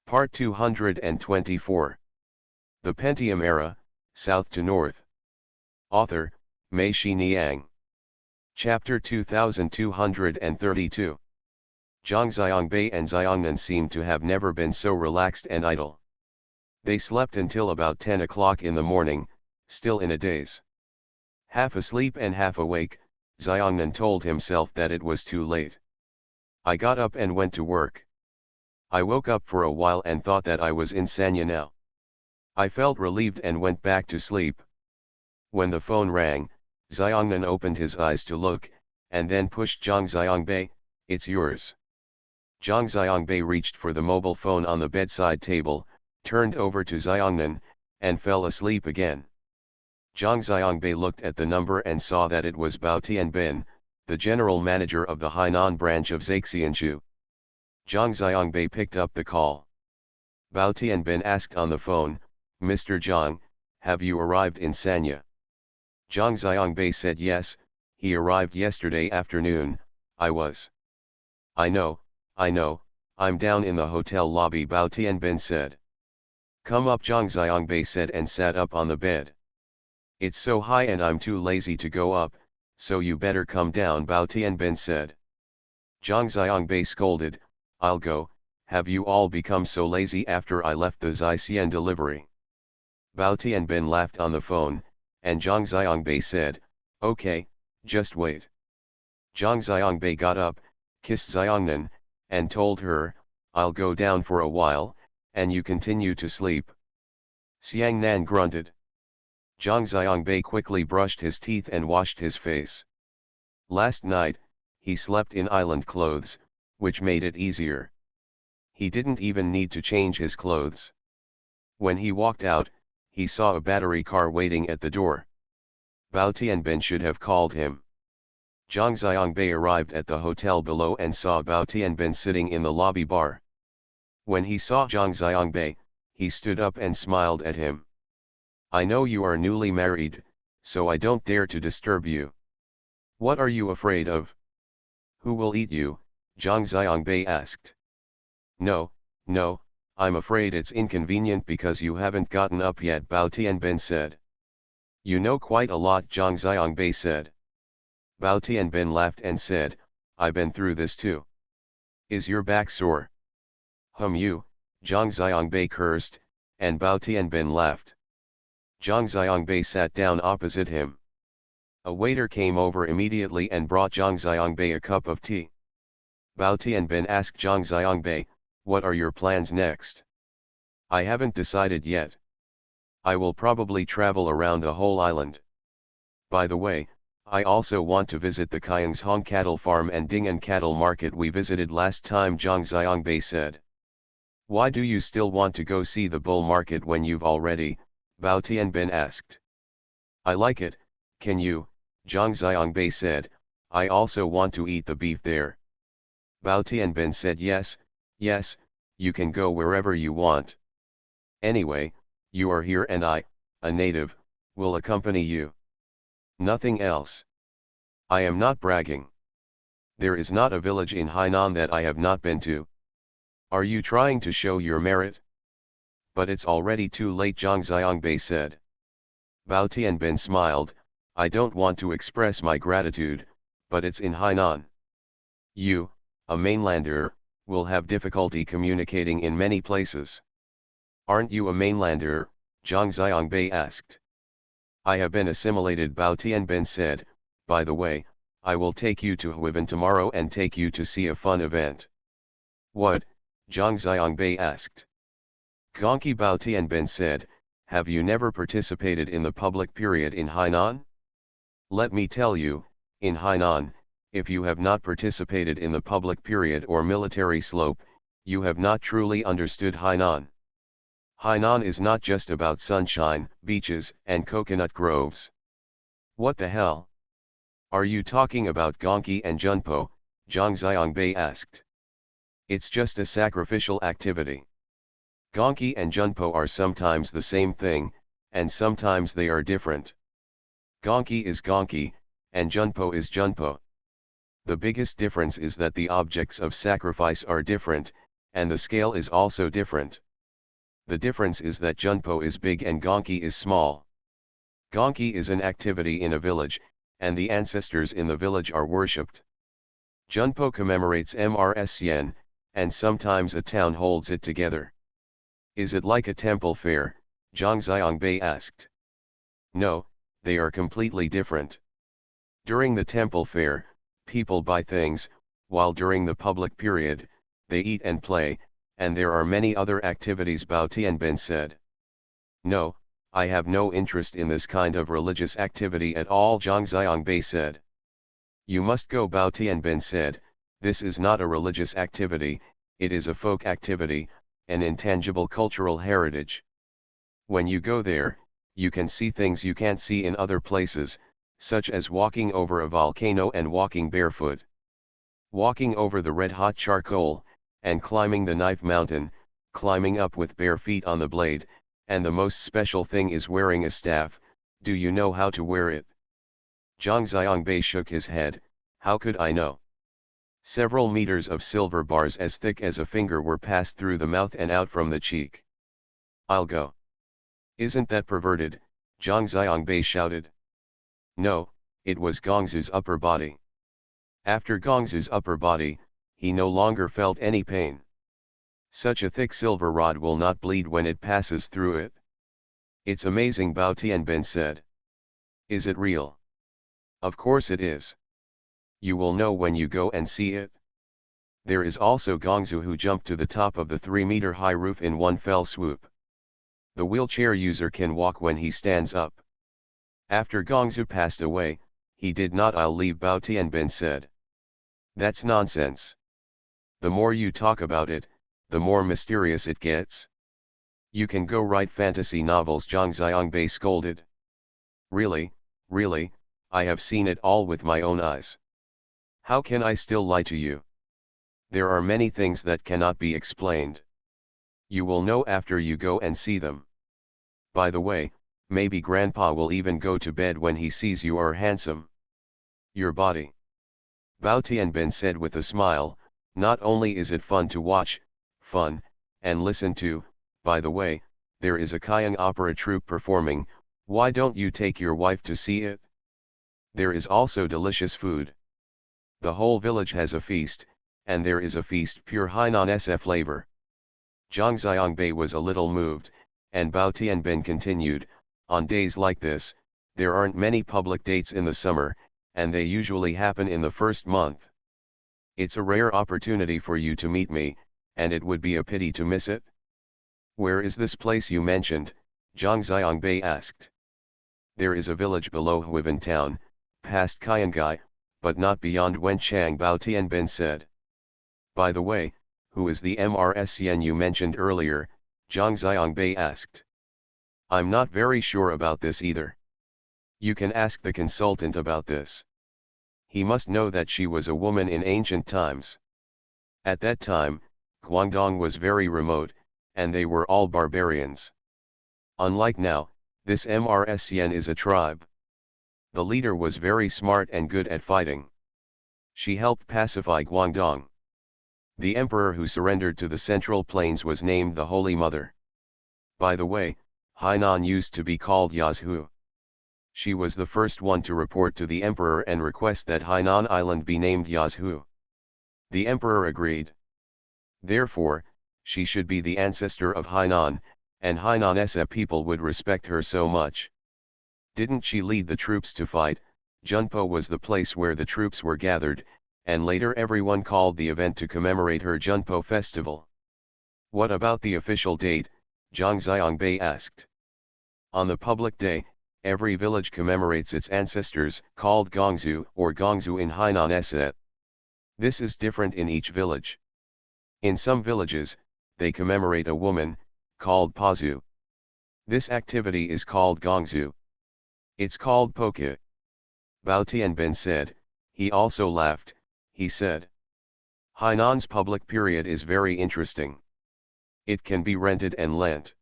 Part 224. The Pentium Era, South to North. Author, Mei-Shi Niang. Chapter 2232. Zhang Xiangbei and Xiangnan seemed to have never been so relaxed and idle. They slept until about 10 o'clock in the morning, still in a daze. Half asleep and half awake, Xiangnan told himself that it was too late. I got up and went to work. I woke up for a while and thought that I was in Sanya now. I felt relieved and went back to sleep. When the phone rang, Xiangnan opened his eyes to look, and then pushed Zhang Xiangbei, "It's yours." Zhang Xiangbei reached for the mobile phone on the bedside table, turned over to Xiangnan, and fell asleep again. Zhang Xiangbei looked at the number and saw that it was Bao Tianbin, the general manager of the Hainan branch of Zaixianshu. Zhang Xiangbei picked up the call. Bao Tianbin asked on the phone, "Mr. Zhang, have you arrived in Sanya?" Zhang Xiangbei said yes, he arrived yesterday afternoon. I know, I'm down in the hotel lobby, Bao Tianbin said. "Come up," Zhang Xiangbei said and sat up on the bed. "It's so high and I'm too lazy to go up, so you better come down," Bao Tianbin said. Zhang Xiangbei scolded, "I'll go, have you all become so lazy after I left the Zaixian delivery?" Bao Tianbin laughed on the phone, and Zhang Xiangbei said, "Okay, just wait." Zhang Xiangbei got up, kissed Xiangnan, and told her, "I'll go down for a while, and you continue to sleep." Xiangnan grunted. Zhang Xiangbei quickly brushed his teeth and washed his face. Last night, he slept in island clothes, which made it easier. He didn't even need to change his clothes. When he walked out, he saw a battery car waiting at the door. Bao Tianbin should have called him. Zhang Xiangbei arrived at the hotel below and saw Bao Tianbin sitting in the lobby bar. When he saw Zhang Xiangbei, he stood up and smiled at him. "I know you are newly married, so I don't dare to disturb you. What are you afraid of? Who will eat you?" Zhang Xiangbei asked. No, I'm afraid it's inconvenient because you haven't gotten up yet," Bao Tianbin said. "You know quite a lot," Zhang Xiangbei said. Bao Tianbin laughed and said, "I've been through this too. Is your back sore?" You," Zhang Xiangbei cursed, and Bao Tianbin laughed. Zhang Xiangbei sat down opposite him. A waiter came over immediately and brought Zhang Xiangbei a cup of tea. Bao Tianbin asked Zhang Xiangbei, "What are your plans next?" "I haven't decided yet. I will probably travel around the whole island. By the way, I also want to visit the Kayangshong cattle farm and Ding'an cattle market we visited last time," Zhang Xiangbei said. "Why do you still want to go see the bull market when you've already?" Bao Tianbin asked. "I like it, can you?" Zhang Xiangbei said, "I also want to eat the beef there." Bao Tianbin said, yes, you can go wherever you want. Anyway, you are here and I, a native, will accompany you. Nothing else. I am not bragging. There is not a village in Hainan that I have not been to. Are you trying to show your merit? But it's already too late, Zhang Xiangbei said. Bao Tianbin smiled, "I don't want to express my gratitude, but it's in Hainan. You, a mainlander, will have difficulty communicating in many places." "Aren't you a mainlander?" Zhang Xiangbei asked. "I have been assimilated," Bao Tianbin said. "By the way, I will take you to Huivan tomorrow and take you to see a fun event." "What?" Zhang Xiangbei asked. "Gonki," Bao Tianbin said, "have you never participated in the public period in Hainan? Let me tell you, in Hainan, if you have not participated in the public period or military slope, you have not truly understood Hainan. Hainan is not just about sunshine, beaches, and coconut groves." "What the hell? Are you talking about Gonki and Junpo?" Zhang Xiangbei asked. "It's just a sacrificial activity. Gonki and Junpo are sometimes the same thing, and sometimes they are different. Gonki is Gonki, and Junpo is Junpo. The biggest difference is that the objects of sacrifice are different, and the scale is also different. The difference is that Junpo is big and Gonki is small. Gonki is an activity in a village, and the ancestors in the village are worshipped. Junpo commemorates Mrsyen, and sometimes a town holds it together. Is it like a temple fair? Zhang Xiangbei asked. No, they are completely different. During the temple fair, people buy things, while during the public period, they eat and play, and there are many other activities, Bao Tianben said. No, I have no interest in this kind of religious activity at all, Zhang Xiangbei said. You must go, Bao Tianben said. This is not a religious activity, it is a folk activity, an intangible cultural heritage. When you go there, you can see things you can't see in other places, such as walking over a volcano and walking barefoot. Walking over the red-hot charcoal, and climbing the knife mountain, climbing up with bare feet on the blade, and the most special thing is wearing a staff. Do you know how to wear it? Zhang Xiangbei shook his head. How could I know? Several meters of silver bars as thick as a finger were passed through the mouth and out from the cheek. I'll go. Isn't that perverted? Zhang Xiangbei shouted. No, it was Gongzu's upper body. After Gongzu's upper body, he no longer felt any pain. Such a thick silver rod will not bleed when it passes through it. It's amazing, Bao Tianben said. Is it real? Of course it is. You will know when you go and see it. There is also Gongzu, who jumped to the top of the 3-meter-high roof in one fell swoop. The wheelchair user can walk when he stands up. After Gongzu passed away, he did not. I'll leave, Bao Tianben said. That's nonsense. The more you talk about it, the more mysterious it gets. You can go write fantasy novels, Zhang Xiangbei scolded. Really, I have seen it all with my own eyes. How can I still lie to you? There are many things that cannot be explained. You will know after you go and see them. By the way, maybe Grandpa will even go to bed when he sees you are handsome. Your body. Bao Tianben said with a smile. Not only is it fun to watch, and listen to, by the way, there is a Kayang opera troupe performing. Why don't you take your wife to see it? There is also delicious food. The whole village has a feast, and there is a feast pure Hainan SF flavor. Zhang Xiangbei was a little moved, and Bao Tianben continued, on days like this, there aren't many public dates in the summer, and they usually happen in the first month. It's a rare opportunity for you to meet me, and it would be a pity to miss it. Where is this place you mentioned? Zhang Xiangbei asked. There is a village below Huivan town, past Qiangai, but not beyond Wenchang, Bao Tianben said. By the way, who is the Mrsyen you mentioned earlier? Zhang Xiangbei asked. I'm not very sure about this either. You can ask the consultant about this. He must know that she was a woman in ancient times. At that time, Guangdong was very remote, and they were all barbarians. Unlike now, this Mrsyen is a tribe. The leader was very smart and good at fighting. She helped pacify Guangdong. The emperor who surrendered to the Central Plains was named the Holy Mother. By the way, Hainan used to be called Yazhu. She was the first one to report to the emperor and request that Hainan Island be named Yazhu. The emperor agreed. Therefore, she should be the ancestor of Hainan, and Hainanese people would respect her so much. Didn't she lead the troops to fight? Junpo was the place where the troops were gathered, and later everyone called the event to commemorate her Junpo festival. What about the official date? Zhang Xiangbei asked. On the public day, every village commemorates its ancestors, called Gongzu or Gongzu in Hainanese. This is different in each village. In some villages, they commemorate a woman, called Pazu. This activity is called Gongzu. It's called Poke. Bao Tianben said. He also laughed. He said, Hainan's public period is very interesting. It can be rented and lent.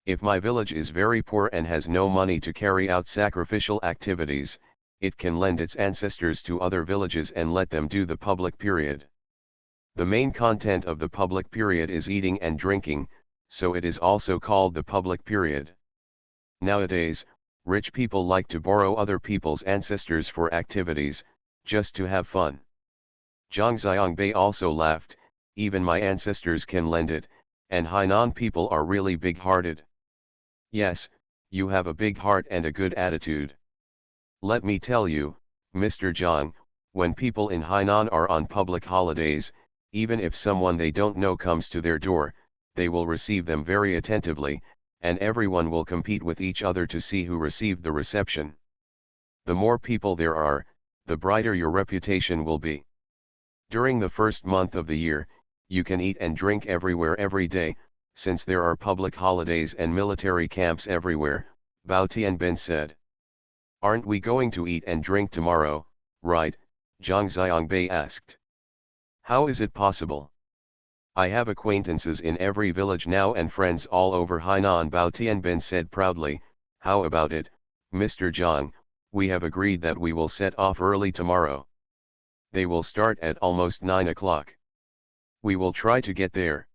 If my village is very poor and has no money to carry out sacrificial activities, it can lend its ancestors to other villages and let them do the public period. The main content of the public period is eating and drinking, so it is also called the public period. Nowadays, rich people like to borrow other people's ancestors for activities, just to have fun. Zhang Xiangbei also laughed, even my ancestors can lend it, and Hainan people are really big-hearted. Yes, you have a big heart and a good attitude. Let me tell you, Mr. Zhang, when people in Hainan are on public holidays, even if someone they don't know comes to their door, they will receive them very attentively, and everyone will compete with each other to see who received the reception. The more people there are, the brighter your reputation will be. During the first month of the year, you can eat and drink everywhere every day, since there are public holidays and military camps everywhere, Bao Tianbin said. Aren't we going to eat and drink tomorrow, right? Zhang Xiangbei asked. How is it possible? I have acquaintances in every village now and friends all over Hainan, Bao Tianbin said proudly. How about it, Mr. Zhang? We have agreed that we will set off early tomorrow. They will start at almost 9 o'clock. We will try to get there.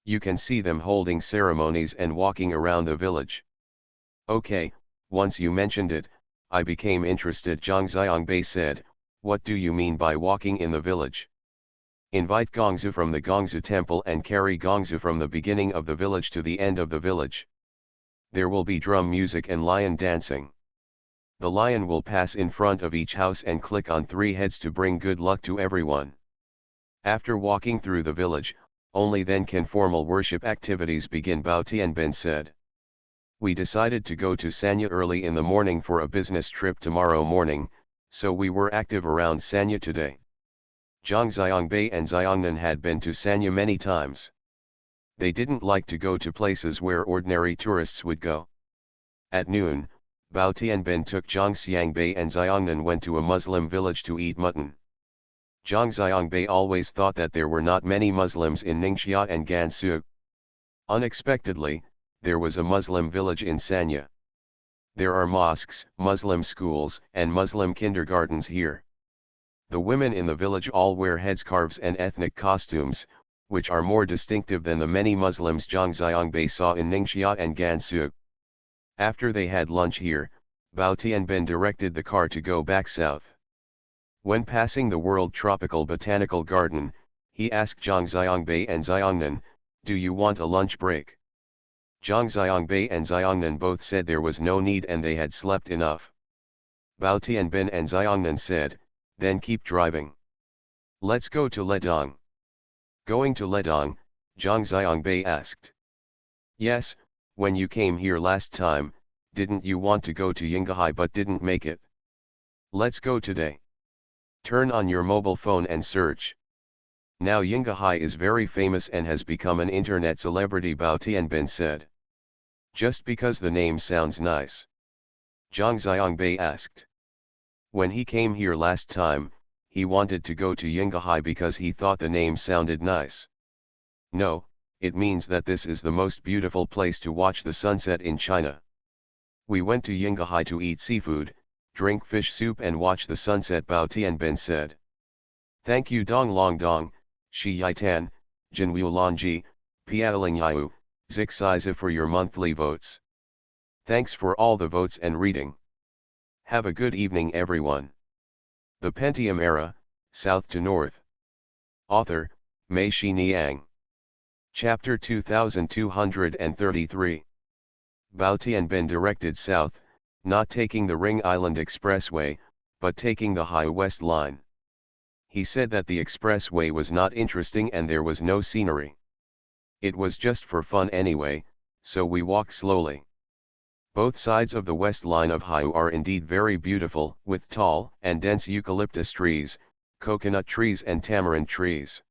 You can see them holding ceremonies and walking around the village. Okay, once you mentioned it, I became interested, Zhang Xiangbei said. What do you mean by walking in the village? Invite Gongzu from the Gongzu temple and carry Gongzu from the beginning of the village to the end of the village. There will be drum music and lion dancing. The lion will pass in front of each house and click on 3 heads to bring good luck to everyone. After walking through the village, only then can formal worship activities begin, Bao Tianbin said. We decided to go to Sanya early in the morning for a business trip tomorrow morning, so we were active around Sanya today. Zhang Xiangbei and Xiangnan had been to Sanya many times. They didn't like to go to places where ordinary tourists would go. At noon, Bao Tianbin took Zhang Xiangbei and Xiangnan went to a Muslim village to eat mutton. Zhang Xiangbei always thought that there were not many Muslims in Ningxia and Gansu. Unexpectedly, there was a Muslim village in Sanya. There are mosques, Muslim schools, and Muslim kindergartens here. The women in the village all wear headscarves and ethnic costumes, which are more distinctive than the many Muslims Zhang Xiangbei saw in Ningxia and Gansu. After they had lunch here, Bao Tianbin directed the car to go back south. When passing the World Tropical Botanical Garden, he asked Zhang Xiangbei and Xiangnan, "Do you want a lunch break?" Zhang Xiangbei and Xiangnan both said there was no need and they had slept enough. Bao Tianbin and Xiangnan said, "Then keep driving. Let's go to Ledong." Going to Ledong, Zhang Xiangbei asked. Yes, when you came here last time, didn't you want to go to Yinghai but didn't make it? Let's go today. Turn on your mobile phone and search. Now Yinghai is very famous and has become an internet celebrity, Bao Tianbin said. Just because the name sounds nice? Zhang Xiangbei asked. When he came here last time, he wanted to go to Yinghai because he thought the name sounded nice. No, it means that this is the most beautiful place to watch the sunset in China. We went to Yinghai to eat seafood, drink fish soup and watch the sunset, Bao Tianbin said. Thank you Dong Long Dong, Shi Yitan, Jinwu Longji, Pialing Yu, Zik for your monthly votes. Thanks for all the votes and reading. Have a good evening everyone. The Pentium Era, South to North. Author, Mei Shi Niang. Chapter 2233. Bao Tianbin directed south, not taking the Ring Island Expressway, but taking the High West Line. He said that the expressway was not interesting and there was no scenery. It was just for fun anyway, so we walked slowly. Both sides of the west line of Haiu are indeed very beautiful, with tall and dense eucalyptus trees, coconut trees and tamarind trees.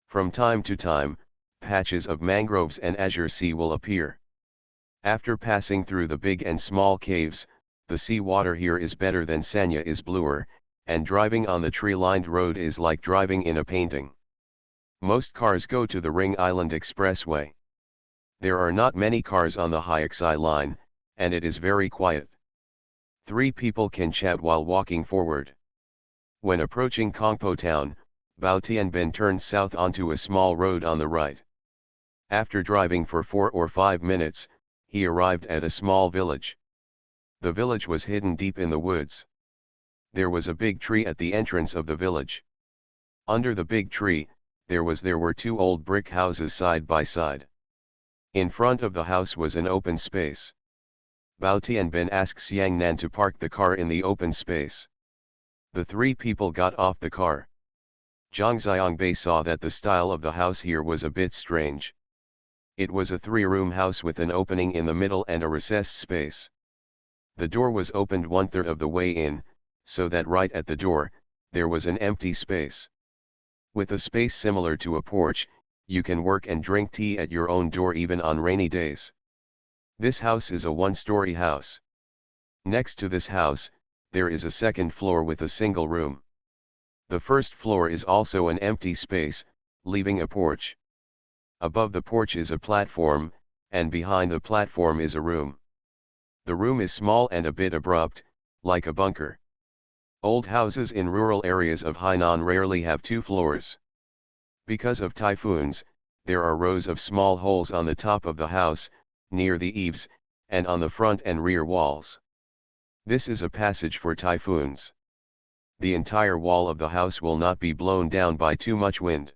From time to time, patches of mangroves and azure sea will appear. After passing through the big and small caves, the sea water here is better than Sanya is bluer, and driving on the tree-lined road is like driving in a painting. Most cars go to the Ring Island Expressway. There are not many cars on the Haixi line, and it is very quiet. 3 people can chat while walking forward. When approaching Kongpo town, Bao Tianbin turned south onto a small road on the right. After driving for 4 or 5 minutes, he arrived at a small village. The village was hidden deep in the woods. There was a big tree at the entrance of the village. Under the big tree, there were 2 old brick houses side by side. In front of the house was an open space. Bao Tianbin asked Xiang Nan to park the car in the open space. The 3 people got off the car. Zhang Xiangbei saw that the style of the house here was a bit strange. It was a 3-room house with an opening in the middle and a recessed space. The door was opened 1/3 of the way in, so that right at the door, there was an empty space. With a space similar to a porch, you can work and drink tea at your own door even on rainy days. This house is a 1-story house. Next to this house, there is a second floor with a single room. The first floor is also an empty space, leaving a porch. Above the porch is a platform, and behind the platform is a room. The room is small and a bit abrupt, like a bunker. Old houses in rural areas of Hainan rarely have 2 floors. Because of typhoons, there are rows of small holes on the top of the house, near the eaves, and on the front and rear walls. This is a passage for typhoons. The entire wall of the house will not be blown down by too much wind.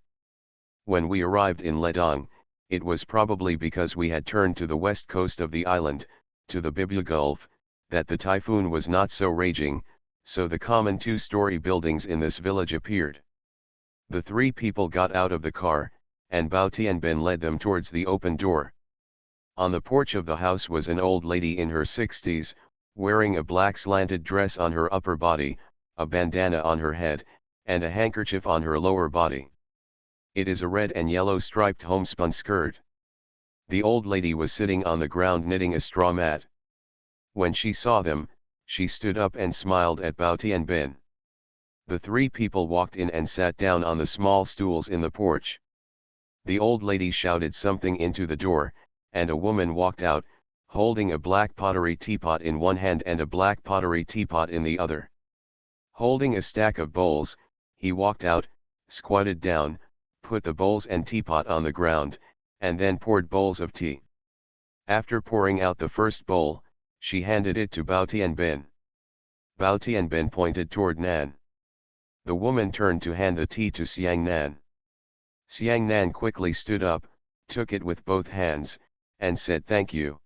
When we arrived in Ledong, it was probably because we had turned to the west coast of the island, to the Biblia Gulf, that the typhoon was not so raging, so the common 2-story buildings in this village appeared. The 3 people got out of the car, and Bao Tianbin led them towards the open door. On the porch of the house was an old lady in her 60s, wearing a black slanted dress on her upper body, a bandana on her head, and a handkerchief on her lower body. It is a red and yellow striped homespun skirt. The old lady was sitting on the ground knitting a straw mat. When she saw them, she stood up and smiled at Bao Tianbin. The 3 people walked in and sat down on the small stools in the porch. The old lady shouted something into the door, and a woman walked out, holding a black pottery teapot in one hand and a black pottery teapot in the other. Holding a stack of bowls, he walked out, squatted down, put the bowls and teapot on the ground, and then poured bowls of tea. After pouring out the first bowl, she handed it to Bao Tianbin. Bao Tianbin pointed toward Nan. The woman turned to hand the tea to Xiang Nan. Xiang Nan quickly stood up, took it with both hands, and said thank you.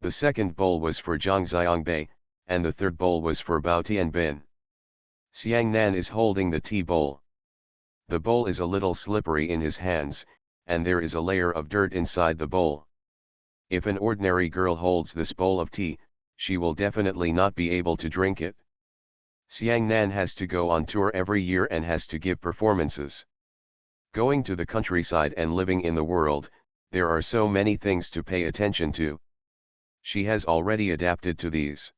The second bowl was for Zhang Xiangbei, and the third bowl was for Bao Tianbin. Xiang Nan is holding the tea bowl. The bowl is a little slippery in his hands, and there is a layer of dirt inside the bowl. If an ordinary girl holds this bowl of tea, she will definitely not be able to drink it. Xiang Nan has to go on tour every year and has to give performances. Going to the countryside and living in the world, there are so many things to pay attention to. She has already adapted to these.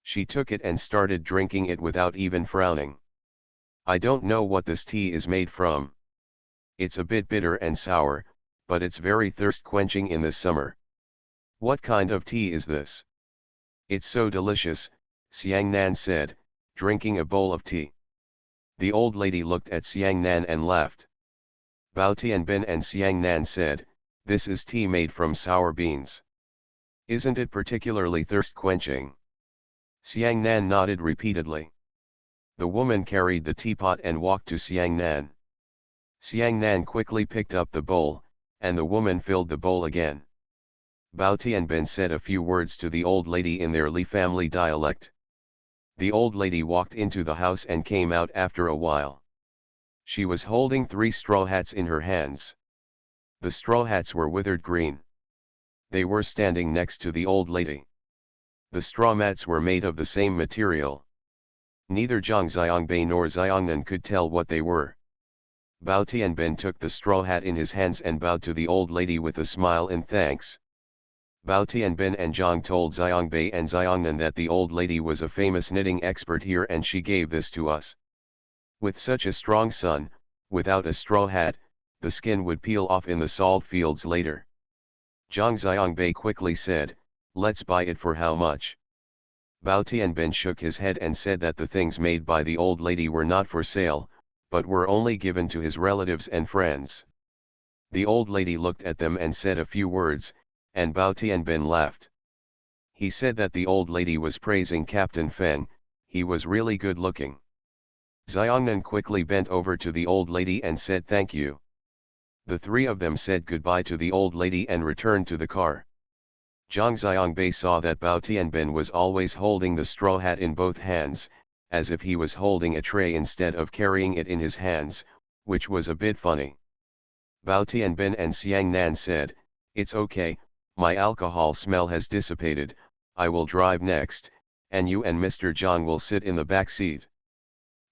She took it and started drinking it without even frowning. I don't know what this tea is made from. It's a bit bitter and sour, but it's very thirst-quenching in this summer. What kind of tea is this? It's so delicious, Xiang Nan said, drinking a bowl of tea. The old lady looked at Xiang Nan and laughed. Bao Tianbin and Xiang Nan said, this is tea made from sour beans. Isn't it particularly thirst-quenching? Xiang Nan nodded repeatedly. The woman carried the teapot and walked to Xiang Nan. Xiang Nan quickly picked up the bowl, and the woman filled the bowl again. Bao Tianbin said a few words to the old lady in their Li family dialect. The old lady walked into the house and came out after a while. She was holding 3 straw hats in her hands. The straw hats were withered green. They were standing next to the old lady. The straw mats were made of the same material. Neither Zhang Xiangbei nor Xiangnan could tell what they were. Bao Tianbin took the straw hat in his hands and bowed to the old lady with a smile in thanks. Bao Tianbin and Zhang told Xiangbei and Xiangnan that the old lady was a famous knitting expert here and she gave this to us. With such a strong sun, without a straw hat, the skin would peel off in the salt fields later. Zhang Xiangbei quickly said, let's buy it for how much? Bao Tianbin shook his head and said that the things made by the old lady were not for sale, but were only given to his relatives and friends. The old lady looked at them and said a few words, and Bao Tianbin left. He said that the old lady was praising Captain Feng, he was really good looking. Xiongnan quickly bent over to the old lady and said thank you. The three of them said goodbye to the old lady and returned to the car. Zhang Xiangbei saw that Bao Tianbin was always holding the straw hat in both hands, as if he was holding a tray instead of carrying it in his hands, which was a bit funny. Bao Tianbin and Xiang Nan said, "It's okay, my alcohol smell has dissipated, I will drive next, and you and Mr. Zhang will sit in the back seat."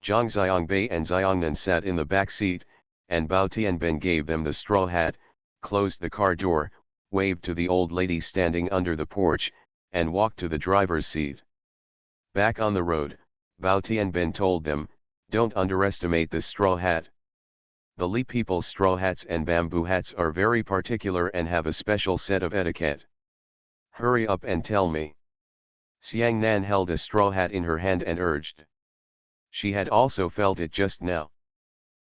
Zhang Xiangbei and Xiongnan sat in the back seat, and Bao Tianbin gave them the straw hat, closed the car door, waved to the old lady standing under the porch, and walked to the driver's seat. Back on the road, Bao Tianbin told them, "Don't underestimate this straw hat. The Li people's straw hats and bamboo hats are very particular and have a special set of etiquette. Hurry up and tell me." Xiang Nan held a straw hat in her hand and urged. She had also felt it just now.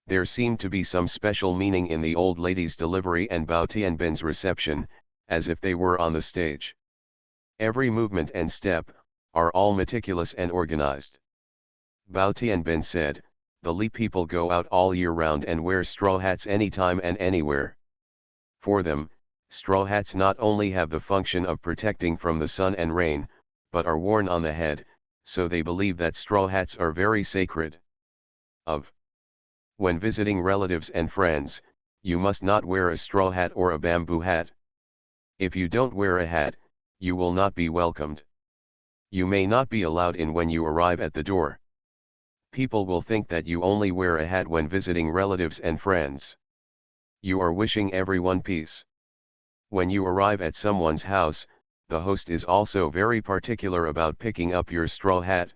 There seemed to be some special meaning in the old lady's delivery and Bao Tianbin's reception, as if they were on the stage. Every movement and step are all meticulous and organized. Bao Tianbin said, "The Li people go out all year round and wear straw hats anytime and anywhere. For them, straw hats not only have the function of protecting from the sun and rain, but are worn on the head, so they believe that straw hats are very sacred. When visiting relatives and friends, you must not wear a straw hat or a bamboo hat. If you don't wear a hat, you will not be welcomed. You may not be allowed in when you arrive at the door. People will think that you only wear a hat when visiting relatives and friends. You are wishing everyone peace. When you arrive at someone's house, the host is also very particular about picking up your straw hat.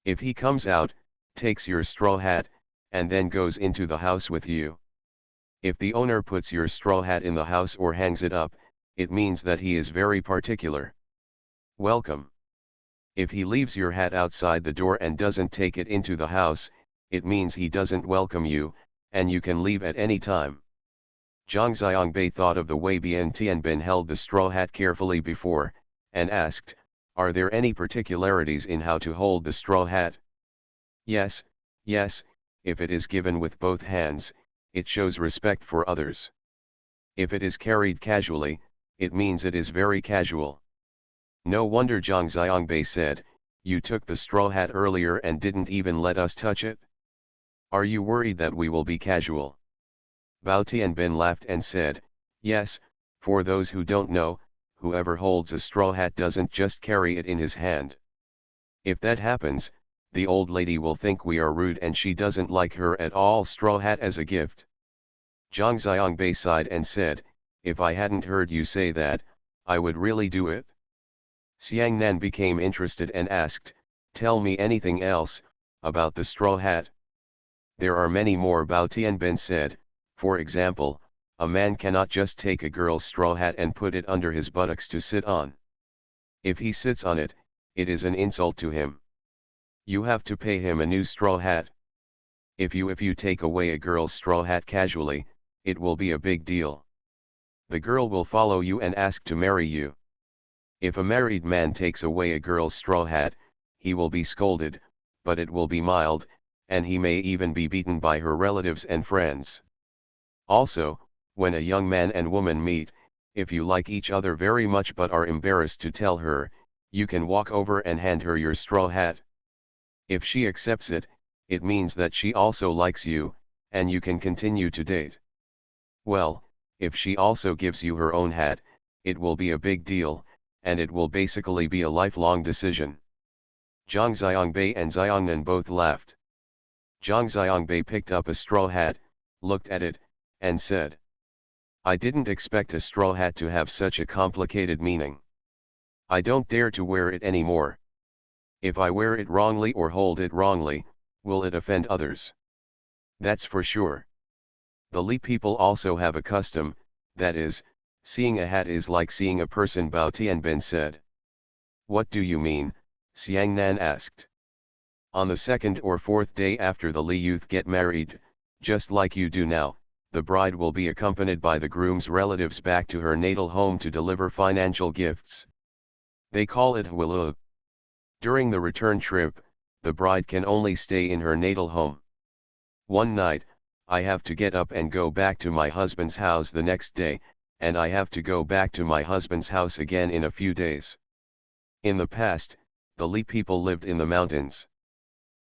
If he comes out, takes your straw hat, and then goes into the house with you. If the owner puts your straw hat in the house or hangs it up, it means that he is very particular. Welcome. If he leaves your hat outside the door and doesn't take it into the house, it means he doesn't welcome you, and you can leave at any time." Zhang Xiangbei thought of the way Bian Tianbin held the straw hat carefully before, and asked, "Are there any particularities in how to hold the straw hat?" Yes, if it is given with both hands, it shows respect for others. If it is carried casually, it means it is very casual." "No wonder," Zhang Xiangbei said, "you took the straw hat earlier and didn't even let us touch it. Are you worried that we will be casual?" Bao Tianbin laughed and said, "Yes, for those who don't know, whoever holds a straw hat doesn't just carry it in his hand. If that happens, the old lady will think we are rude and she doesn't like her at all straw hat as a gift." Zhang Xiangbei sighed and said, "If I hadn't heard you say that, I would really do it." Xiang Nan became interested and asked, "Tell me anything else, about the straw hat." "There are many more," Bao Tianbin said. "For example, a man cannot just take a girl's straw hat and put it under his buttocks to sit on. If he sits on it, it is an insult to him. You have to pay him a new straw hat. If you take away a girl's straw hat casually, it will be a big deal. The girl will follow you and ask to marry you. If a married man takes away a girl's straw hat, he will be scolded, but it will be mild, and he may even be beaten by her relatives and friends. Also, when a young man and woman meet, if you like each other very much but are embarrassed to tell her, you can walk over and hand her your straw hat. If she accepts it, it means that she also likes you, and you can continue to date. Well, if she also gives you her own hat, it will be a big deal, and it will basically be a lifelong decision." Zhang Xiangbei and Xiongnan both laughed. Zhang Xiangbei picked up a straw hat, looked at it, and said, "I didn't expect a straw hat to have such a complicated meaning. I don't dare to wear it anymore. If I wear it wrongly or hold it wrongly, will it offend others? That's for sure. The Li people also have a custom, that is, seeing a hat is like seeing a person," Bao Tianbin said. "What do you mean?" Xiang Nan asked. On the second or fourth day after the Li youth get married, just like you do now, the bride will be accompanied by the groom's relatives back to her natal home to deliver financial gifts. They call it Hwilug. During the return trip, the bride can only stay in her natal home. One night, I have to get up and go back to my husband's house the next day, and I have to go back to my husband's house again in a few days. In the past, the Li people lived in the mountains.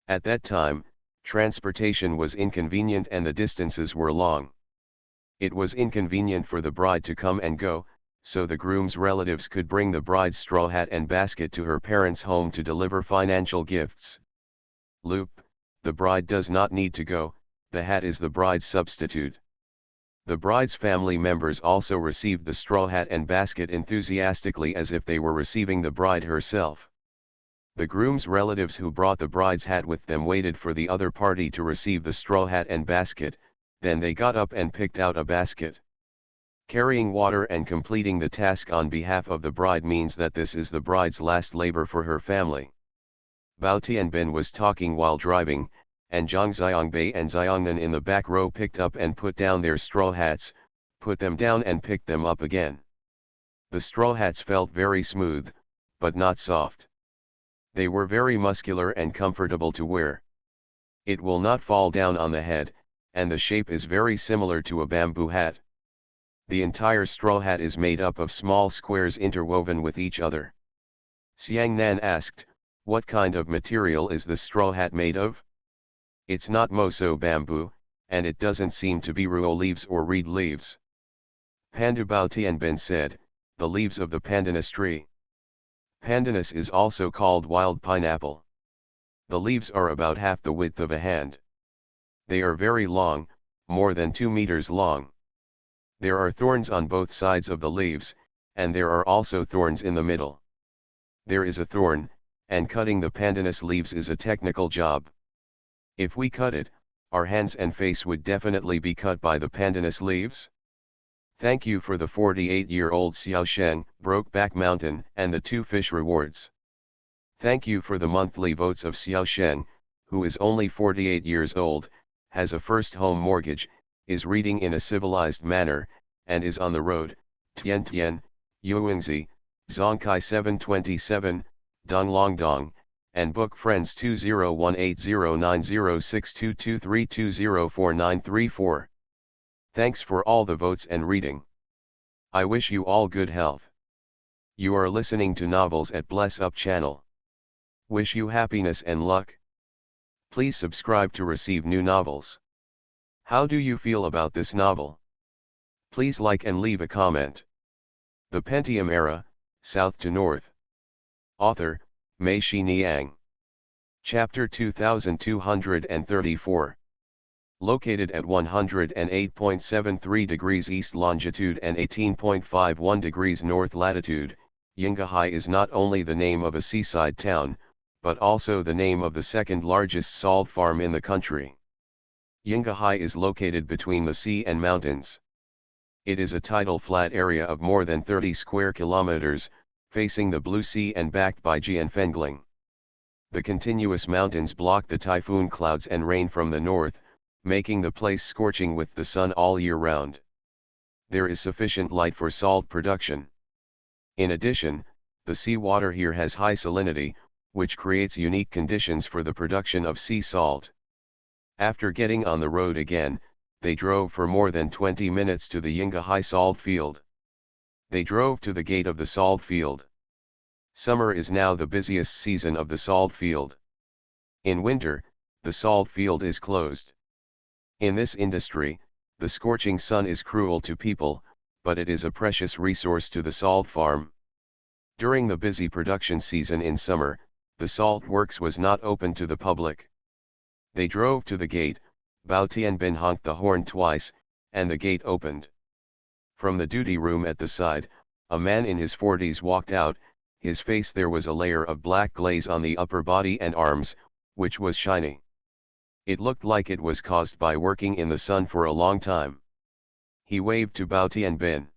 At that time, transportation was inconvenient and the distances were long. It was inconvenient for the bride to come and go, so the groom's relatives could bring the bride's straw hat and basket to her parents' home to deliver financial gifts. Loop, the bride does not need to go, the hat is the bride's substitute. The bride's family members also received the straw hat and basket enthusiastically as if they were receiving the bride herself. The groom's relatives who brought the bride's hat with them waited for the other party to receive the straw hat and basket, then they got up and picked out a basket. Carrying water and completing the task on behalf of the bride means that this is the bride's last labor for her family. Bao Tianbin was talking while driving, and Zhang Xiangbei and Xiangnan in the back row picked up and put down their straw hats, put them down and picked them up again. The straw hats felt very smooth, but not soft. They were very muscular and comfortable to wear. It will not fall down on the head, and the shape is very similar to a bamboo hat. The entire straw hat is made up of small squares interwoven with each other. Xiang Nan asked, "What kind of material is the straw hat made of?" "It's not moso bamboo, and it doesn't seem to be ruo leaves or reed leaves." Pandu Bao Tianbin said, "The leaves of the pandanus tree." Pandanus is also called wild pineapple. The leaves are about half the width of a hand. They are very long, more than 2 meters long. There are thorns on both sides of the leaves, and there are also thorns in the middle. There is a thorn, and cutting the pandanus leaves is a technical job. If we cut it, our hands and face would definitely be cut by the pandanus leaves. Thank you for the 48-year-old Xiaosheng, Brokeback Mountain, and the 2 fish rewards. Thank you for the monthly votes of Xiaosheng, who is only 48 years old, has a first home mortgage, is reading in a civilized manner, and is on the road. Tian Tian, Yuengzi, Zongkai 727, Donglongdong, and Book Friends 20180906223204934. Thanks for all the votes and reading. I wish you all good health. You are listening to Novels at Bless Up channel. Wish you happiness and luck. Please subscribe to receive new novels. How do you feel about this novel? Please like and leave a comment. The Pentium Era, South to North. Author, Mei Shi Niang. Chapter 2234. Located at 108.73 degrees east longitude and 18.51 degrees north latitude, Yinghai is not only the name of a seaside town, but also the name of the second largest salt farm in the country. Yinghai is located between the sea and mountains. It is a tidal flat area of more than 30 square kilometers, facing the Blue Sea and backed by Jianfengling. The continuous mountains block the typhoon clouds and rain from the north, making the place scorching with the sun all year round. There is sufficient light for salt production. In addition, the seawater here has high salinity, which creates unique conditions for the production of sea salt. After getting on the road again, they drove for more than 20 minutes to the Yinghai salt field. They drove to the gate of the salt field. Summer is now the busiest season of the salt field. In winter, the salt field is closed. In this industry, the scorching sun is cruel to people, but it is a precious resource to the salt farm. During the busy production season in summer, the salt works was not open to the public. They drove to the gate, Bao Tianbin honked the horn twice, and the gate opened. From the duty room at the side, a man in his 40s walked out. His face there was a layer of black glaze on the upper body and arms, which was shiny. It looked like it was caused by working in the sun for a long time. He waved to Bao Tianbin.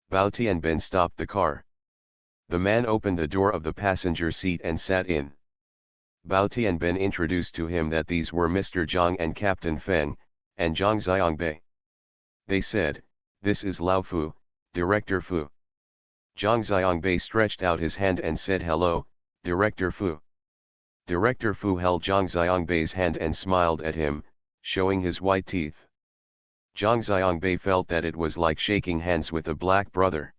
Bao Tianbin stopped the car. The man opened the door of the passenger seat and sat in. Bao Tianben introduced to him that these were Mr. Zhang and Captain Feng, and Zhang Xiangbei. They said, "This is Lao Fu, Director Fu." Zhang Xiangbei stretched out his hand and said, "Hello, Director Fu." Director Fu held Zhang Xiangbei's hand and smiled at him, showing his white teeth. Zhang Xiangbei felt that it was like shaking hands with a black brother.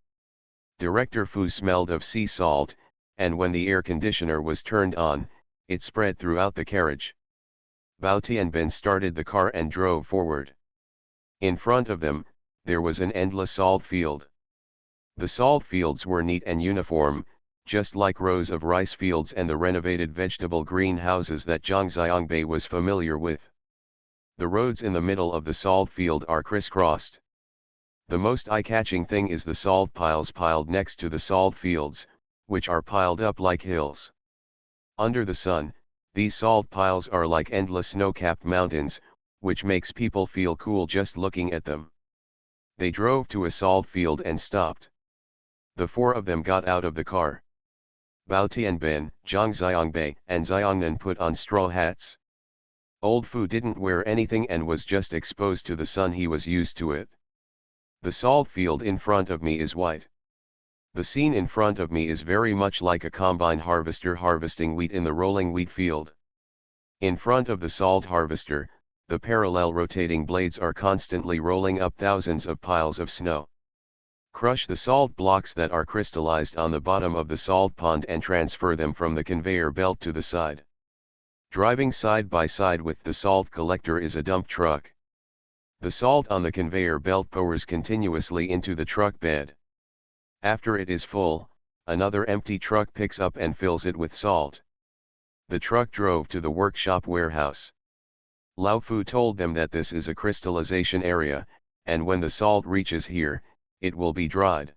Director Fu smelled of sea salt, and when the air conditioner was turned on, it spread throughout the carriage. Bao Tianben started the car and drove forward. In front of them, there was an endless salt field. The salt fields were neat and uniform, just like rows of rice fields and the renovated vegetable greenhouses that Zhang Xiangbei was familiar with. The roads in the middle of the salt field are crisscrossed. The most eye-catching thing is the salt piles piled next to the salt fields, which are piled up like hills. Under the sun, these salt piles are like endless snow-capped mountains, which makes people feel cool just looking at them. They drove to a salt field and stopped. The four of them got out of the car. Bao Tianben, Zhang Xiangbei, and Xiangnan put on straw hats. Old Fu didn't wear anything and was just exposed to the sun. He was used to it. The salt field in front of me is white. The scene in front of me is very much like a combine harvester harvesting wheat in the rolling wheat field. In front of the salt harvester, the parallel rotating blades are constantly rolling up thousands of piles of snow. Crush the salt blocks that are crystallized on the bottom of the salt pond and transfer them from the conveyor belt to the side. Driving side by side with the salt collector is a dump truck. The salt on the conveyor belt pours continuously into the truck bed. After it is full, another empty truck picks up and fills it with salt. The truck drove to the workshop warehouse. Lao Fu told them that this is a crystallization area, and when the salt reaches here, it will be dried.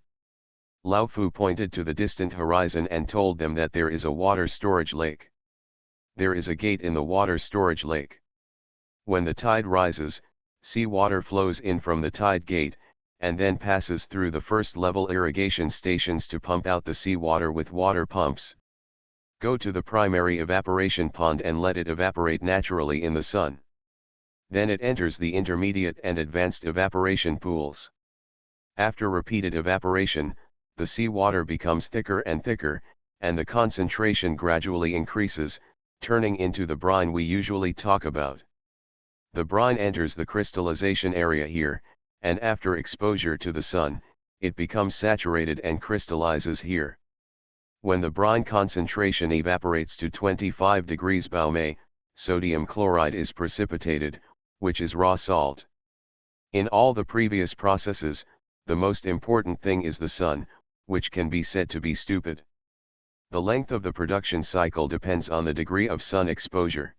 Lao Fu pointed to the distant horizon and told them that there is a water storage lake. There is a gate in the water storage lake. When the tide rises, seawater flows in from the tide gate, and then passes through the first-level irrigation stations to pump out the seawater with water pumps. Go to the primary evaporation pond and let it evaporate naturally in the sun. Then it enters the intermediate and advanced evaporation pools. After repeated evaporation, the seawater becomes thicker and thicker, and the concentration gradually increases, turning into the brine we usually talk about. The brine enters the crystallization area here, and after exposure to the sun, it becomes saturated and crystallizes here. When the brine concentration evaporates to 25 degrees Baumei, sodium chloride is precipitated, which is raw salt. In all the previous processes, the most important thing is the sun, which can be said to be stupid. The length of the production cycle depends on the degree of sun exposure.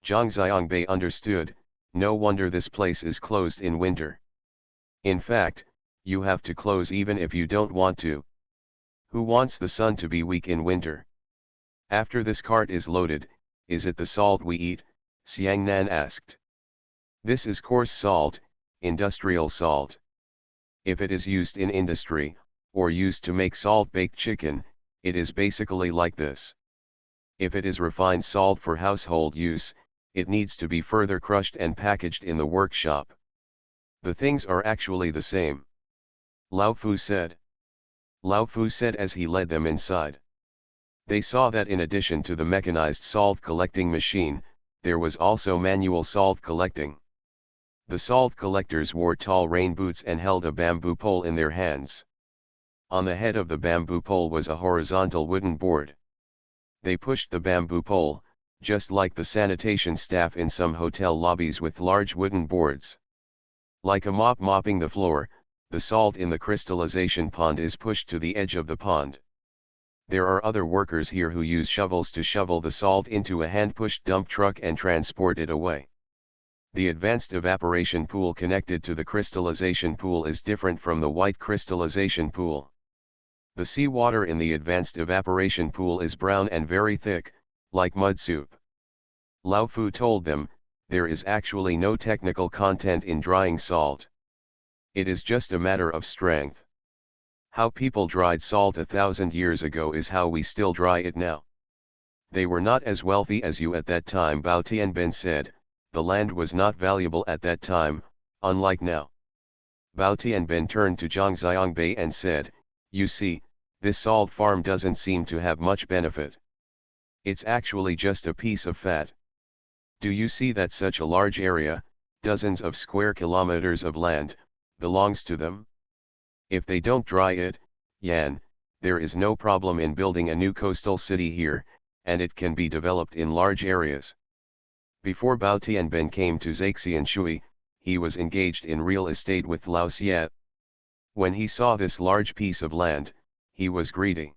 Zhang Xiangbei understood, no wonder this place is closed in winter. In fact, you have to close even if you don't want to. Who wants the sun to be weak in winter? After this cart is loaded, is it the salt we eat? Xiangnan asked. This is coarse salt, industrial salt. If it is used in industry, or used to make salt-baked chicken, it is basically like this. If it is refined salt for household use, it needs to be further crushed and packaged in the workshop. The things are actually the same. Lao Fu said. Lao Fu said as he led them inside. They saw that in addition to the mechanized salt collecting machine, there was also manual salt collecting. The salt collectors wore tall rain boots and held a bamboo pole in their hands. On the head of the bamboo pole was a horizontal wooden board. They pushed the bamboo pole, just like the sanitation staff in some hotel lobbies with large wooden boards. Like a mop mopping the floor, the salt in the crystallization pond is pushed to the edge of the pond. There are other workers here who use shovels to shovel the salt into a hand-pushed dump truck and transport it away. The advanced evaporation pool connected to the crystallization pool is different from the white crystallization pool. The seawater in the advanced evaporation pool is brown and very thick, like mud soup. Lao Fu told them, there is actually no technical content in drying salt. It is just a matter of strength. How people dried salt 1,000 years ago is how we still dry it now. They were not as wealthy as you at that time, Bao Tianben said. The land was not valuable at that time, unlike now. Bao Tianben turned to Zhang Xiangbei and said, you see, this salt farm doesn't seem to have much benefit. It's actually just a piece of fat. Do you see that such a large area, dozens of square kilometers of land, belongs to them? If they don't dry it, Yan, there is no problem in building a new coastal city here, and it can be developed in large areas. Before Bao Tianben came to Zaixian Shui, he was engaged in real estate with Lao Xie. When he saw this large piece of land, he was greedy.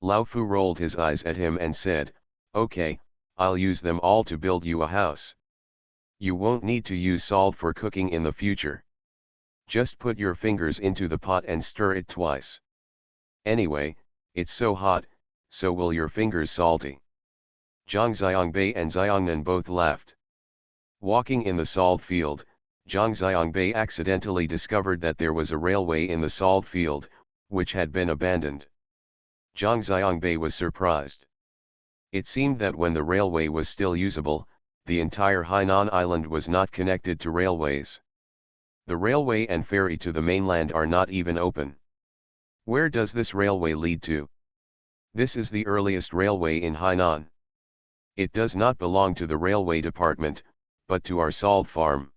Lao Fu rolled his eyes at him and said, okay, I'll use them all to build you a house. You won't need to use salt for cooking in the future. Just put your fingers into the pot and stir it twice. Anyway, it's so hot, so will your fingers salty. Zhang Xiangbei and Xiangnan both laughed. Walking in the salt field, Zhang Xiangbei accidentally discovered that there was a railway in the salt field, which had been abandoned. Zhang Xiangbei was surprised. It seemed that when the railway was still usable, the entire Hainan Island was not connected to railways. The railway and ferry to the mainland are not even open. Where does this railway lead to? This is the earliest railway in Hainan. It does not belong to the railway department, but to our salt farm.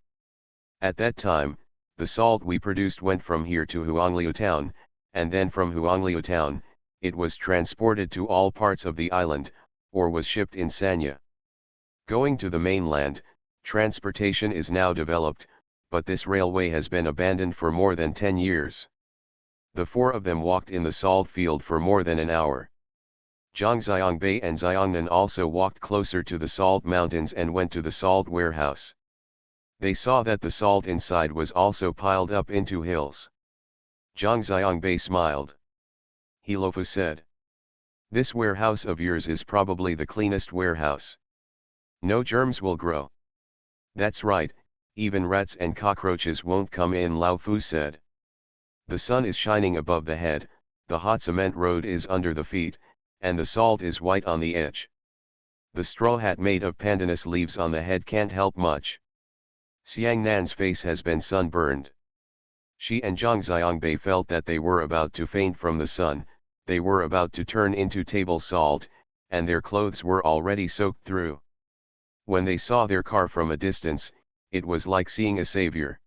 At that time, the salt we produced went from here to Huangliu town, and then from Huangliu town, it was transported to all parts of the island, or was shipped in Sanya. Going to the mainland, transportation is now developed, but this railway has been abandoned for more than 10 years. The four of them walked in the salt field for more than an hour. Zhang Xiangbei and Xiangnan also walked closer to the salt mountains and went to the salt warehouse. They saw that the salt inside was also piled up into hills. Zhang Xiangbei smiled. Hilofu said, this warehouse of yours is probably the cleanest warehouse. No germs will grow. That's right, even rats and cockroaches won't come in, Lao Fu said. The sun is shining above the head, the hot cement road is under the feet, and the salt is white on the edge. The straw hat made of pandanus leaves on the head can't help much. Xiang Nan's face has been sunburned. She and Zhang Xiangbei felt that they were about to faint from the sun, they were about to turn into table salt, and their clothes were already soaked through. When they saw their car from a distance, it was like seeing a savior.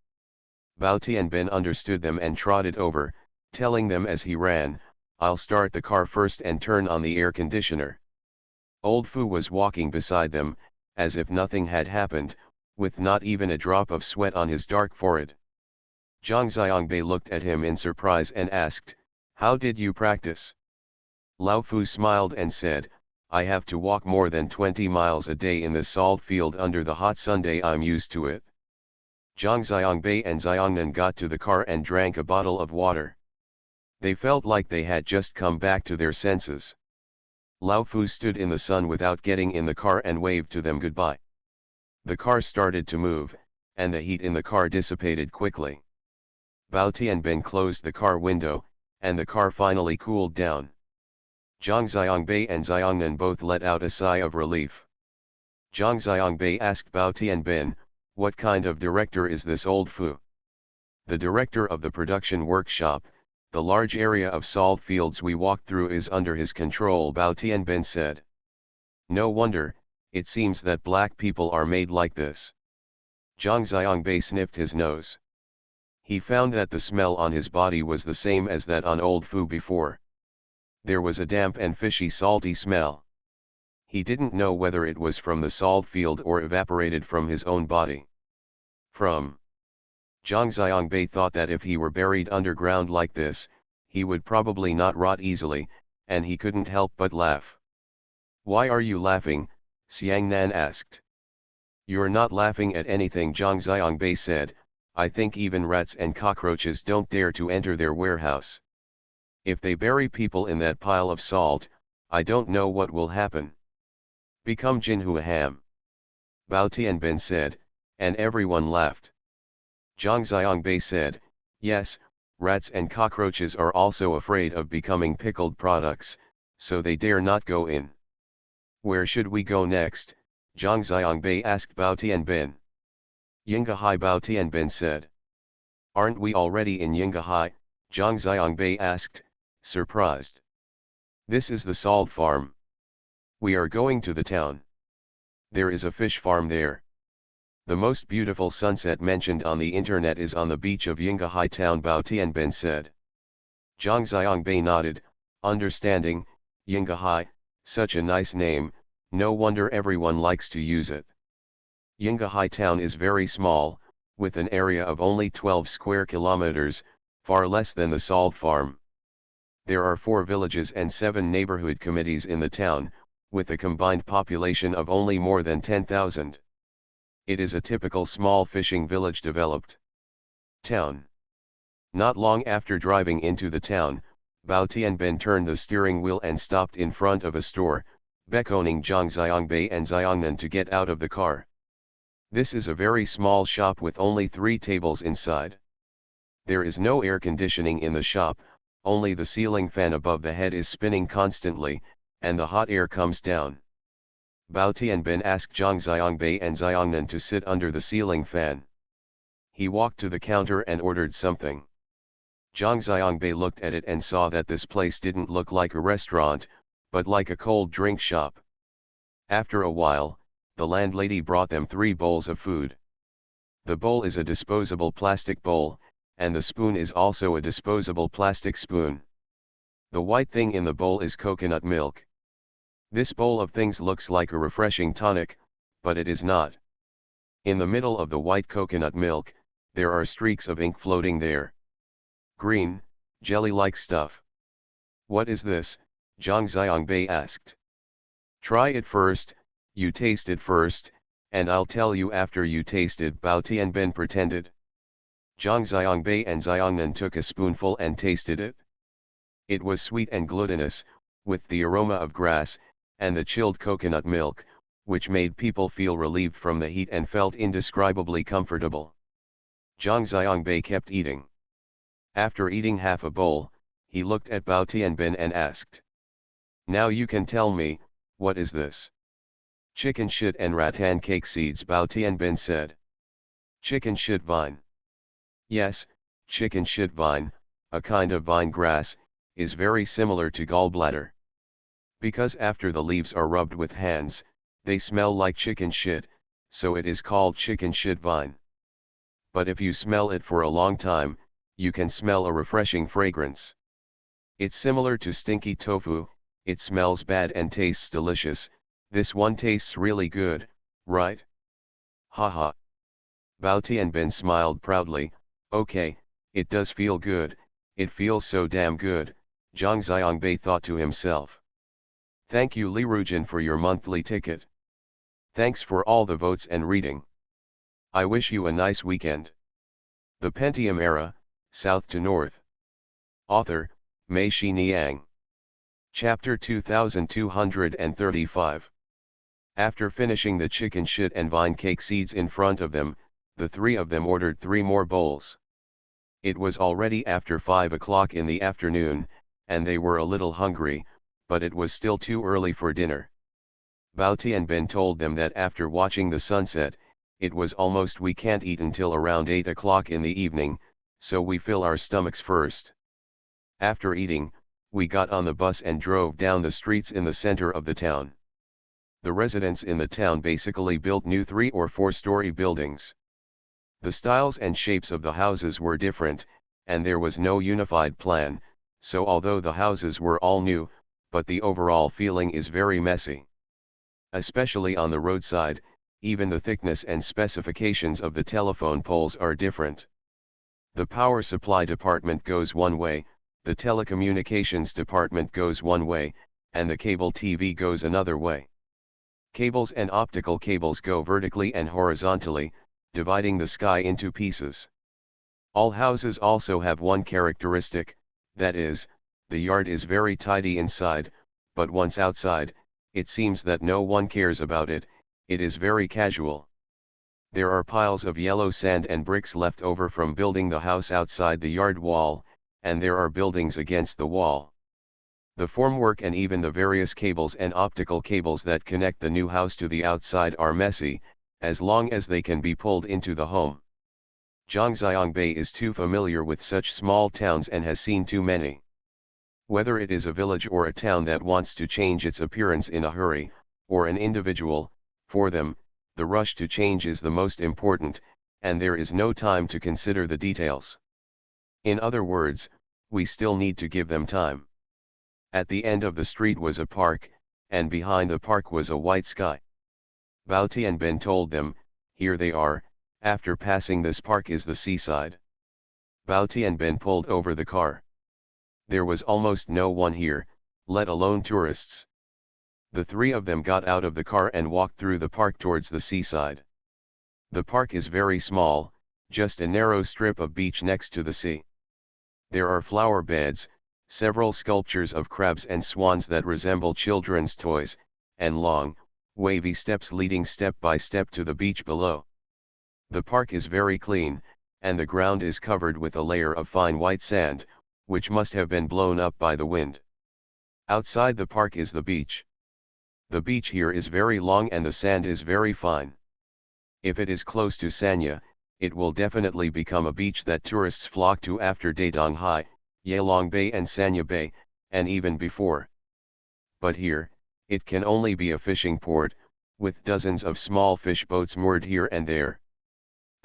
Bao Tianben understood them and trotted over, telling them as he ran, I'll start the car first and turn on the air conditioner. Old Fu was walking beside them, as if nothing had happened, with not even a drop of sweat on his dark forehead. Zhang Xiangbei looked at him in surprise and asked, how did you practice? Lao Fu smiled and said, I have to walk more than 20 miles a day in the salt field under the hot Sunday. I'm used to it. Zhang Xiangbei and Xiangnan got to the car and drank a bottle of water. They felt like they had just come back to their senses. Lao Fu stood in the sun without getting in the car and waved to them goodbye. The car started to move, and the heat in the car dissipated quickly. Bao Tianben closed the car window, and the car finally cooled down. Zhang Xiangbei and Xiangnan both let out a sigh of relief. Zhang Xiangbei asked Bao Tianben, what kind of director is this old Fu? The director of the production workshop. The large area of salt fields we walked through is under his control, Bao Tianben said. No wonder, it seems that black people are made like this. Zhang Xiangbei sniffed his nose. He found that the smell on his body was the same as that on old Fu before. There was a damp and fishy salty smell. He didn't know whether it was from the salt field or evaporated from his own body. From Zhang Xiangbei thought that if he were buried underground like this, he would probably not rot easily, and he couldn't help but laugh. Why are you laughing? Xiang Nan asked. You're not laughing at anything, Zhang Xiangbei said, I think even rats and cockroaches don't dare to enter their warehouse. If they bury people in that pile of salt, I don't know what will happen. Become Jinhua Ham. Bao Tianben said, and everyone laughed. Zhang Xiangbei said, yes, rats and cockroaches are also afraid of becoming pickled products, so they dare not go in. Where should we go next? Zhang Xiangbei asked Bao Tianbin. Yinghai, Bao Tianbin said. Aren't we already in Yinghai? Zhang Xiangbei asked, surprised. This is the salt farm. We are going to the town. There is a fish farm there. The most beautiful sunset mentioned on the internet is on the beach of Yinghai town, Bao Tianbin said. Zhang Xiangbei nodded, understanding. Yinghai, such a nice name, no wonder everyone likes to use it. Yinghai town is very small, with an area of only 12 square kilometers, far less than the salt farm. There are 4 villages and 7 neighborhood committees in the town, with a combined population of only more than 10,000. It is a typical small fishing village developed town. Not long after driving into the town, Bao Tianbin turned the steering wheel and stopped in front of a store, beckoning Zhang Xiangbei and Xiangnan to get out of the car. This is a very small shop with only 3 tables inside. There is no air conditioning in the shop, only the ceiling fan above the head is spinning constantly, and the hot air comes down. Bao Tianbin asked Zhang Xiangbei and Xiangnan to sit under the ceiling fan. He walked to the counter and ordered something. Zhang Xiangbei looked at it and saw that this place didn't look like a restaurant, but like a cold drink shop. After a while, the landlady brought them 3 bowls of food. The bowl is a disposable plastic bowl, and the spoon is also a disposable plastic spoon. The white thing in the bowl is coconut milk. This bowl of things looks like a refreshing tonic, but it is not. In the middle of the white coconut milk, there are streaks of ink floating there. Green, jelly-like stuff. What is this? Zhang Xiangbei asked. Try it first, you taste it first, and I'll tell you after you taste it, Bao Tianbin pretended. Zhang Xiangbei and Xiangnan took a spoonful and tasted it. It was sweet and glutinous, with the aroma of grass, and the chilled coconut milk, which made people feel relieved from the heat and felt indescribably comfortable. Zhang Xiangbei kept eating. After eating half a bowl, he looked at Bao Tianbin and asked. Now you can tell me, what is this? Chicken shit and rattan cake seeds, Bao Tianbin said. Chicken shit vine. Yes, chicken shit vine, a kind of vine grass, is very similar to gallbladder. Because after the leaves are rubbed with hands, they smell like chicken shit, so it is called chicken shit vine. But if you smell it for a long time, you can smell a refreshing fragrance. It's similar to stinky tofu, it smells bad and tastes delicious. This one tastes really good, right? Haha. Bao Tianbin smiled proudly. Okay, it does feel good, it feels so damn good, Zhang Xiangbei thought to himself. Thank you Li Rujin for your monthly ticket. Thanks for all the votes and reading. I wish you a nice weekend. The Pentium Era, South to North. Author, Mei Shi Niang. Chapter 2235. After finishing the chicken shit and vine cake seeds in front of them, the 3 of them ordered 3 more bowls. It was already after 5 o'clock in the afternoon, and they were a little hungry, but it was still too early for dinner. Bao Tianbin told them that after watching the sunset, it was almost we can't eat until around 8 o'clock in the evening, so we fill our stomachs first. After eating, we got on the bus and drove down the streets in the center of the town. The residents in the town basically built new 3- or 4-story buildings. The styles and shapes of the houses were different, and there was no unified plan, so although the houses were all new, but the overall feeling is very messy. Especially on the roadside, even the thickness and specifications of the telephone poles are different. The power supply department goes one way, the telecommunications department goes one way, and the cable TV goes another way. Cables and optical cables go vertically and horizontally, dividing the sky into pieces. All houses also have one characteristic, that is, the yard is very tidy inside, but once outside, it seems that no one cares about it, it is very casual. There are piles of yellow sand and bricks left over from building the house outside the yard wall, and there are buildings against the wall. The formwork and even the various cables and optical cables that connect the new house to the outside are messy, as long as they can be pulled into the home. Zhangjiangbei is too familiar with such small towns and has seen too many. Whether it is a village or a town that wants to change its appearance in a hurry, or an individual, for them, the rush to change is the most important, and there is no time to consider the details. In other words, we still need to give them time. At the end of the street was a park, and behind the park was a white sky. Bao Tianbin told them, "Here they are, after passing this park is the seaside." Bao Tianbin pulled over the car. There was almost no one here, let alone tourists. The three of them got out of the car and walked through the park towards the seaside. The park is very small, just a narrow strip of beach next to the sea. There are flower beds, several sculptures of crabs and swans that resemble children's toys, and long, wavy steps leading step by step to the beach below. The park is very clean, and the ground is covered with a layer of fine white sand, which must have been blown up by the wind. Outside the park is the beach. The beach here is very long and the sand is very fine. If it is close to Sanya, it will definitely become a beach that tourists flock to after Daidonghai, Yalong Bay and Sanya Bay, and even before. But here, it can only be a fishing port, with dozens of small fish boats moored here and there.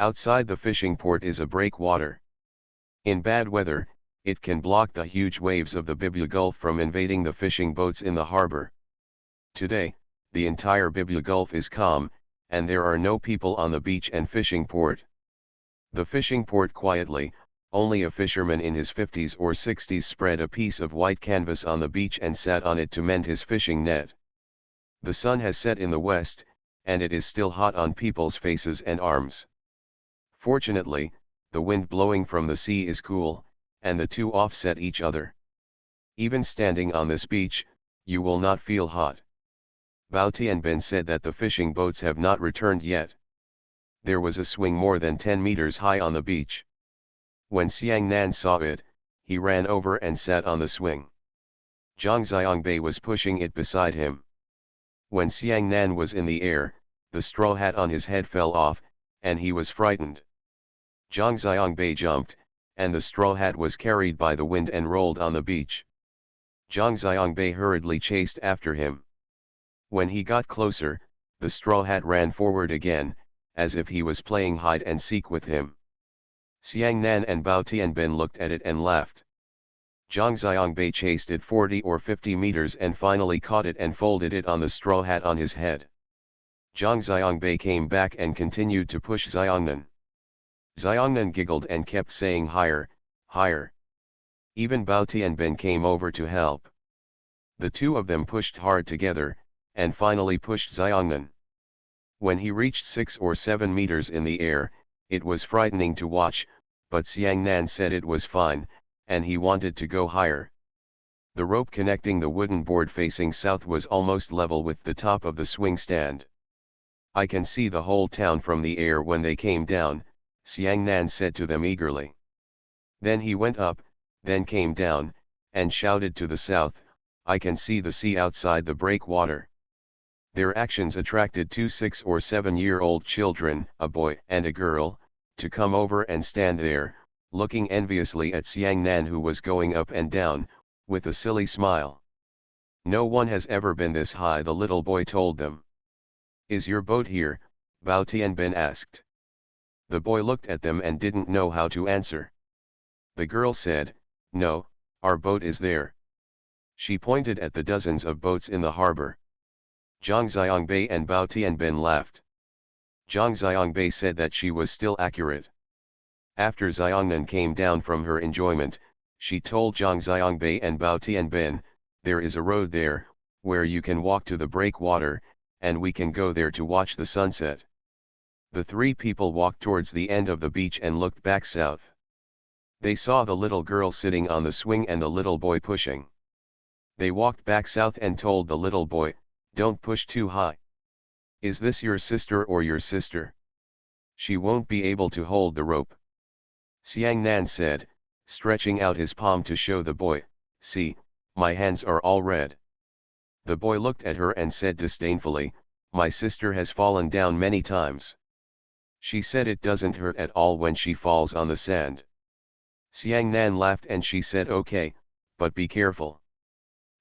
Outside the fishing port is a breakwater. In bad weather, it can block the huge waves of the Bibya Gulf from invading the fishing boats in the harbor. Today, the entire Bibya Gulf is calm, and there are no people on the beach and fishing port. The fishing port quietly, only a fisherman in his 50s or 60s spread a piece of white canvas on the beach and sat on it to mend his fishing net. The sun has set in the west, and it is still hot on people's faces and arms. Fortunately, the wind blowing from the sea is cool, and the two offset each other. Even standing on this beach, you will not feel hot. Bao Tianbin said that the fishing boats have not returned yet. There was a swing more than 10 meters high on the beach. When Xiang Nan saw it, he ran over and sat on the swing. Zhang Xiangbei was pushing it beside him. When Xiang Nan was in the air, the straw hat on his head fell off, and he was frightened. Zhang Xiangbei jumped, and the straw hat was carried by the wind and rolled on the beach. Zhang Xiangbei hurriedly chased after him. When he got closer, the straw hat ran forward again, as if he was playing hide and seek with him. Xiang Nan and Bao Tianbin looked at it and laughed. Zhang Xiangbei chased it 40 or 50 meters and finally caught it and folded it on the straw hat on his head. Zhang Xiangbei came back and continued to push Xiangnan. Xiangnan giggled and kept saying higher, higher. Even Bao Tianbin came over to help. The two of them pushed hard together, and finally pushed Xiangnan. When he reached 6 or 7 meters in the air, it was frightening to watch, but Xiangnan said it was fine, and he wanted to go higher. The rope connecting the wooden board facing south was almost level with the top of the swing stand. "I can see the whole town from the air when they came down," Xiangnan said to them eagerly. Then he went up, then came down, and shouted to the south, "I can see the sea outside the breakwater." Their actions attracted two 6 or 7-year-old children, a boy and a girl, to come over and stand there, looking enviously at Xiangnan who was going up and down, with a silly smile. "No one has ever been this high," the little boy told them. "Is your boat here?" Bao Tianbin asked. The boy looked at them and didn't know how to answer. The girl said, "No, our boat is there." She pointed at the dozens of boats in the harbor. Zhang Xiangbei and Bao Tianbin laughed. Zhang Xiangbei said that she was still accurate. After Xiangnan came down from her enjoyment, she told Zhang Xiangbei and Bao Tianbin, "There is a road there, where you can walk to the breakwater, and we can go there to watch the sunset." The three people walked towards the end of the beach and looked back south. They saw the little girl sitting on the swing and the little boy pushing. They walked back south and told the little boy, "Don't push too high. Is this your sister or your sister? She won't be able to hold the rope." Xiang Nan said, stretching out his palm to show the boy, "See, My hands are all red. The boy looked at her and said disdainfully, my sister has fallen down many times. She said it doesn't hurt at all when she falls on the sand. Xiang Nan laughed and she said okay, but be careful.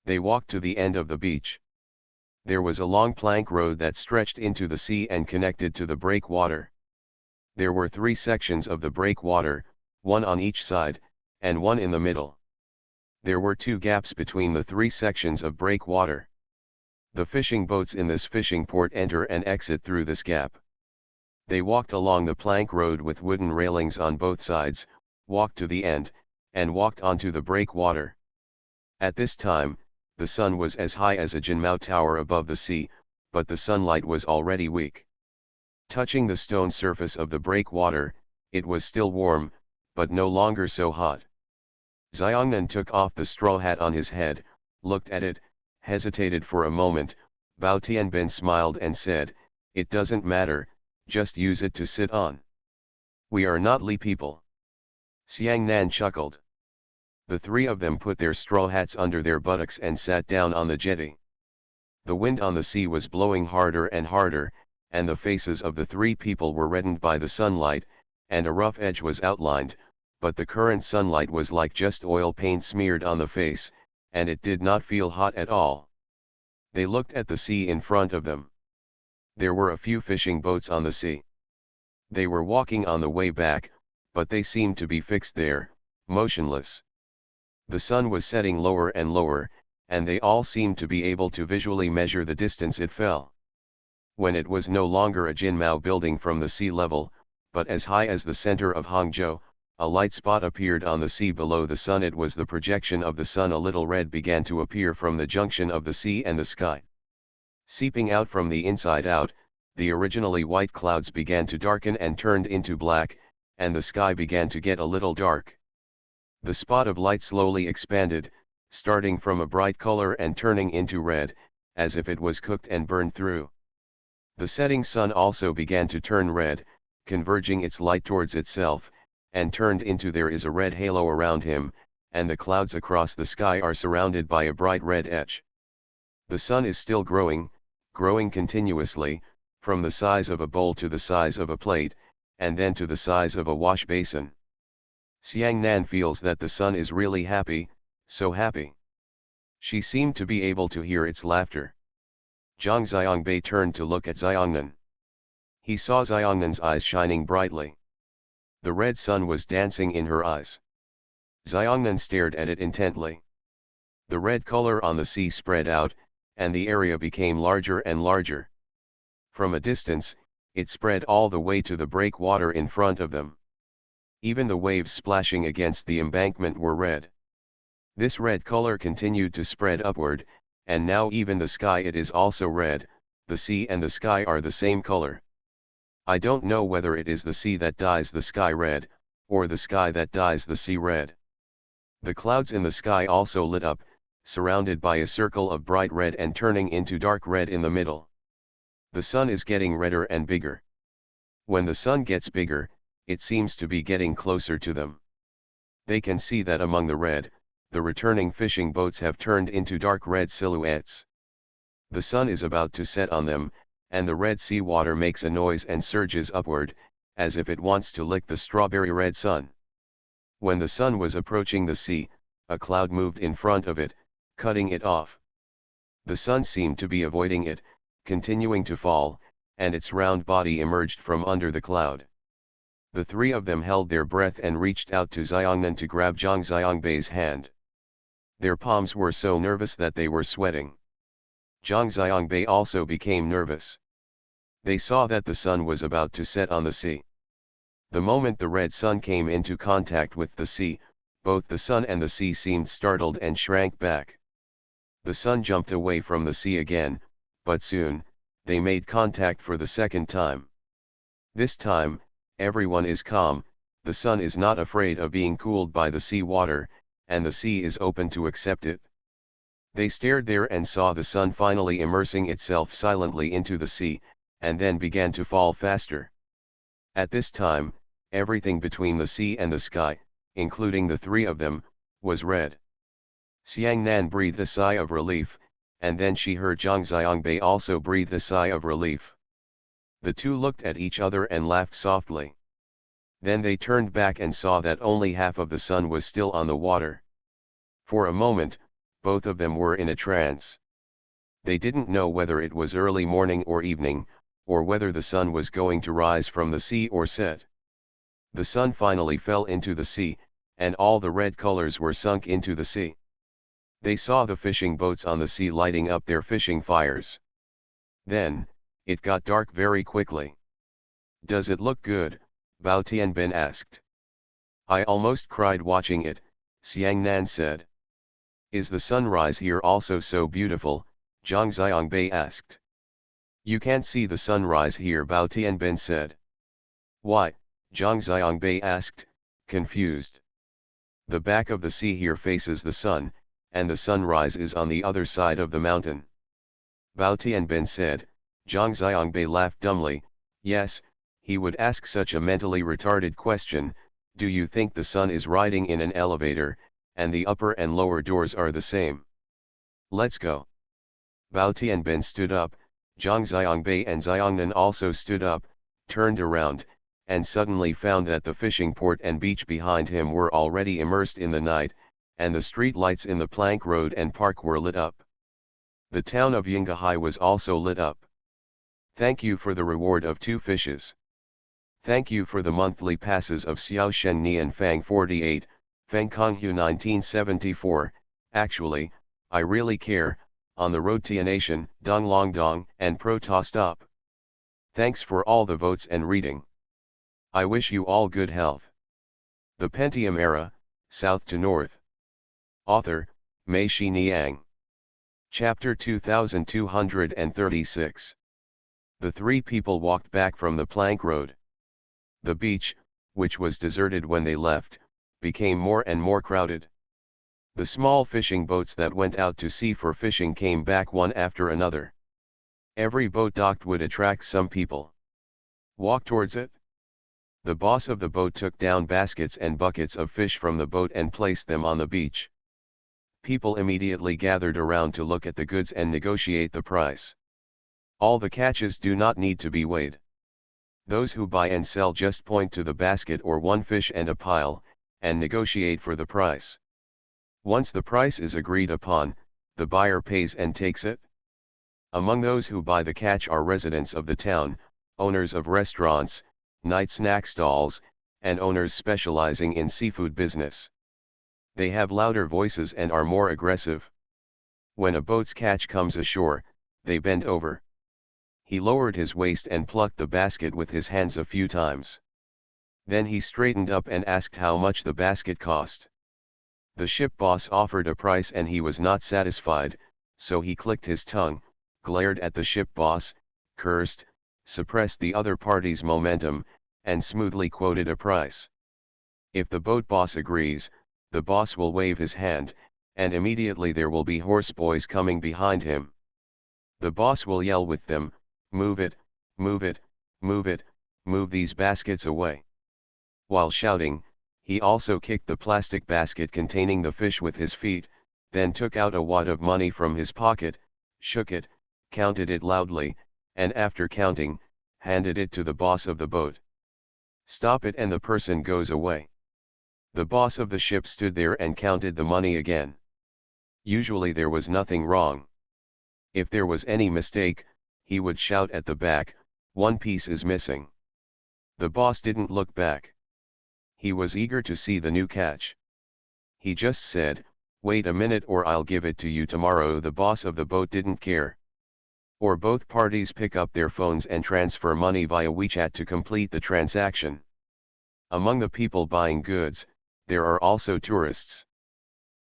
They walked to the end of the beach. There was a long plank road that stretched into the sea and connected to the breakwater. There were 3 sections of the breakwater, one on each side, and one in the middle. There were 2 gaps between the 3 sections of breakwater. The fishing boats in this fishing port enter and exit through this gap. They walked along the plank road with wooden railings on both sides, walked to the end, and walked onto the breakwater. At this time, the sun was as high as a Jinmao tower above the sea, but the sunlight was already weak. Touching the stone surface of the breakwater, it was still warm, but no longer so hot. Xiongnan took off the straw hat on his head, looked at it, hesitated for a moment. Bao Tianbin smiled and said, it doesn't matter, just use it to sit on. We are not Li people. Xiang Nan chuckled. The 3 of them put their straw hats under their buttocks and sat down on the jetty. The wind on the sea was blowing harder and harder, and the faces of the 3 people were reddened by the sunlight, and a rough edge was outlined, but the current sunlight was like just oil paint smeared on the face, and it did not feel hot at all. They looked at the sea in front of them. There were a few fishing boats on the sea. They were walking on the way back, but they seemed to be fixed there, motionless. The sun was setting lower and lower, and they all seemed to be able to visually measure the distance it fell. When it was no longer a Jinmao building from the sea level, but as high as the center of Hangzhou, a light spot appeared on the sea below the sun. It was the projection of the sun. A little red began to appear from the junction of the sea and the sky. Seeping out from the inside out, the originally white clouds began to darken and turned into black, and the sky began to get a little dark. The spot of light slowly expanded, starting from a bright color and turning into red, as if it was cooked and burned through. The setting sun also began to turn red, converging its light towards itself, and turned into there is a red halo around him, and the clouds across the sky are surrounded by a bright red edge. The sun is still growing continuously, from the size of a bowl to the size of a plate, and then to the size of a wash basin. Xiang Nan feels that the sun is really happy, so happy. She seemed to be able to hear its laughter. Zhang Xiangbei turned to look at Xiongnan. He saw Xiongnan eyes shining brightly. The red sun was dancing in her eyes. Xiongnan stared at it intently. The red color on the sea spread out, and the area became larger and larger. From a distance, it spread all the way to the breakwater in front of them. Even the waves splashing against the embankment were red. This red color continued to spread upward, and now even the sky it is also red. The sea and the sky are the same color. I don't know whether it is the sea that dyes the sky red, or the sky that dyes the sea red. The clouds in the sky also lit up, surrounded by a circle of bright red and turning into dark red in the middle. The sun is getting redder and bigger. When the sun gets bigger, it seems to be getting closer to them. They can see that among the red, the returning fishing boats have turned into dark red silhouettes. The sun is about to set on them, and the red sea water makes a noise and surges upward, as if it wants to lick the strawberry red sun. When the sun was approaching the sea, a cloud moved in front of it, cutting it off. The sun seemed to be avoiding it, continuing to fall, and its round body emerged from under the cloud. The 3 of them held their breath and reached out to Xiongnan to grab Zhang Xiangbei's hand. Their palms were so nervous that they were sweating. Zhang Xiangbei also became nervous. They saw that the sun was about to set on the sea. The moment the red sun came into contact with the sea, both the sun and the sea seemed startled and shrank back. The sun jumped away from the sea again, but soon, they made contact for the second time. This time, everyone is calm, the sun is not afraid of being cooled by the sea water, and the sea is open to accept it. They stared there and saw the sun finally immersing itself silently into the sea, and then began to fall faster. At this time, everything between the sea and the sky, including the 3 of them, was red. Xiang Nan breathed a sigh of relief, and then she heard Zhang Xiangbei also breathe a sigh of relief. The two looked at each other and laughed softly. Then they turned back and saw that only half of the sun was still on the water. For a moment, both of them were in a trance. They didn't know whether it was early morning or evening, or whether the sun was going to rise from the sea or set. The sun finally fell into the sea, and all the red colors were sunk into the sea. They saw the fishing boats on the sea lighting up their fishing fires. Then, it got dark very quickly. "Does it look good?" Bao Tianbin asked. "I almost cried watching it," Xiang Nan said. "Is the sunrise here also so beautiful?" Zhang Xiangbei asked. "You can't see the sunrise here," Bao Tianbin said. "Why?" Zhang Xiangbei asked, confused. "The back of the sea here faces the sun, and the sunrise is on the other side of the mountain." Bao Tianbin said. Zhang Xiangbei laughed dumbly. Yes, he would ask such a mentally retarded question. Do you think the sun is riding in an elevator, and the upper and lower doors are the same? Let's go. Bao Tianbin stood up, Zhang Xiangbei and Xiangnan also stood up, turned around, and suddenly found that the fishing port and beach behind him were already immersed in the night, and the street lights in the plank road and park were lit up. The town of Yinghai was also lit up. "Thank you for the reward of 2 fishes. Thank you for the monthly passes of Xiao Shen Nian Fang 48, Feng Konghu 1974, actually, I really care, on the road Tianatian, Donglongdong, and Proto Stop. Thanks for all the votes and reading. I wish you all good health. The Pentium Era, South to North." Author, Mei Shi Niang. Chapter 2236. The 3 people walked back from the plank road. The beach, which was deserted when they left, became more and more crowded. The small fishing boats that went out to sea for fishing came back one after another. Every boat docked would attract some people. "Walk towards it." The boss of the boat took down baskets and buckets of fish from the boat and placed them on the beach. People immediately gathered around to look at the goods and negotiate the price. All the catches do not need to be weighed. Those who buy and sell just point to the basket or one fish and a pile, and negotiate for the price. Once the price is agreed upon, the buyer pays and takes it. Among those who buy the catch are residents of the town, owners of restaurants, night snack stalls, and owners specializing in seafood business. They have louder voices and are more aggressive. When a boat's catch comes ashore, they bend over. He lowered his waist and plucked the basket with his hands a few times. Then he straightened up and asked how much the basket cost. The ship boss offered a price and he was not satisfied, so he clicked his tongue, glared at the ship boss, cursed, suppressed the other party's momentum, and smoothly quoted a price. If the boat boss agrees, the boss will wave his hand, and immediately there will be horseboys coming behind him. The boss will yell with them, "Move it, move it, move it, move these baskets away." While shouting, he also kicked the plastic basket containing the fish with his feet, then took out a wad of money from his pocket, shook it, counted it loudly, and after counting, handed it to the boss of the boat. "Stop it," and the person goes away. The boss of the ship stood there and counted the money again. Usually there was nothing wrong. If there was any mistake, he would shout at the back, "One piece is missing." The boss didn't look back. He was eager to see the new catch. He just said, "Wait a minute or I'll give it to you tomorrow." The boss of the boat didn't care. Or both parties pick up their phones and transfer money via WeChat to complete the transaction. Among the people buying goods, there are also tourists.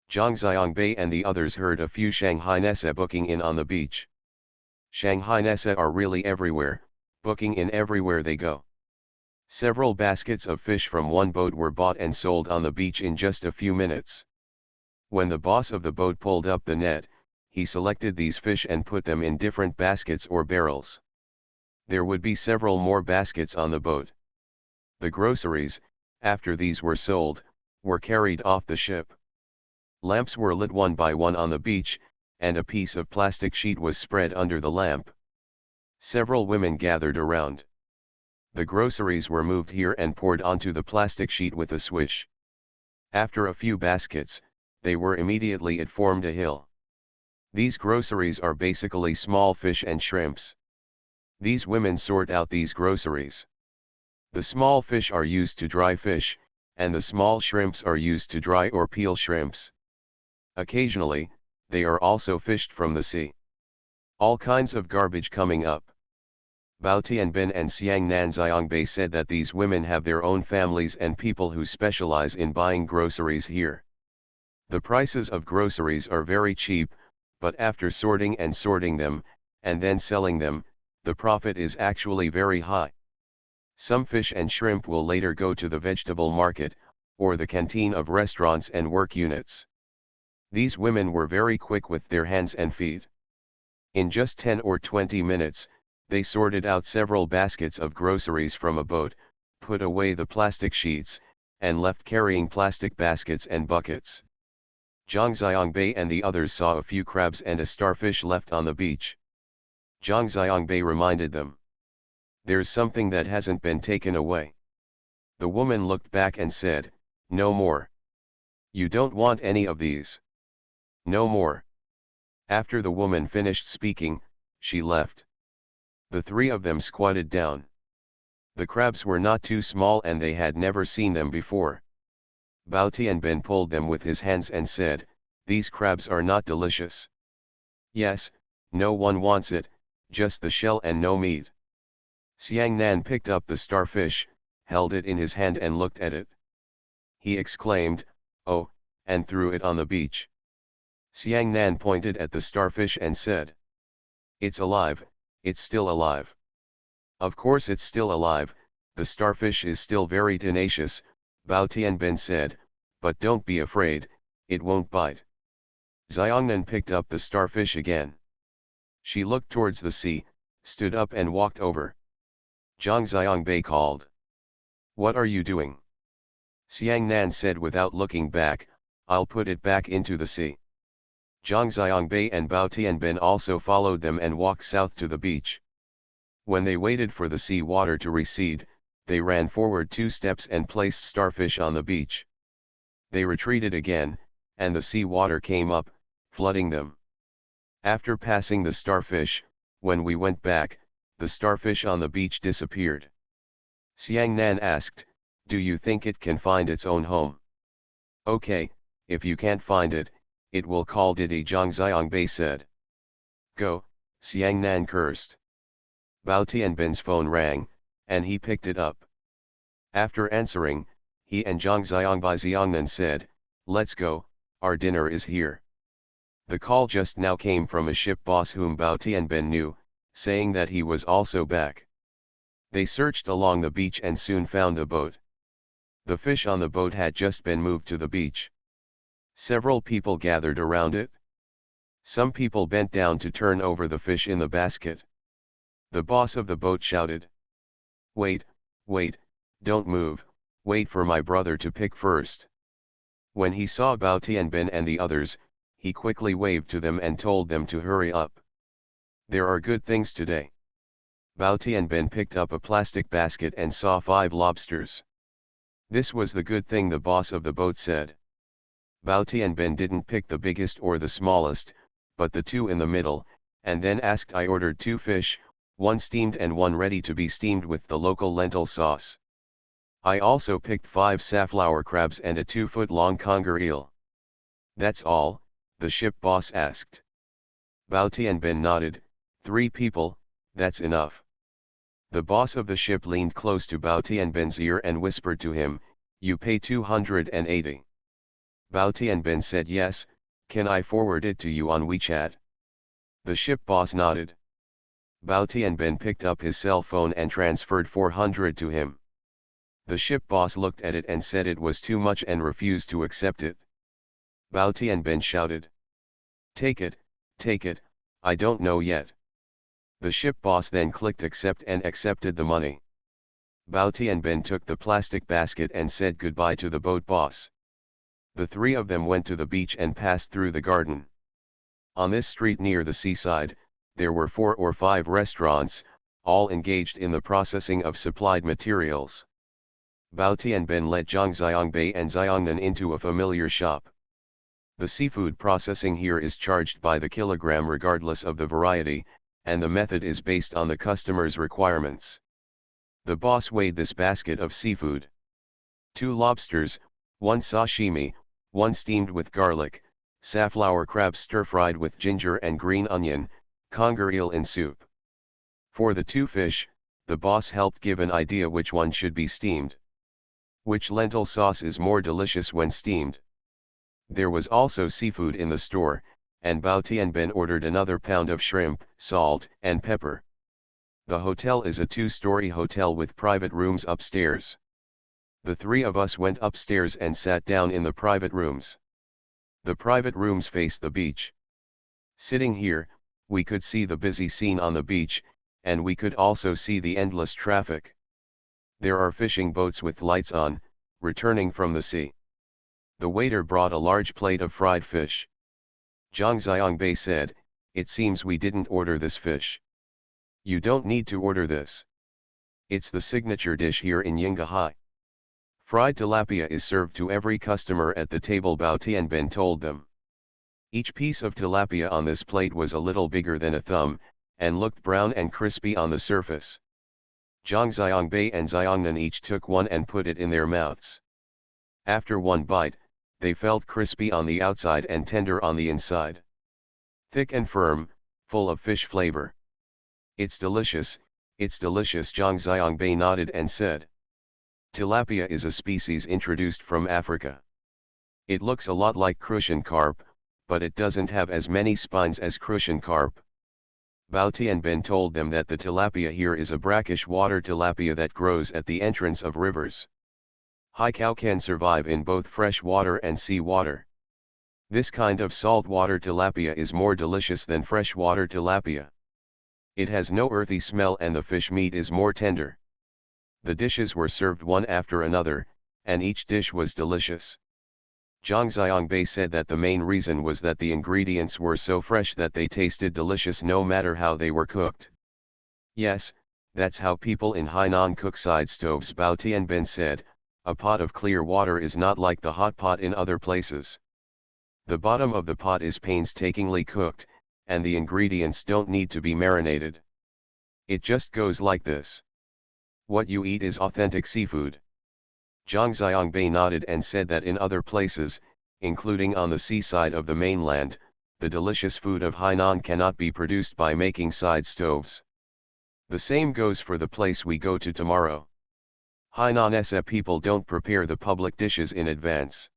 Zhang Xiangbei and the others heard a few Shanghai Nese booking in on the beach. Shanghai Nese are really everywhere, booking in everywhere they go. Several baskets of fish from one boat were bought and sold on the beach in just a few minutes. When the boss of the boat pulled up the net, he selected these fish and put them in different baskets or barrels. There would be several more baskets on the boat. The groceries, after these were sold, were carried off the ship. Lamps were lit one by one on the beach, and a piece of plastic sheet was spread under the lamp. Several women gathered around. The groceries were moved here and poured onto the plastic sheet with a swish. After a few baskets, it formed a hill. These groceries are basically small fish and shrimps. These women sort out these groceries. The small fish are used to dry fish, and the small shrimps are used to dry or peel shrimps. Occasionally, they are also fished from the sea. All kinds of garbage coming up. Bao Tianbin and Xiangnan Xiangbei said that these women have their own families and people who specialize in buying groceries here. The prices of groceries are very cheap, but after sorting them, and then selling them, the profit is actually very high. Some fish and shrimp will later go to the vegetable market, or the canteen of restaurants and work units. These women were very quick with their hands and feet. In just 10 or 20 minutes, they sorted out several baskets of groceries from a boat, put away the plastic sheets, and left carrying plastic baskets and buckets. Zhang Xiangbei and the others saw a few crabs and a starfish left on the beach. Zhang Xiangbei reminded them. There's something that hasn't been taken away. The woman looked back and said, no more. You don't want any of these. No more. After the woman finished speaking, she left. The three of them squatted down. The crabs were not too small and they had never seen them before. Bao Tianbin pulled them with his hands and said, these crabs are not delicious. Yes, no one wants it, just the shell and no meat. Xiangnan picked up the starfish, held it in his hand and looked at it. He exclaimed, oh, and threw it on the beach. Xiangnan pointed at the starfish and said, it's alive, it's still alive. Of course it's still alive, the starfish is still very tenacious, Bao Tianbin said, but don't be afraid, it won't bite. Xiangnan picked up the starfish again. She looked towards the sea, stood up and walked over. Zhang Xiangbei called. What are you doing? Xiangnan said without looking back, I'll put it back into the sea. Zhang Xiangbei and Bao Tianbin also followed them and walked south to the beach. When they waited for the sea water to recede, they ran forward 2 steps and placed starfish on the beach. They retreated again, and the sea water came up, flooding them. After passing the starfish, when we went back, the starfish on the beach disappeared. Xiangnan asked, do you think it can find its own home? Okay, if you can't find it, it will call Didi, Zhang Xiangbei said. Go, Xiangnan cursed. Bao Tianbin's phone rang, and he picked it up. After answering, he and Zhang Xiangnan said, let's go, our dinner is here. The call just now came from a ship boss whom Bao Tianbin knew, saying that he was also back. They searched along the beach and soon found the boat. The fish on the boat had just been moved to the beach. Several people gathered around it. Some people bent down to turn over the fish in the basket. The boss of the boat shouted, wait, don't move, wait for my brother to pick first. When he saw Bao Tianbin and the others, he quickly waved to them and told them to hurry up. There are good things today. Bao Tianbin picked up a plastic basket and saw 5 lobsters. This was the good thing, the boss of the boat said. Bao Tianbin didn't pick the biggest or the smallest, but the 2 in the middle, and then asked, I ordered 2 fish, 1 steamed and 1 ready to be steamed with the local lentil sauce. I also picked 5 safflower crabs and a 2-foot-long conger eel. That's all, the ship boss asked. Bao Tianbin nodded, 3 people, that's enough. The boss of the ship leaned close to Bao Tianbin's ear and whispered to him, you pay 280. Bao Tianbin said yes, can I forward it to you on WeChat? The ship boss nodded. Bao Tianbin picked up his cell phone and transferred 400 to him. The ship boss looked at it and said it was too much and refused to accept it. Bao Tianbin shouted. Take it, I don't know yet. The ship boss then clicked accept and accepted the money. Bao Tianbin took the plastic basket and said goodbye to the boat boss. The three of them went to the beach and passed through the garden. On this street near the seaside, there were 4 or 5 restaurants, all engaged in the processing of supplied materials. Bao Tianben led Zhang Xiangbei and Xiangnan into a familiar shop. The seafood processing here is charged by the kilogram regardless of the variety, and the method is based on the customer's requirements. The boss weighed this basket of seafood. 2 lobsters, 1 sashimi, 1 steamed with garlic, safflower crab stir-fried with ginger and green onion, conger eel in soup. For the 2 fish, the boss helped give an idea which one should be steamed. Which lentil sauce is more delicious when steamed. There was also seafood in the store, and Bao Tianben ordered another pound of shrimp, salt, and pepper. The hotel is a 2-story hotel with private rooms upstairs. The 3 of us went upstairs and sat down in the private rooms. The private rooms face the beach. Sitting here, we could see the busy scene on the beach, and we could also see the endless traffic. There are fishing boats with lights on, returning from the sea. The waiter brought a large plate of fried fish. Zhang Xiangbei said, "It seems we didn't order this fish." "You don't need to order this. It's the signature dish here in Yinghai." Fried tilapia is served to every customer at the table, Bao Tianben told them. Each piece of tilapia on this plate was a little bigger than a thumb, and looked brown and crispy on the surface. Zhang Xiangbei and Xiangnan each took one and put it in their mouths. After one bite, they felt crispy on the outside and tender on the inside. Thick and firm, full of fish flavor. It's delicious, Zhang Xiangbei nodded and said. Tilapia is a species introduced from Africa. It looks a lot like crucian carp, but it doesn't have as many spines as crucian carp. Bao Tianben told them that the tilapia here is a brackish water tilapia that grows at the entrance of rivers. Haikou can survive in both fresh water and sea water. This kind of saltwater tilapia is more delicious than freshwater tilapia. It has no earthy smell and the fish meat is more tender. The dishes were served one after another, and each dish was delicious. Zhang Xiangbei said that the main reason was that the ingredients were so fresh that they tasted delicious no matter how they were cooked. "Yes, that's how people in Hainan cook side stoves," Bao Tianben said. "A pot of clear water is not like the hot pot in other places. The bottom of the pot is painstakingly cooked, and the ingredients don't need to be marinated. It just goes like this. What you eat is authentic seafood." Zhang Xiangbei nodded and said that in other places, including on the seaside of the mainland, the delicious food of Hainan cannot be produced by making side stoves. The same goes for the place we go to tomorrow. Hainan's people don't prepare the public dishes in advance.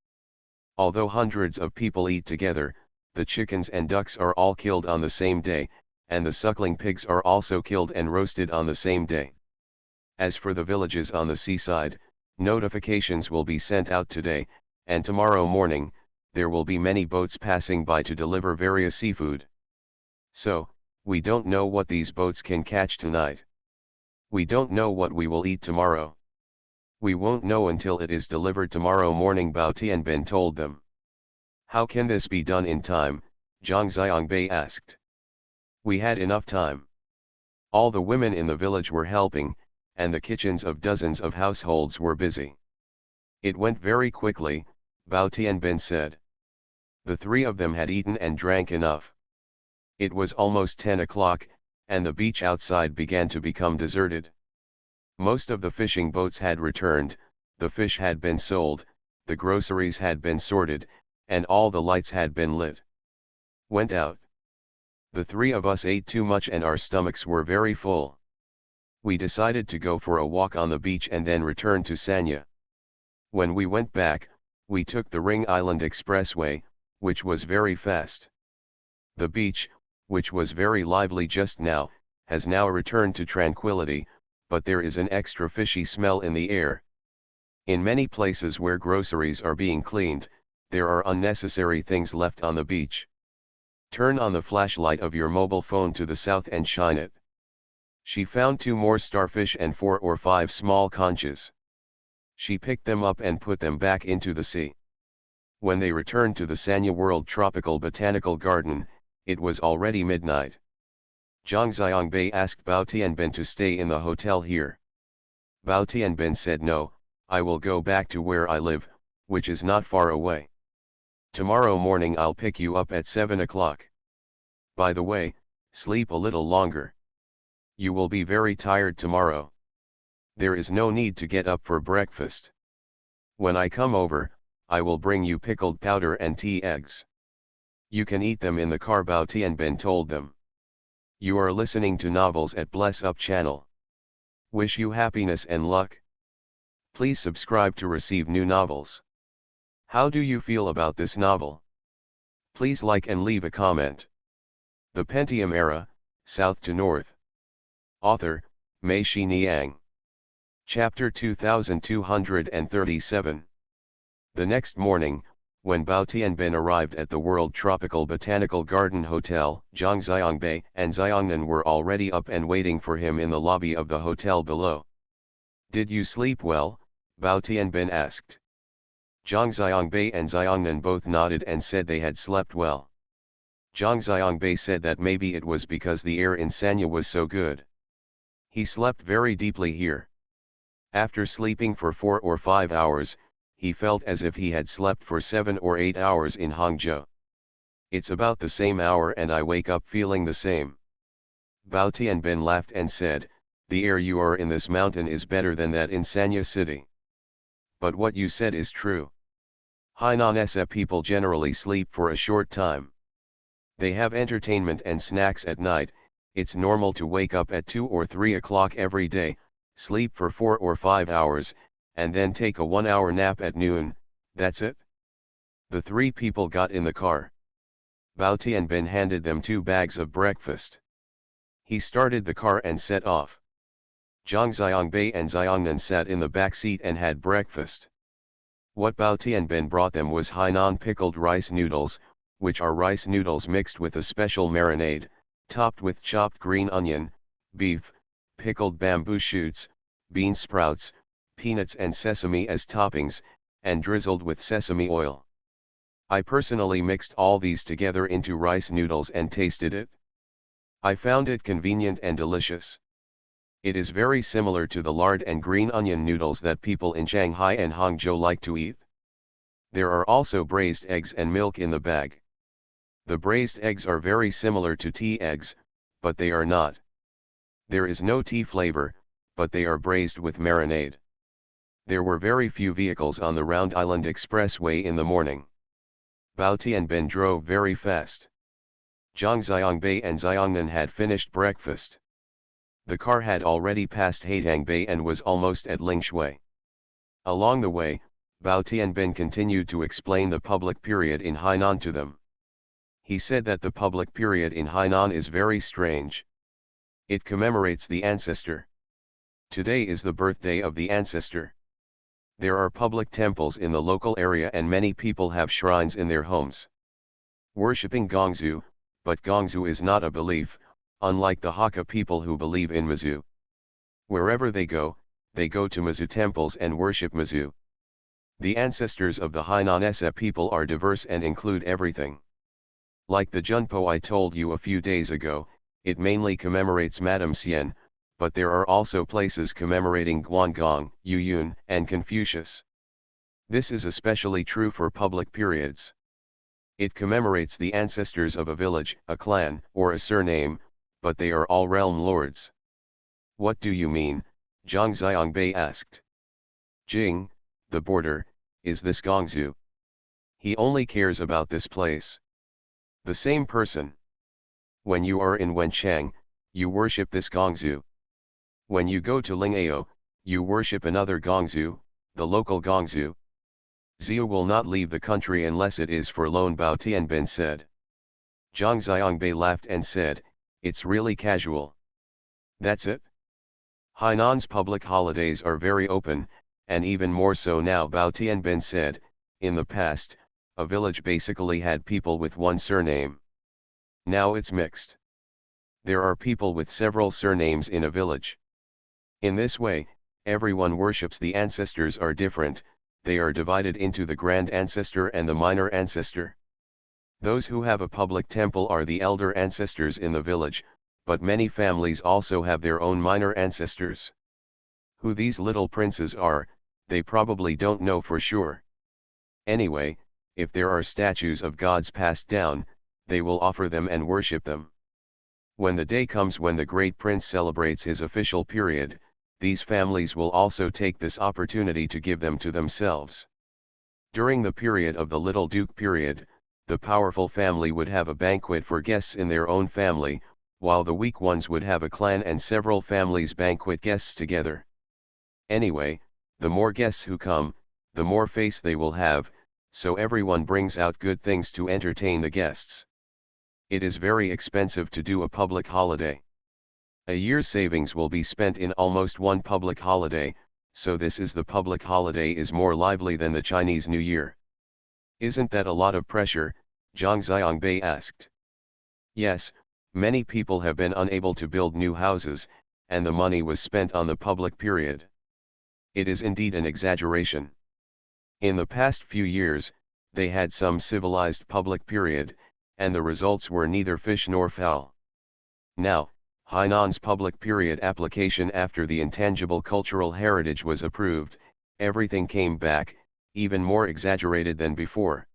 Although hundreds of people eat together, the chickens and ducks are all killed on the same day, and the suckling pigs are also killed and roasted on the same day. As for the villages on the seaside, notifications will be sent out today, and tomorrow morning, there will be many boats passing by to deliver various seafood. So, we don't know what these boats can catch tonight. We don't know what we will eat tomorrow. We won't know until it is delivered tomorrow morning, Bao Tianben told them. "How can this be done in time?" Zhang Xiangbei asked. "We had enough time. All the women in the village were helping, and the kitchens of dozens of households were busy. It went very quickly," Bao Tianben said. The 3 of them had eaten and drank enough. It was almost 10 o'clock, and the beach outside began to become deserted. Most of the fishing boats had returned, the fish had been sold, the groceries had been sorted, and all the lights had been lit. Went out. The 3 of us ate too much and our stomachs were very full. We decided to go for a walk on the beach and then return to Sanya. When we went back, we took the Ring Island Expressway, which was very fast. The beach, which was very lively just now, has now returned to tranquility, but there is an extra fishy smell in the air. In many places where groceries are being cleaned, there are unnecessary things left on the beach. Turn on the flashlight of your mobile phone to the south and shine it." She found 2 more starfish and 4 or 5 small conches. She picked them up and put them back into the sea. When they returned to the Sanya World Tropical Botanical Garden, it was already midnight. Zhang Xiangbei asked Bao Tianbin to stay in the hotel here. Bao Tianbin said no, I will go back to where I live, which is not far away. Tomorrow morning I'll pick you up at 7 o'clock. By the way, sleep a little longer. You will be very tired tomorrow. There is no need to get up for breakfast. When I come over, I will bring you pickled powder and tea eggs. You can eat them in the car, Bao Tianbin told them. You are listening to Novels at Bless Up channel. Wish you happiness and luck. Please subscribe to receive new novels. How do you feel about this novel? Please like and leave a comment. The Pentium Era, South to North. Author, Mei Shi Niang. Chapter 2237. The next morning, when Bao Tianbin arrived at the World Tropical Botanical Garden Hotel, Zhang Xiangbei and Xiangnan were already up and waiting for him in the lobby of the hotel below. Did you sleep well? Bao Tianbin asked. Zhang Xiangbei and Xiangnan both nodded and said they had slept well. Zhang Xiangbei said that maybe it was because the air in Sanya was so good. He slept very deeply here. After sleeping for 4 or 5 hours, he felt as if he had slept for 7 or 8 hours in Hangzhou. It's about the same hour and I wake up feeling the same. Bao Tianbin laughed and said, the air you are in this mountain is better than that in Sanya city. But what you said is true. Hainanese people generally sleep for a short time. They have entertainment and snacks at night. It's normal to wake up at 2 or 3 o'clock every day, sleep for 4 or 5 hours, and then take a 1-hour nap at noon. That's it. The three people got in the car. Bao Tianbin handed them 2 bags of breakfast. He started the car and set off. Zhang Xiangbei and Xiangnan sat in the back seat and had breakfast. What Bao Tianbin brought them was Hainan pickled rice noodles, which are rice noodles mixed with a special marinade, topped with chopped green onion, beef, pickled bamboo shoots, bean sprouts, peanuts and sesame as toppings, and drizzled with sesame oil. I personally mixed all these together into rice noodles and tasted it. I found it convenient and delicious. It is very similar to the lard and green onion noodles that people in Shanghai and Hangzhou like to eat. There are also braised eggs and milk in the bag. The braised eggs are very similar to tea eggs, but they are not. There is no tea flavor, but they are braised with marinade. There were very few vehicles on the Round Island Expressway in the morning. Bao Tianbin drove very fast. Zhang Xiangbei and Xiangnan had finished breakfast. The car had already passed Haitangbei and was almost at Lingshui. Along the way, Bao Tianbin continued to explain the public period in Hainan to them. He said that the public period in Hainan is very strange. It commemorates the ancestor. Today is the birthday of the ancestor. There are public temples in the local area and many people have shrines in their homes, worshipping Gongzu, but Gongzu is not a belief, unlike the Hakka people who believe in Mizu. Wherever they go to Mizu temples and worship Mizu. The ancestors of the Hainanese people are diverse and include everything. Like the Junpo I told you a few days ago, it mainly commemorates Madame Xian, but there are also places commemorating Guangong, Yuyun, and Confucius. This is especially true for public periods. It commemorates the ancestors of a village, a clan, or a surname, but they are all realm lords. What do you mean? Zhang Xiangbei asked. Jing, the border, is this Gongzu? He only cares about this place. The same person. When you are in Wenchang, you worship this Gongzu. When you go to Lingao, you worship another Gongzu, the local Gongzu. Xiu will not leave the country unless it is for loan, Bao Tianbin said. Zhang Xiangbei laughed and said, it's really casual. That's it? Hainan's public holidays are very open, and even more so now, Bao Tianbin said. In the past, a village basically had people with one surname. Now it's mixed. There are people with several surnames in a village. In this way, everyone worships the ancestors are different, they are divided into the grand ancestor and the minor ancestor. Those who have a public temple are the elder ancestors in the village, but many families also have their own minor ancestors. Who these little princes are, they probably don't know for sure. Anyway, if there are statues of gods passed down, they will offer them and worship them. When the day comes when the great prince celebrates his official period, these families will also take this opportunity to give them to themselves. During the period of the little duke period, the powerful family would have a banquet for guests in their own family, while the weak ones would have a clan and several families banquet guests together. Anyway, the more guests who come, the more face they will have, so everyone brings out good things to entertain the guests. It is very expensive to do a public holiday. A year's savings will be spent in almost one public holiday, so this is the public holiday is more lively than the Chinese New Year. Isn't that a lot of pressure? Zhang Xiangbei asked. Yes, many people have been unable to build new houses, and the money was spent on the public period. It is indeed an exaggeration. In the past few years, they had some civilized public period, and the results were neither fish nor fowl. Now, Hainan's public period application after the intangible cultural heritage was approved, everything came back, even more exaggerated than before.